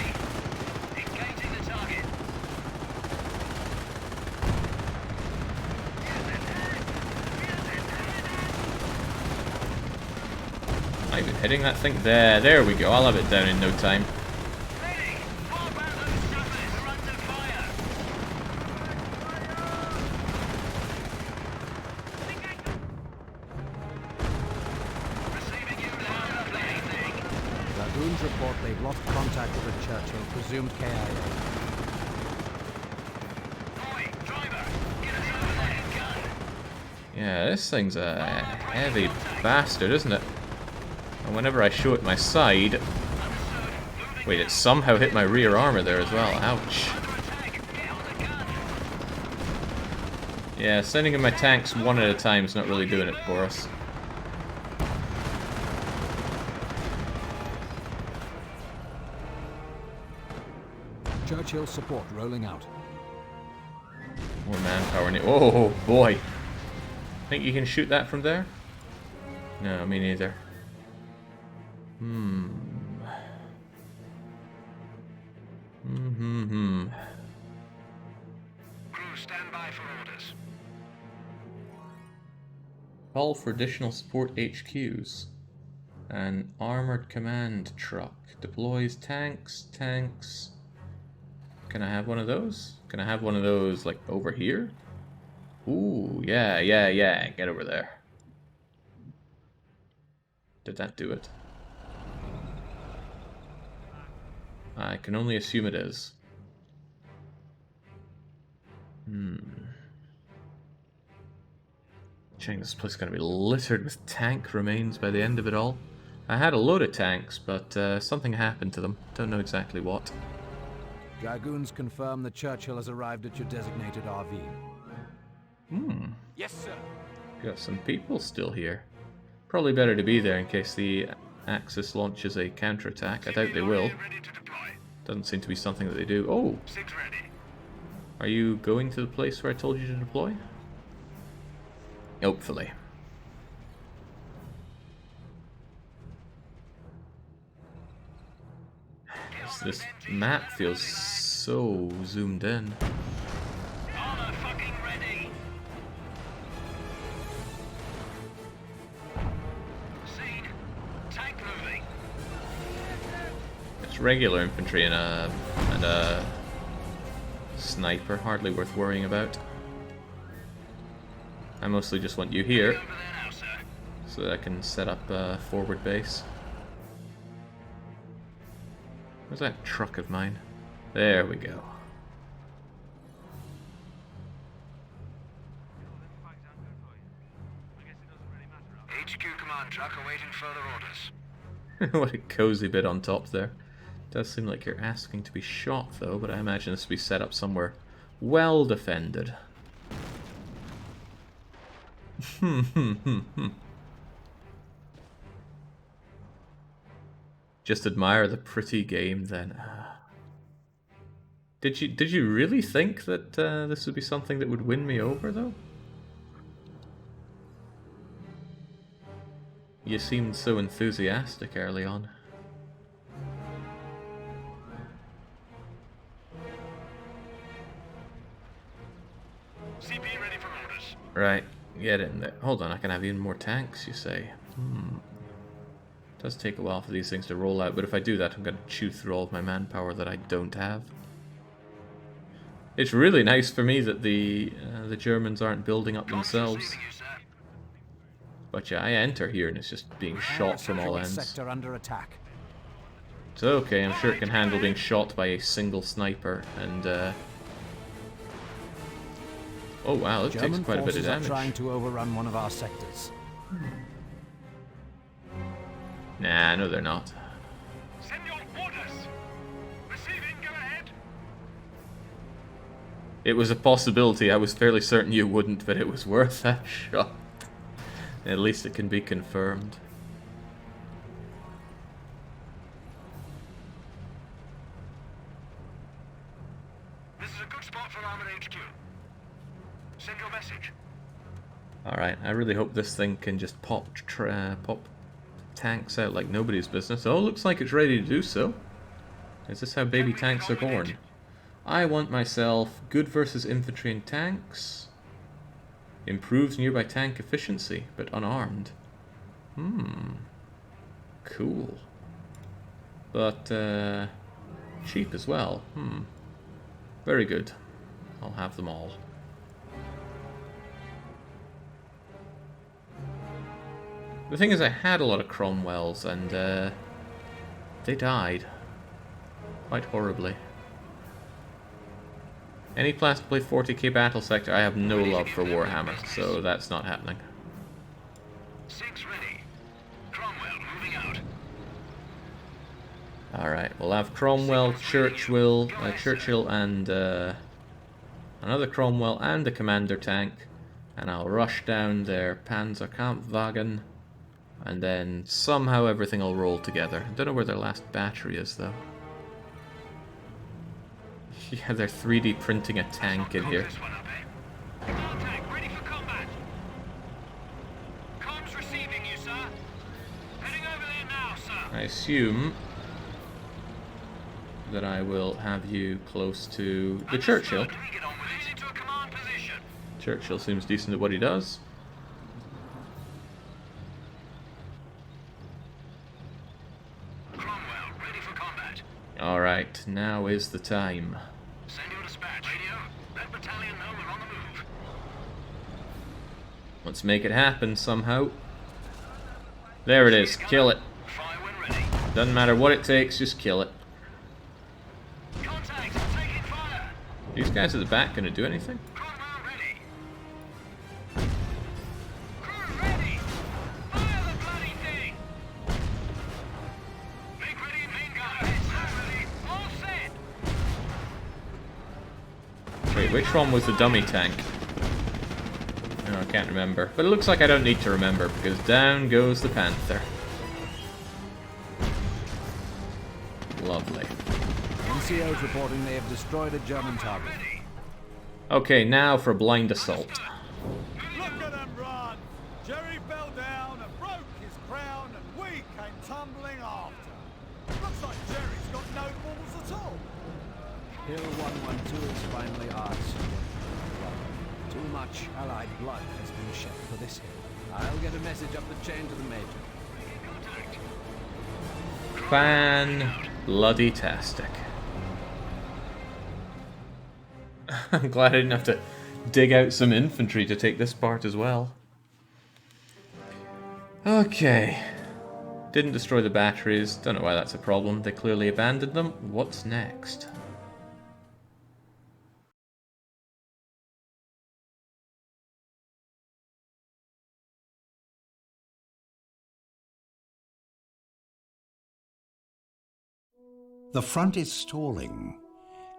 Am I even hitting that thing? There we go. I'll have it down in no time. Dragoons report they've lost contact with the Churchill, presumed KIA. Yeah, this thing's a heavy bastard, isn't it? And whenever I show it my side... Wait, it somehow hit my rear armor there as well. Ouch. Yeah, sending in my tanks one at a time is not really doing it for us. Churchill support rolling out. More manpower. Oh boy. Think you can shoot that from there? No, me neither. Crew, stand by for orders. Call for additional support HQs. An armored command truck deploys tanks. Can I have one of those? Can I have one of those, like, over here? Ooh, yeah. Get over there. Did that do it? I can only assume it is. Chang, this place is going to be littered with tank remains by the end of it all. I had a load of tanks, but something happened to them. Don't know exactly what. Dragoons confirm the Churchill has arrived at your designated RV. Yes, sir. Got some people still here. Probably better to be there in case the Axis launches a counterattack. I doubt they will. Doesn't seem to be something that they do. Oh! Are you going to the place where I told you to deploy? Hopefully. This map feels so zoomed in. It's regular infantry and a sniper, hardly worth worrying about. I mostly just want you here, so that I can set up a forward base. Where's that truck of mine? There we go. HQ command truck awaiting further orders. What a cozy bit on top there. Does seem like you're asking to be shot though, but I imagine this will be set up somewhere well defended. Just admire the pretty game then. Did you really think that this would be something that would win me over though? You seemed so enthusiastic early on. CP ready for orders. Right, get in there. Hold on, I can have even more tanks, you say. Does take a while for these things to roll out, but if I do that, I'm going to chew through all of my manpower that I don't have. It's really nice for me that the Germans aren't building up themselves. But yeah, I enter here and it's just being shot from all ends. Sector under attack. It's okay, I'm sure it can handle being shot by a single sniper and oh wow, it takes quite a bit of damage. Trying to overrun one of our sectors. Nah, no they're not. Send your orders. Receiving, go ahead. It was a possibility, I was fairly certain you wouldn't, but it was worth that shot. At least it can be confirmed. This is a good spot for Armored HQ. Send your message. Alright, I really hope this thing can just pop tanks out like nobody's business. Oh, looks like it's ready to do so. Is this how baby tanks are born? I want myself good versus infantry and tanks. Improves nearby tank efficiency, but unarmed. Cool. But, cheap as well. Very good. I'll have them all. The thing is, I had a lot of Cromwells, and, they died. Quite horribly. Any plans to play 40k Battle Sector? I have no love for Warhammer, so that's not happening. 6 ready. Cromwell moving out. Alright, we'll have Cromwell, Churchill, and another Cromwell and a commander tank. And I'll rush down their Panzerkampfwagen. And then somehow everything will roll together. I don't know where their last battery is, though. Yeah, they're 3D printing a tank in here. I assume that I will have you close to the Churchill. Churchill seems decent at what he does. Alright, now is the time. Send your dispatch. Radio, let battalion know we're on the move. Let's make it happen somehow. There it is, kill it. Fire when ready. Doesn't matter what it takes, just kill it. Contacts, taking fire. These guys at the back gonna do anything? Cromwell ready. Crew ready. Fire the bloody thing. Make ready, main gun. Ready. All set. Wait, which one was the dummy tank? No, I can't remember. But it looks like I don't need to remember, because down goes the Panther. Lovely. NCOs reporting they have destroyed a German target. Okay, now for blind assault. Look at them run! Jerry fell down and broke his crown, and we came tumbling after. Looks like Jerry's got no balls at all. Hill 112 is finally ours. Too much Allied blood has been shed for this hill. I'll get a message up the chain to the Major. Fan-bloody-tastic. I'm glad I didn't have to dig out some infantry to take this part as well. Okay. Didn't destroy the batteries. Don't know why that's a problem. They clearly abandoned them. What's next? The front is stalling.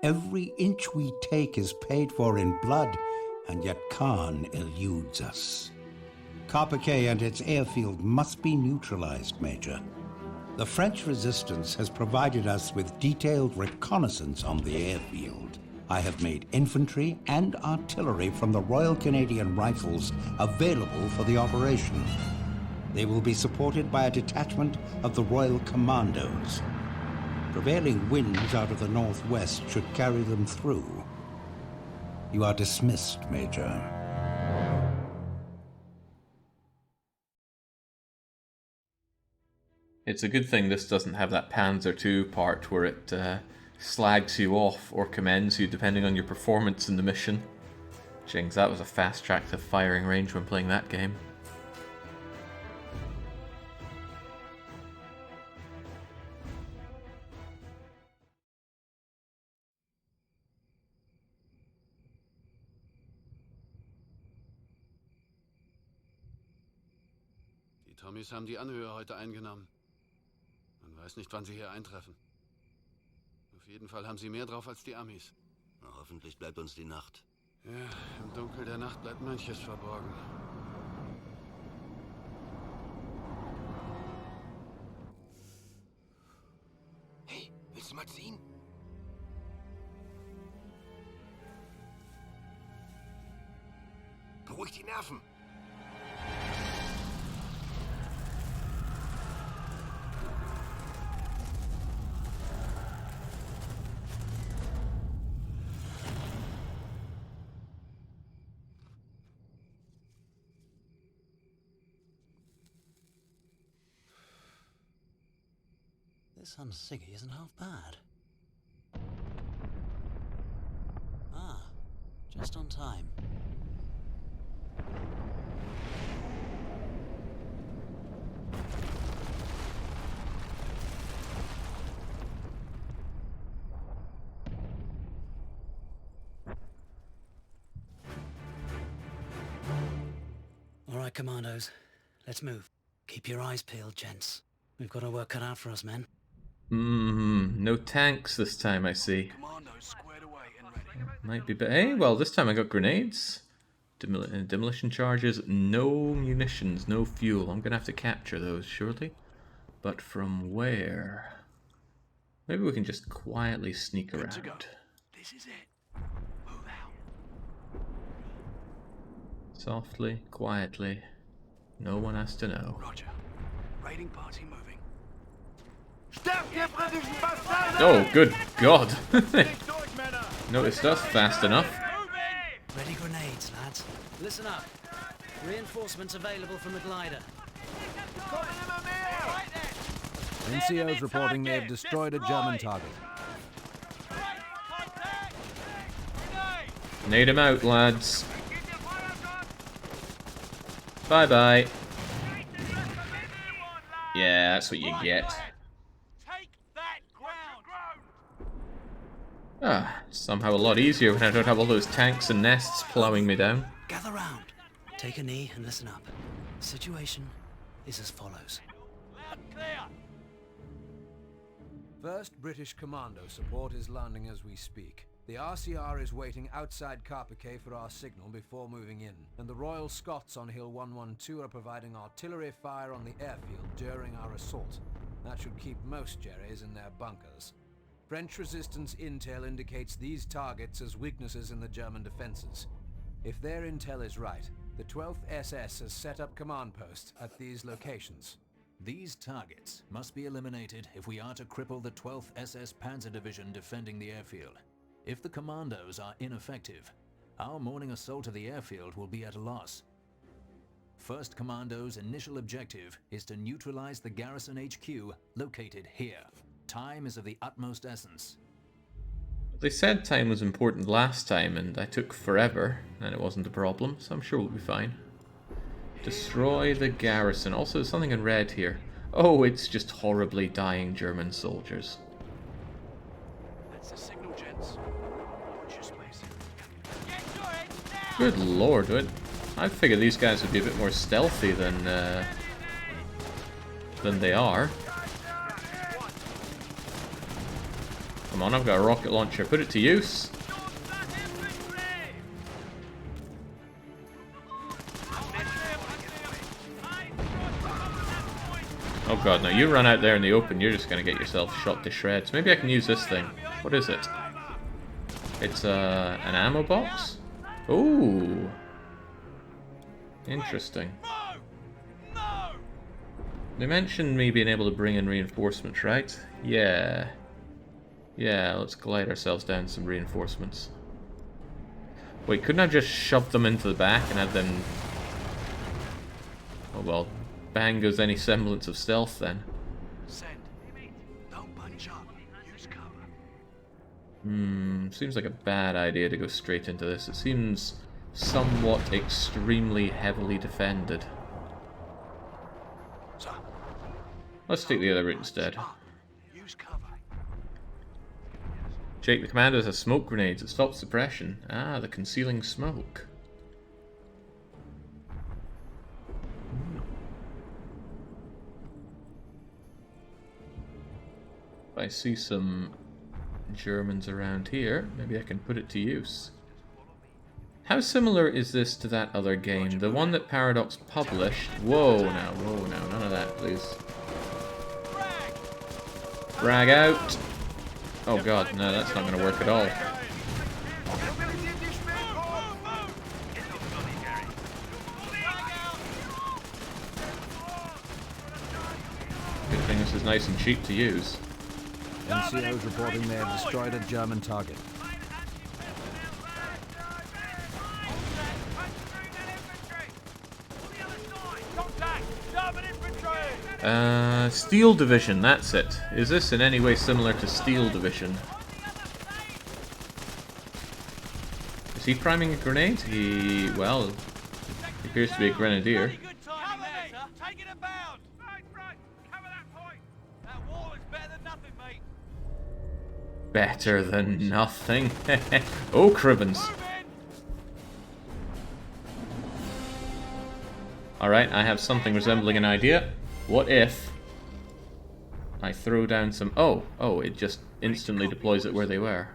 Every inch we take is paid for in blood, and yet Caen eludes us. Carpiquet and its airfield must be neutralized, Major. The French resistance has provided us with detailed reconnaissance on the airfield. I have made infantry and artillery from the Royal Canadian Rifles available for the operation. They will be supported by a detachment of the Royal Commandos. Prevailing winds out of the northwest should carry them through. You are dismissed, Major. It's a good thing this doesn't have that Panzer II part where it slags you off or commends you depending on your performance in the mission. Jings, that was a fast track to firing range when playing that game. Die Tommies haben die Anhöhe heute eingenommen. Man weiß nicht, wann sie hier eintreffen. Auf jeden Fall haben sie mehr drauf als die Amis. Na, hoffentlich bleibt uns die Nacht. Ja, im Dunkel der Nacht bleibt manches verborgen. Hey, willst du mal ziehen? Beruhig die Nerven. This Hunsiggy isn't half bad. Ah, just on time. All right, commandos. Let's move. Keep your eyes peeled, gents. We've got our work cut out for us, men. No tanks this time, I see. Might be, but hey, well, this time I got grenades. Demolition charges, no munitions, no fuel. I'm gonna have to capture those, surely. But from where? Maybe we can just quietly sneak around. This is it. Move out. Softly, quietly. No one has to know. Roger. Raiding party moving. Oh, good God! Noticed us fast enough. Ready grenades, lads. Listen up. Reinforcements available from the glider. NCOs reporting they have destroyed a German target. Nade him out, lads. Bye-bye. Yeah, that's what you get. Ah, somehow a lot easier when I don't have all those tanks and nests plowing me down. Gather round. Take a knee and listen up. The situation is as follows. First British Commando support is landing as we speak. The RCR is waiting outside Carpiquet for our signal before moving in, and the Royal Scots on Hill 112 are providing artillery fire on the airfield during our assault. That should keep most Jerrys in their bunkers. French resistance intel indicates these targets as weaknesses in the German defenses. If their intel is right, the 12th SS has set up command posts at these locations. These targets must be eliminated if we are to cripple the 12th SS Panzer Division defending the airfield. If the commandos are ineffective, our morning assault of the airfield will be at a loss. 1st Commando's initial objective is to neutralize the garrison HQ located here. Time is of the utmost essence. They said time was important last time, and I took forever, and it wasn't a problem, so I'm sure we'll be fine. Destroy the garrison. Also, there's something in red here. Oh, it's just horribly dying German soldiers. That's the signal, gents. Watch your space. Good lord, I figured these guys would be a bit more stealthy than they are. Come on, I've got a rocket launcher. Put it to use. Oh god, no, you run out there in the open, you're just going to get yourself shot to shreds. Maybe I can use this thing. What is it? It's an ammo box? Ooh. Interesting. They mentioned me being able to bring in reinforcements, right? Yeah. Yeah, let's glide ourselves down some reinforcements. Wait, couldn't I just shove them into the back and have them... Oh well, bang goes any semblance of stealth then. Send. Don't bunch up. Use cover. Seems like a bad idea to go straight into this. It seems somewhat extremely heavily defended. Let's take the other route instead. Use cover. Jake, the commandos have smoke grenades. It stops suppression. Ah, the concealing smoke. If I see some Germans around here, maybe I can put it to use. How similar is this to that other game? The one that Paradox published? Whoa now, none of that, please. Frag out! Oh god, no, that's not going to work at all. Good thing this is nice and cheap to use. NCO's reporting they have destroyed a German target. Steel Division, that's it. Is this in any way similar to Steel Division? Is he priming a grenade? He appears to be a grenadier. Better than nothing. Oh, Cribbins. Alright, I have something resembling an idea. What if I throw down some... Oh, it just instantly deploys it where they were.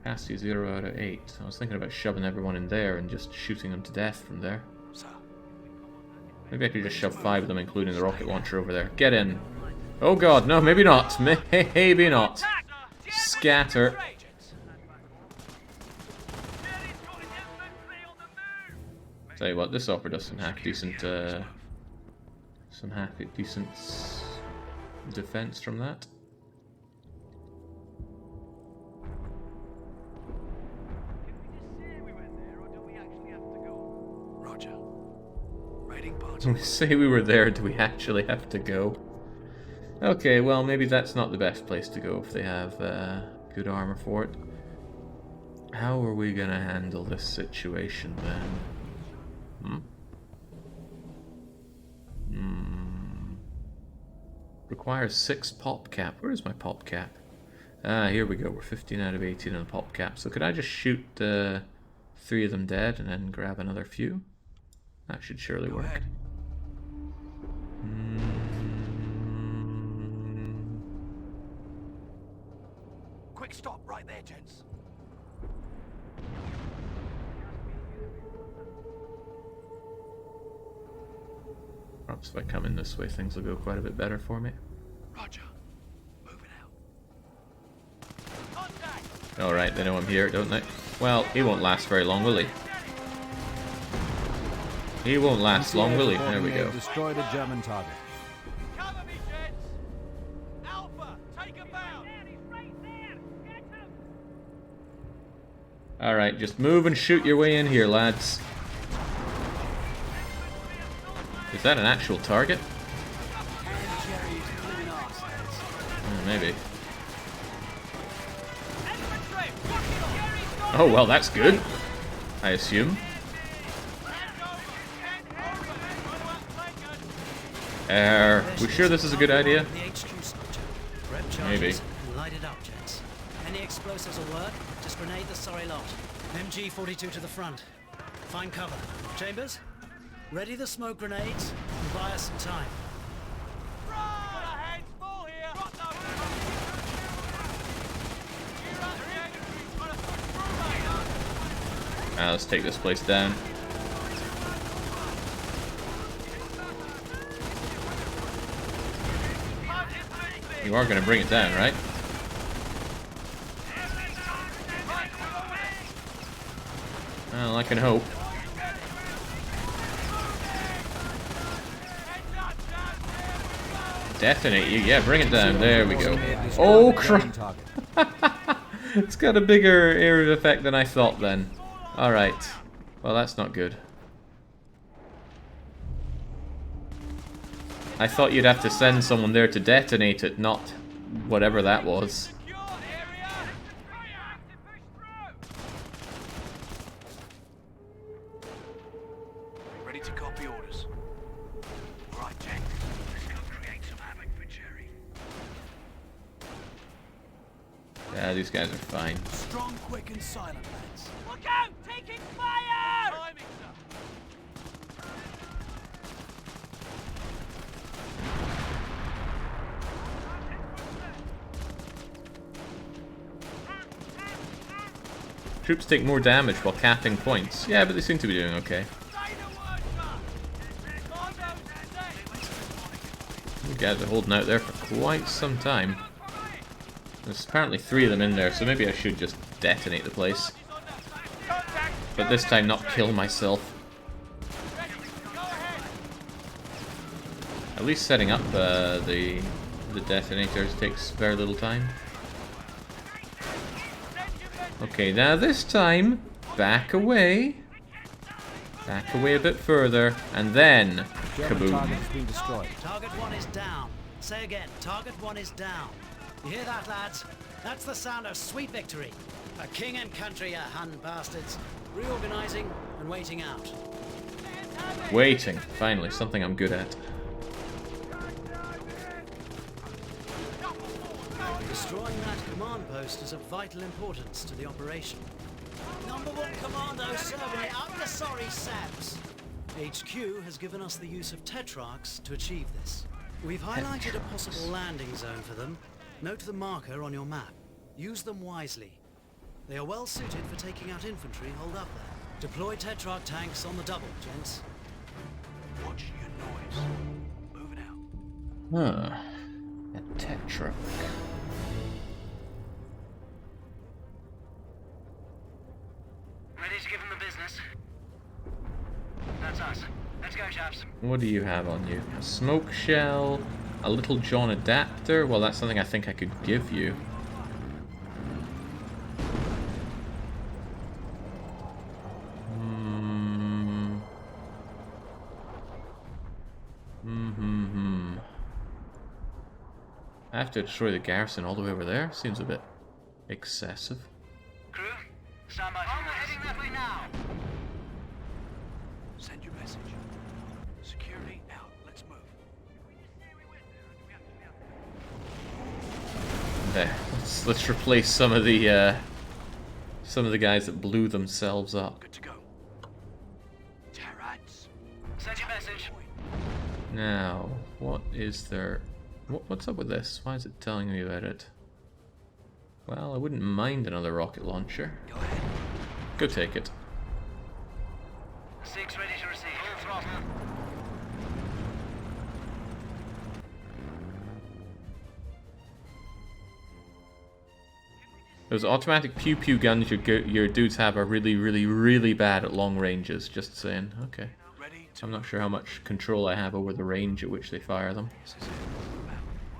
Capacity 0 out of 8. I was thinking about shoving everyone in there and just shooting them to death from there. Maybe I could just shove 5 of them, including the rocket launcher over there. Get in. Oh god, no, maybe not. Maybe not. Scatter. Tell you what, this offered us some half decent defense from that. Roger. Raiding party. When we say we were there, do we actually have to go? Okay, well, maybe that's not the best place to go if they have good armor for it. How are we gonna handle this situation then? Requires 6 pop cap. Where is my pop cap? Ah, here we go. We're 15 out of 18 on the pop cap. So could I just shoot 3 of them dead and then grab another few? That should surely work. Quick stop right there, gents. Perhaps if I come in this way, things will go quite a bit better for me. Roger. Moving out. Alright, they know I'm here, don't they? Well, he won't last very long, will he? He won't last long, will he? There we go. Destroyed a German target. Cover me, gents. Alpha, take him out. Alright, just move and shoot your way in here, lads. Is that an actual target? Maybe. Oh, well, that's good. I assume. We sure this is a good idea? Maybe. Light it up, gents. Any explosives will work. Just grenade the sorry lot. MG-42 to the front. Find cover. Chambers, ready the smoke grenades and buy us some time. Let's take this place down. You are going to bring it down, right? Well, I can hope. Detonate you. Yeah, bring it down. There we go. Oh, crap. It's got a bigger area effect than I thought then. Alright. Well, that's not good. I thought you'd have to send someone there to detonate it, not whatever that was. Ready to copy orders. Right, Jack. Let's go create some havoc for Jerry. Yeah, these guys are fine. Strong, quick, and silent, lads. Look out! Taking fire! Timing, sir. Troops take more damage while capping points. Yeah, but they seem to be doing okay. You guys are holding out there for quite some time. There's apparently 3 of them in there, so maybe I should just detonate the place. But this time not kill myself. At least setting up the detonators takes very little time. Okay, now this time, back away. Back away a bit further, and then kaboom. Target 1 is down. Say again, target 1 is down. You hear that, lads? That's the sound of sweet victory. A king and country, you Hun bastards. Reorganizing and waiting out. Waiting. Finally, something I'm good at. Destroying that command post is of vital importance to the operation. Number 1 Commando serving it up the sorry saps. HQ has given us the use of Tetrarchs to achieve this. We've highlighted a possible landing zone for them. Note the marker on your map. Use them wisely. They are well suited for taking out infantry holed up there. Deploy Tetrarch tanks on the double, gents. Watch your noise. Moving out. Huh. A Tetrarch. Ready to give them the business? That's us. Let's go, chaps. What do you have on you? A smoke shell, a Little John adapter. Well, that's something I think I could give you. I have to destroy the garrison all the way over there? Seems a bit excessive. Crew, stand by. I'm heading that way now. Send your message. Security out. Let's move. There. Let's replace some of the guys that blew themselves up. Good to go. Terrats. Send your message. Now, what is there? What's up with this? Why is it telling me about it? Well, I wouldn't mind another rocket launcher. Go ahead. Go take it. 6 ready to receive. Full throttle. Those automatic pew-pew guns your dudes have are really, really, really bad at long ranges, just saying. Okay. I'm not sure how much control I have over the range at which they fire them.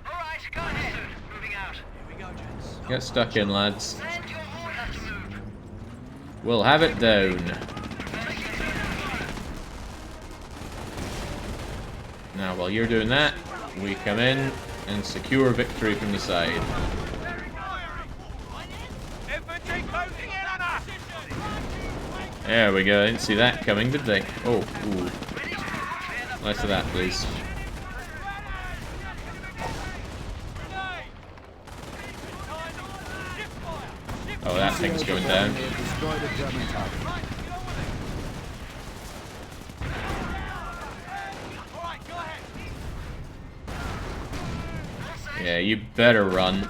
Alright, go ahead. Moving out. Here we go, gents. Get stuck in, lads. We'll have it down. Now, while you're doing that, we come in and secure victory from the side. Infantry closing in on us! There we go. I didn't see that coming, did they? Oh, ooh. Less of that, please. Oh, that thing's going down. Yeah, you better run.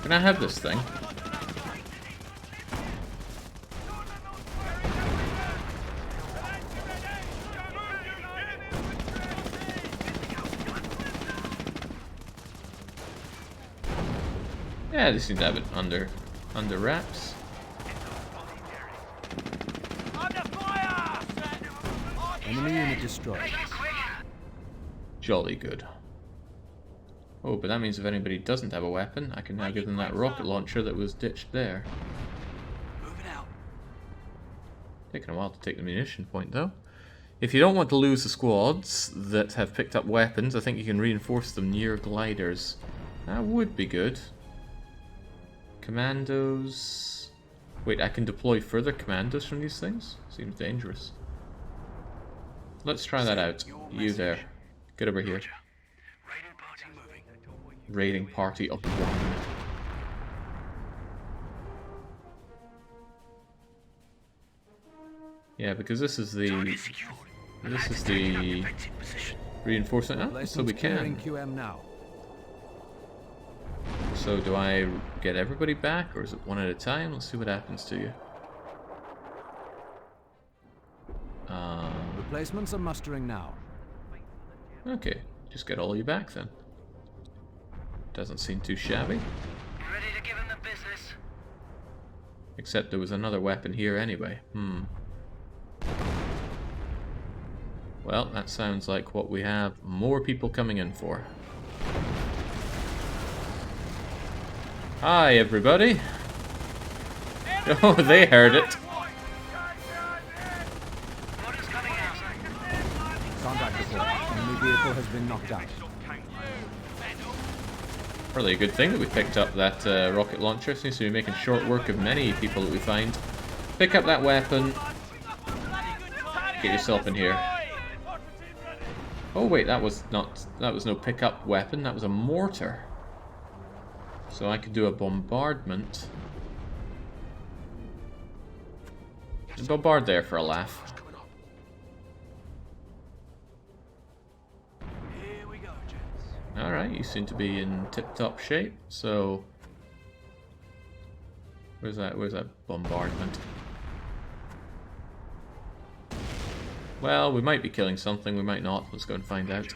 Can I have this thing? Yeah, they seem to have it under wraps. Enemy unit destroyed. Jolly good. Oh, but that means if anybody doesn't have a weapon, I can now give them that rocket launcher that was ditched there. Moving out. Taking a while to take the munition point, though. If you don't want to lose the squads that have picked up weapons, I think you can reinforce them near gliders. That would be good. Commandos... Wait, I can deploy further commandos from these things? Seems dangerous. Let's try that out. You there. Get over here. Raiding party up one. Yeah, because this is the reinforcement. Oh, so we can. QM now. So do I get everybody back, or is it one at a time? Let's see what happens to you. Replacements are mustering now. Okay, just get all you back then. Doesn't seem too shabby. Ready to give him the business? Except there was another weapon here anyway. Well, that sounds like what we have more people coming in for. Hi, everybody. Oh, they heard it. Contact report. Enemy vehicle has been knocked out. Probably a good thing that we picked up that rocket launcher. Seems to be making short work of many people that we find. Pick up that weapon. Get yourself in here. Oh wait, that was no pickup weapon. That was a mortar. So I could do a bombardment. Bombard there for a laugh. Alright, you seem to be in tip-top shape, so... Where's that bombardment? Well, we might be killing something, we might not. Let's go and find out.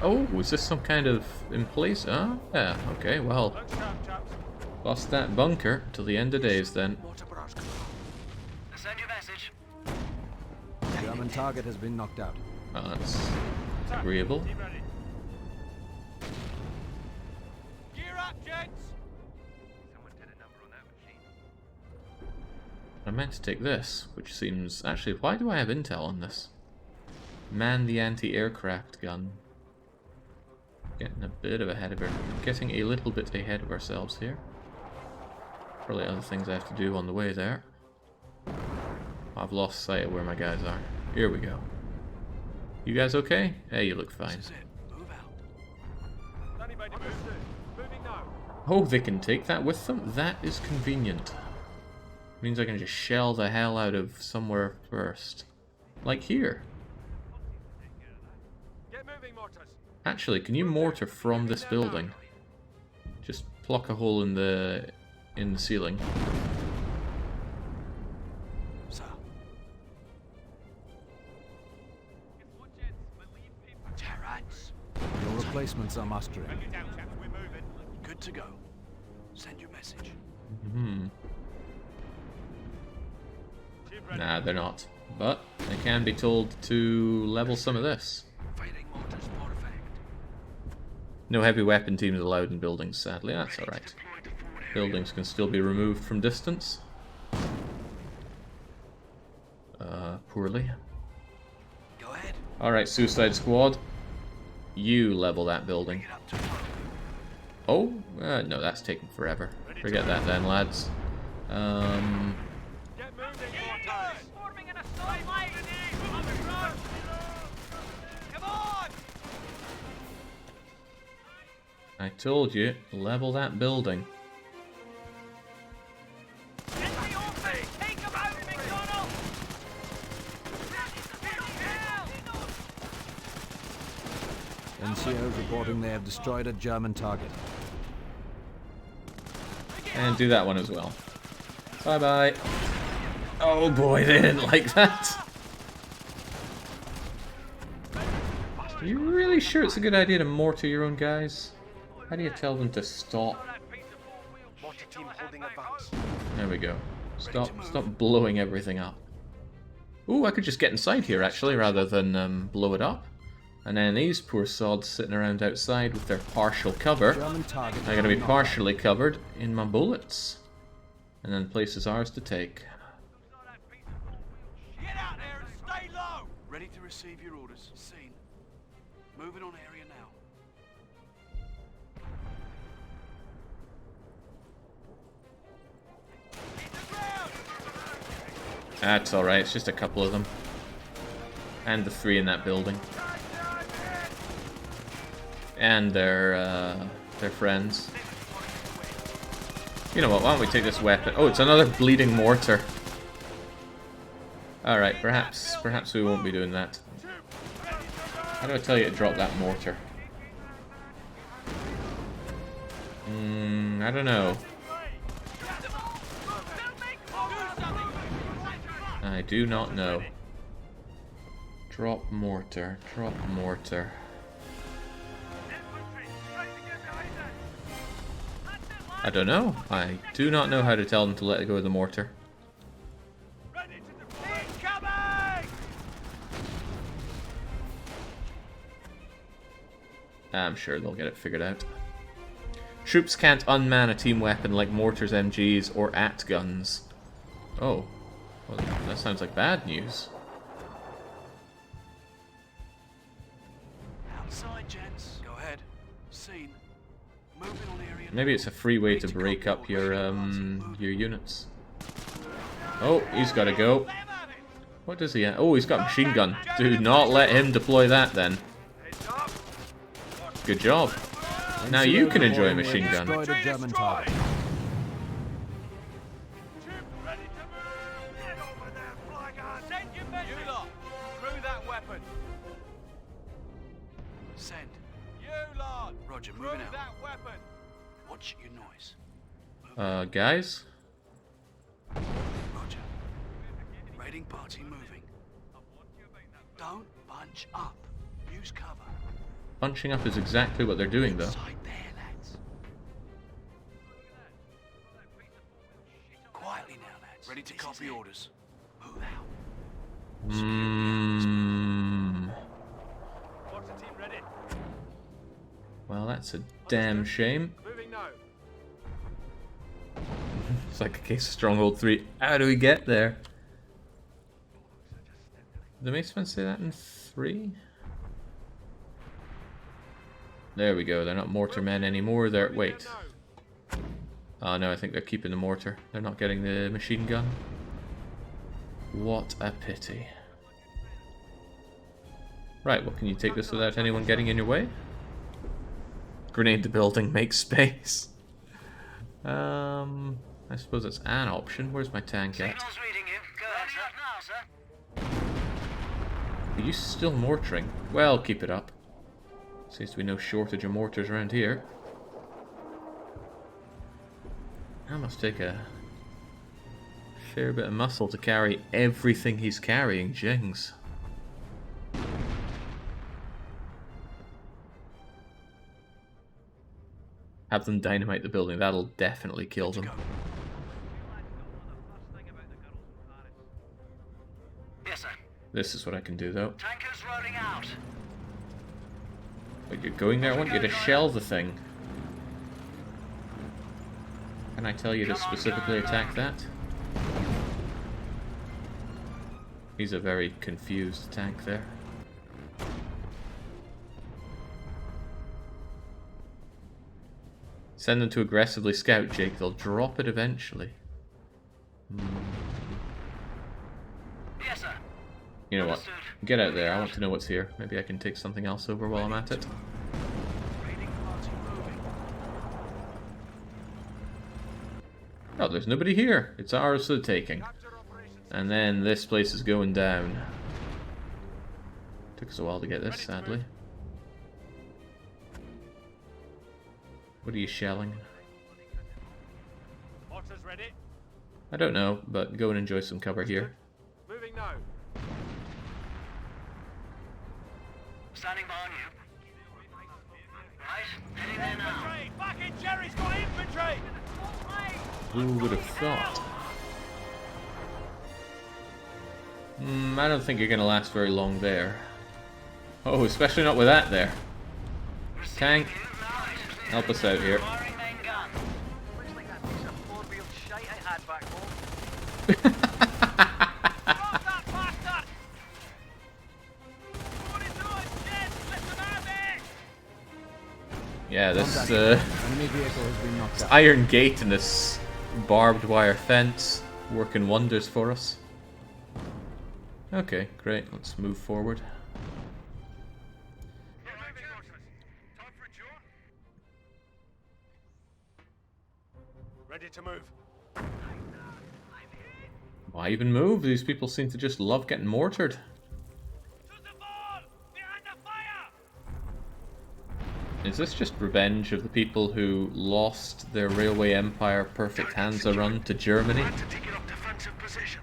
Oh, was this some kind of in place? Oh, yeah, okay, well. Bust that bunker till the end of days then. Send your message. German target has been knocked out. Oh, that's agreeable. Gear up, gents! I meant to take this, which seems... Actually, why do I have intel on this? Man the anti-aircraft gun. Getting a bit of ahead of her. Getting a little bit ahead of ourselves here. Probably other things I have to do on the way there. I've lost sight of where my guys are. Here we go. You guys okay? Hey, you look fine. Oh, they can take that with them? That is convenient. Means I can just shell the hell out of somewhere first. Like here. Actually, can you mortar from this building? Just pluck a hole in the ceiling. Sir. Terrans. Your replacements are mustering. Good to go. Send your message. Nah, they're not. But they can be told to level some of this. No heavy weapon teams allowed in buildings, sadly. That's alright. Buildings can still be removed from distance. Poorly. Go ahead. Alright, Suicide Squad. You level that building. Oh, no, that's taking forever. Forget that then, lads. I told you, level that building. NCOs reporting they have destroyed a German target. And do that one as well. Bye-bye. Oh boy, they didn't like that. Are you really sure it's a good idea to mortar your own guys? How do you tell them to stop? There we go. Stop blowing everything up. Ooh, I could just get inside here actually, rather than blow it up. And then these poor sods sitting around outside with their partial cover are going to be partially covered in my bullets. And then the place is ours to take. Get out there and stay low! Ready to receive your orders. Seen. Moving on area now. That's alright, it's just a couple of them. And the 3 in that building. And their friends. You know what, why don't we take this weapon? Oh, it's another bleeding mortar. Alright, perhaps we won't be doing that. How do I tell you to drop that mortar? I don't know. I do not know. Drop mortar, drop mortar. I don't know. I do not know how to tell them to let go of the mortar. I'm sure they'll get it figured out. Troops can't unman a team weapon like mortars, MGs, or AT guns. Oh. Well, that sounds like bad news. Outside, gents. Go ahead. Seen. Moving on area. Maybe it's a free way to break up your units. Oh, he's got to go. What does he have? Oh, he's got a machine gun. Do not let him deploy that then. Good job. Now you can enjoy a machine gun. Send. You lot. Roger, moving out. That weapon. Watch your noise. Guys? Roger. Raiding party moving. Don't bunch up. Use cover. Bunching up is exactly what they're doing, though. Inside there, lads. Quietly now, lads. Ready to copy orders. Move out. Well, that's a damn shame. It's like a case of Stronghold 3. How do we get there? Did Maceman say that in 3? There we go. They're not mortar men anymore. They're... Wait. Oh no, I think they're keeping the mortar. They're not getting the machine gun. What a pity. Right, well, can you take this without anyone getting in your way? Grenade the building, make space. I suppose it's an option. Where's my tank at? Signal's reading you. Go ahead, sir. Now, sir. Are you still mortaring? Well, keep it up. Seems to be no shortage of mortars around here. That must take a fair bit of muscle to carry everything he's carrying, Jings. Have them dynamite the building, that'll definitely kill them. Yes, sir. This is what I can do though. Tankers rolling out. But you're going there, I want you to shell the thing. Can I tell you to specifically attack that? He's a very confused tank there. Send them to aggressively scout, Jake. They'll drop it eventually. Yes, sir. You know what? Get out there. I want to know what's here. Maybe I can take something else over while I'm at it. Oh, there's nobody here. It's ours for the taking. And then this place is going down. Took us a while to get this, sadly. What are you shelling? Mortars ready? I don't know, but go and enjoy some cover here. Moving now. Standing behind you. Right, heading there now. Infantry! Back in Jerry's got infantry! Who would have thought? I don't think you're going to last very long there. Oh, especially not with that there. Tank, help us out here. Yeah, this iron gate and this barbed wire fence working wonders for us. Okay, great. Let's move forward. Ready to move. Why even move? These people seem to just love getting mortared. Is this just revenge of the people who lost their railway empire perfect hands run to Germany?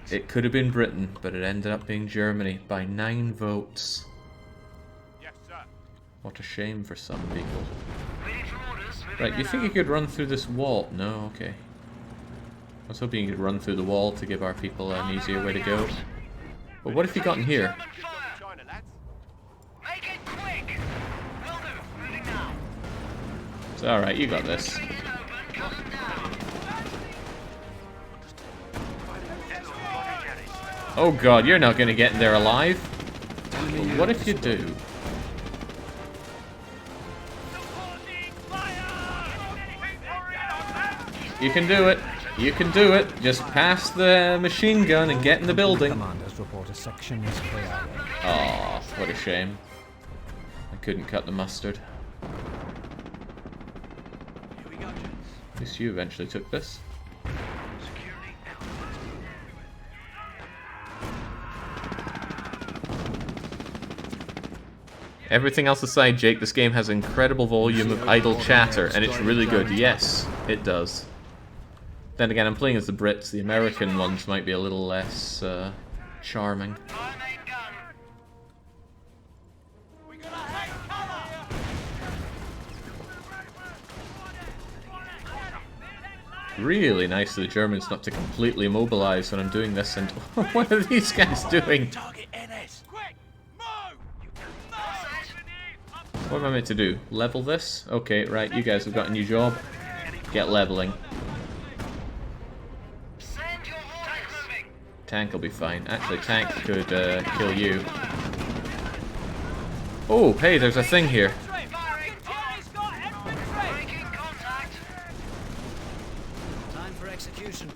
It could have been Britain, but it ended up being Germany by 9 votes. Yes, sir. What a shame for some people. Right, you think you could run through this wall? No, okay. I was hoping you could run through the wall to give our people an easier way to go. But what if you got in here? It's alright, you got this. Oh god, you're not gonna get in there alive. But what if you do? You can do it. You can do it. Just pass the machine gun and get in the building. Aw, what a shame. I couldn't cut the mustard. At least you eventually took this. Everything else aside, Jake, this game has incredible volume of idle chatter, and it's really good. Yes, it does. Then again, I'm playing as the Brits. The American ones might be a little less charming. Really nice of the Germans not to completely mobilize when I'm doing this, and what are these guys doing? What am I meant to do? Level this? Okay, right, you guys have got a new job. Get leveling. Tank will be fine. Actually, tank could kill you. Oh, hey, there's a thing here. Time for execution.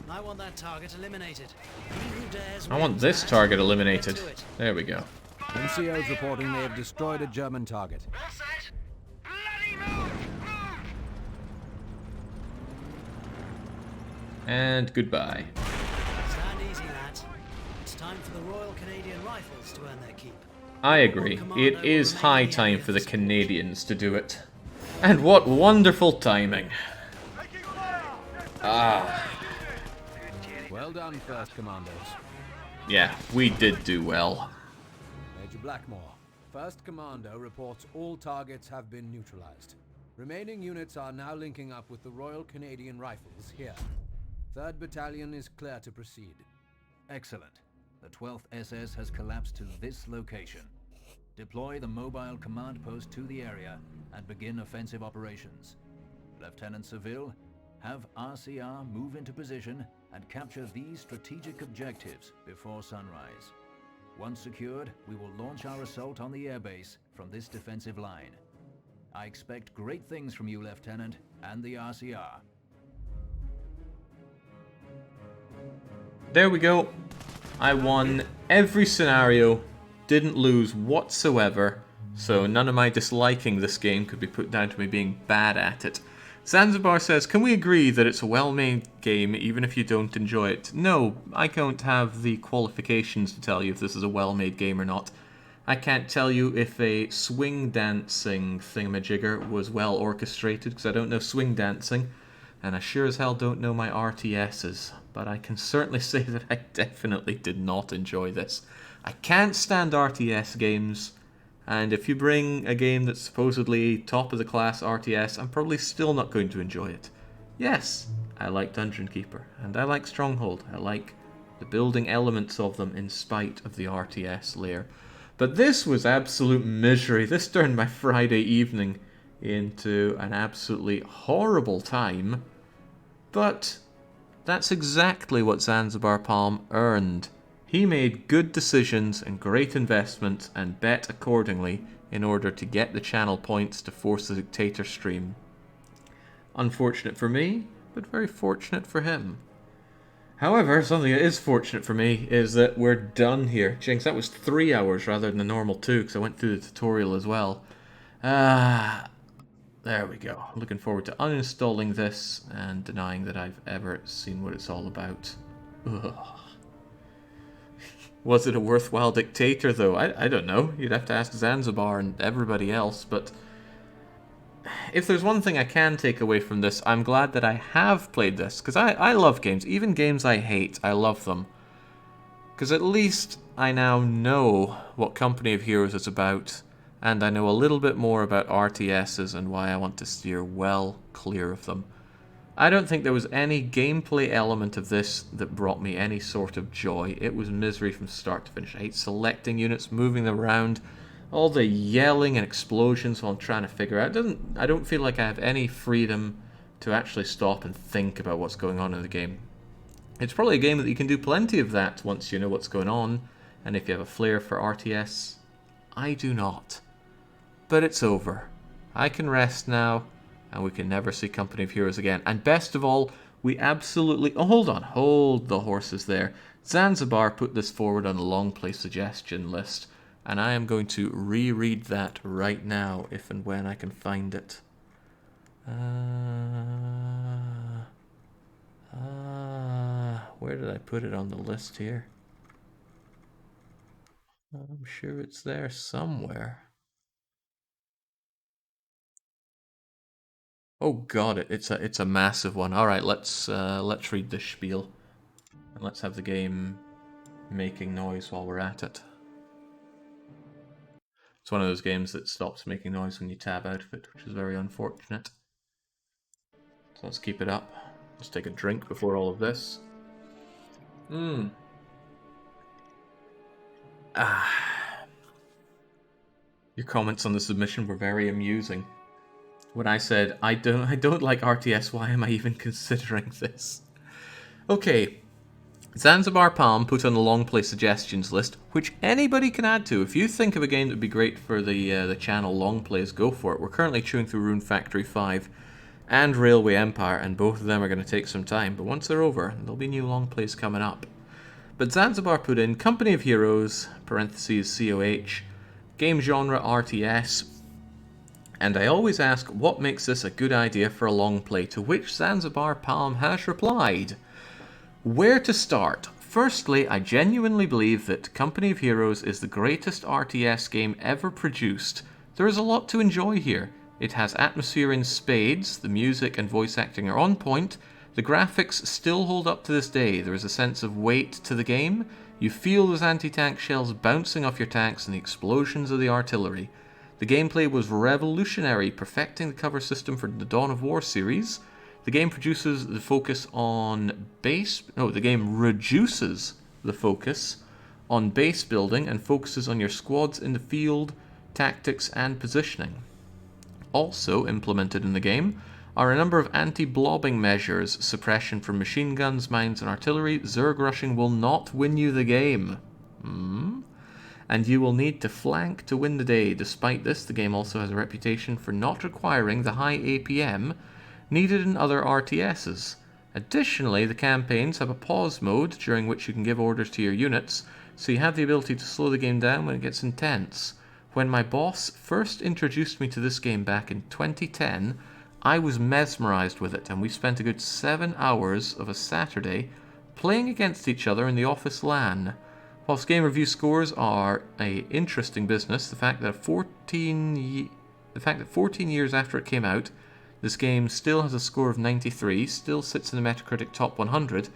I want that target eliminated. I want this target eliminated. There we go. NCO's reporting they have destroyed a German target. And goodbye. Stand easy, lads. It's time for the Royal Canadian Rifles to earn their keep. I agree. It is high time for the Canadians to do it. And what wonderful timing. Ah. Well done, First Commandos. Yeah, we did do well. Major Blackmore, First Commando reports all targets have been neutralized. Remaining units are now linking up with the Royal Canadian Rifles here. 3rd Battalion is clear to proceed. Excellent. The 12th SS has collapsed to this location. Deploy the mobile command post to the area and begin offensive operations. Lieutenant Seville, have RCR move into position and capture these strategic objectives before sunrise. Once secured, we will launch our assault on the airbase from this defensive line. I expect great things from you, Lieutenant, and the RCR. There we go. I won every scenario, didn't lose whatsoever, so none of my disliking this game could be put down to me being bad at it. Zanzibar says, can we agree that it's a well-made game even if you don't enjoy it? No, I don't have the qualifications to tell you if this is a well-made game or not. I can't tell you if a swing dancing thingamajigger was well orchestrated, because I don't know swing dancing, and I sure as hell don't know my RTSs, but I can certainly say that I definitely did not enjoy this. I can't stand RTS games, and if you bring a game that's supposedly top of the class RTS, I'm probably still not going to enjoy it. Yes, I like Dungeon Keeper, and I like Stronghold. I like the building elements of them in spite of the RTS layer. But this was absolute misery. This turned my Friday evening into an absolutely horrible time. But that's exactly what Zanzibar Palm earned. He made good decisions and great investments and bet accordingly in order to get the channel points to force the Dictator stream. Unfortunate for me, but very fortunate for him. However, something that is fortunate for me is that we're done here. Jinx, that was 3 hours rather than the normal 2, because I went through the tutorial as well. There we go. Looking forward to uninstalling this and denying that I've ever seen what it's all about. Ugh. Was it a worthwhile Dictator, though? I don't know. You'd have to ask Zanzibar and everybody else, but if there's one thing I can take away from this, I'm glad that I have played this, because I love games. Even games I hate, I love them. Because at least I now know what Company of Heroes is about, and I know a little bit more about RTSs and why I want to steer well clear of them. I don't think there was any gameplay element of this that brought me any sort of joy. It was misery from start to finish. I hate selecting units, moving them around, all the yelling and explosions while I'm trying to figure out. I don't feel like I have any freedom to actually stop and think about what's going on in the game. It's probably a game that you can do plenty of that once you know what's going on, and if you have a flair for RTS. I do not. But it's over. I can rest now, and we can never see Company of Heroes again. And best of all, we absolutely... Oh, hold on. Hold the horses there. Zanzibar put this forward on a long play suggestion list, and I am going to reread that right now, if and when I can find it. Where did I put it on the list here? I'm sure it's there somewhere. Oh god, it's a massive one. All right, let's read this spiel, and let's have the game making noise while we're at it. It's one of those games that stops making noise when you tab out of it, which is very unfortunate. So let's keep it up. Let's take a drink before all of this. Your comments on the submission were very amusing. When I said, I don't like RTS, why am I even considering this? Okay, Zanzibar Palm put on the long play suggestions list, which anybody can add to. If you think of a game that would be great for the channel long plays, go for it. We're currently chewing through Rune Factory 5 and Railway Empire, and both of them are going to take some time, but once they're over, there'll be new long plays coming up. But Zanzibar put in Company of Heroes, parentheses COH, game genre RTS, and I always ask what makes this a good idea for a long play, to which Zanzibar Palm has replied, Where to start? Firstly, I genuinely believe that Company of Heroes is the greatest RTS game ever produced. There is a lot to enjoy here. It has atmosphere in spades, the music and voice acting are on point, the graphics still hold up to this day, there is a sense of weight to the game, you feel those anti-tank shells bouncing off your tanks and the explosions of the artillery. The gameplay was revolutionary, perfecting the cover system for the Dawn of War series. The game reduces the focus on base building and focuses on your squads in the field, tactics and positioning. Also implemented in the game are a number of anti-blobbing measures, suppression from machine guns, mines and artillery. Zerg rushing will not win you the game. And you will need to flank to win the day. Despite this, the game also has a reputation for not requiring the high APM needed in other RTSs. Additionally, the campaigns have a pause mode during which you can give orders to your units, so you have the ability to slow the game down when it gets intense. When my boss first introduced me to this game back in 2010, I was mesmerized with it, and we spent a good 7 hours of a Saturday playing against each other in the office LAN. Whilst game review scores are an interesting business, the fact that 14 years after it came out, this game still has a score of 93, still sits in the Metacritic Top 100,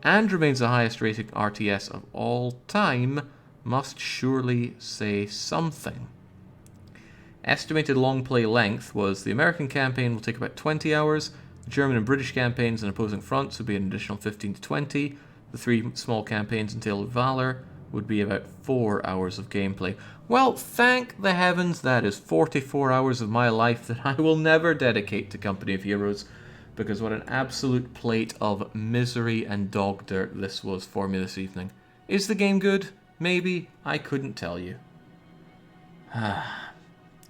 and remains the highest rated RTS of all time, must surely say something. Estimated long play length was the American campaign will take about 20 hours, the German and British campaigns and opposing fronts would be an additional 15 to 20, the 3 small campaigns in Tale of Valor would be about 4 hours of gameplay. Well, thank the heavens that is 44 hours of my life that I will never dedicate to Company of Heroes, because what an absolute plate of misery and dog dirt this was for me this evening. Is the game good? Maybe. I couldn't tell you.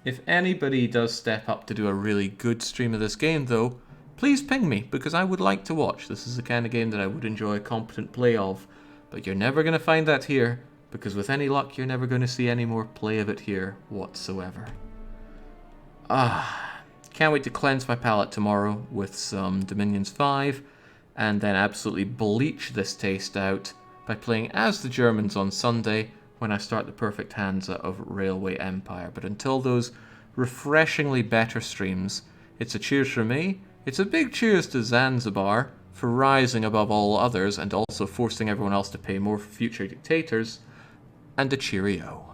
If anybody does step up to do a really good stream of this game though, please ping me, because I would like to watch. This is the kind of game that I would enjoy a competent play of. But you're never going to find that here, because with any luck you're never going to see any more play of it here whatsoever. Can't wait to cleanse my palate tomorrow with some Dominions 5, and then absolutely bleach this taste out by playing as the Germans on Sunday when I start the Perfect Hansa of Railway Empire. But until those refreshingly better streams, it's a cheers from me. It's a big cheers to Zanzibar for rising above all others and also forcing everyone else to pay more for future dictators, and a cheerio.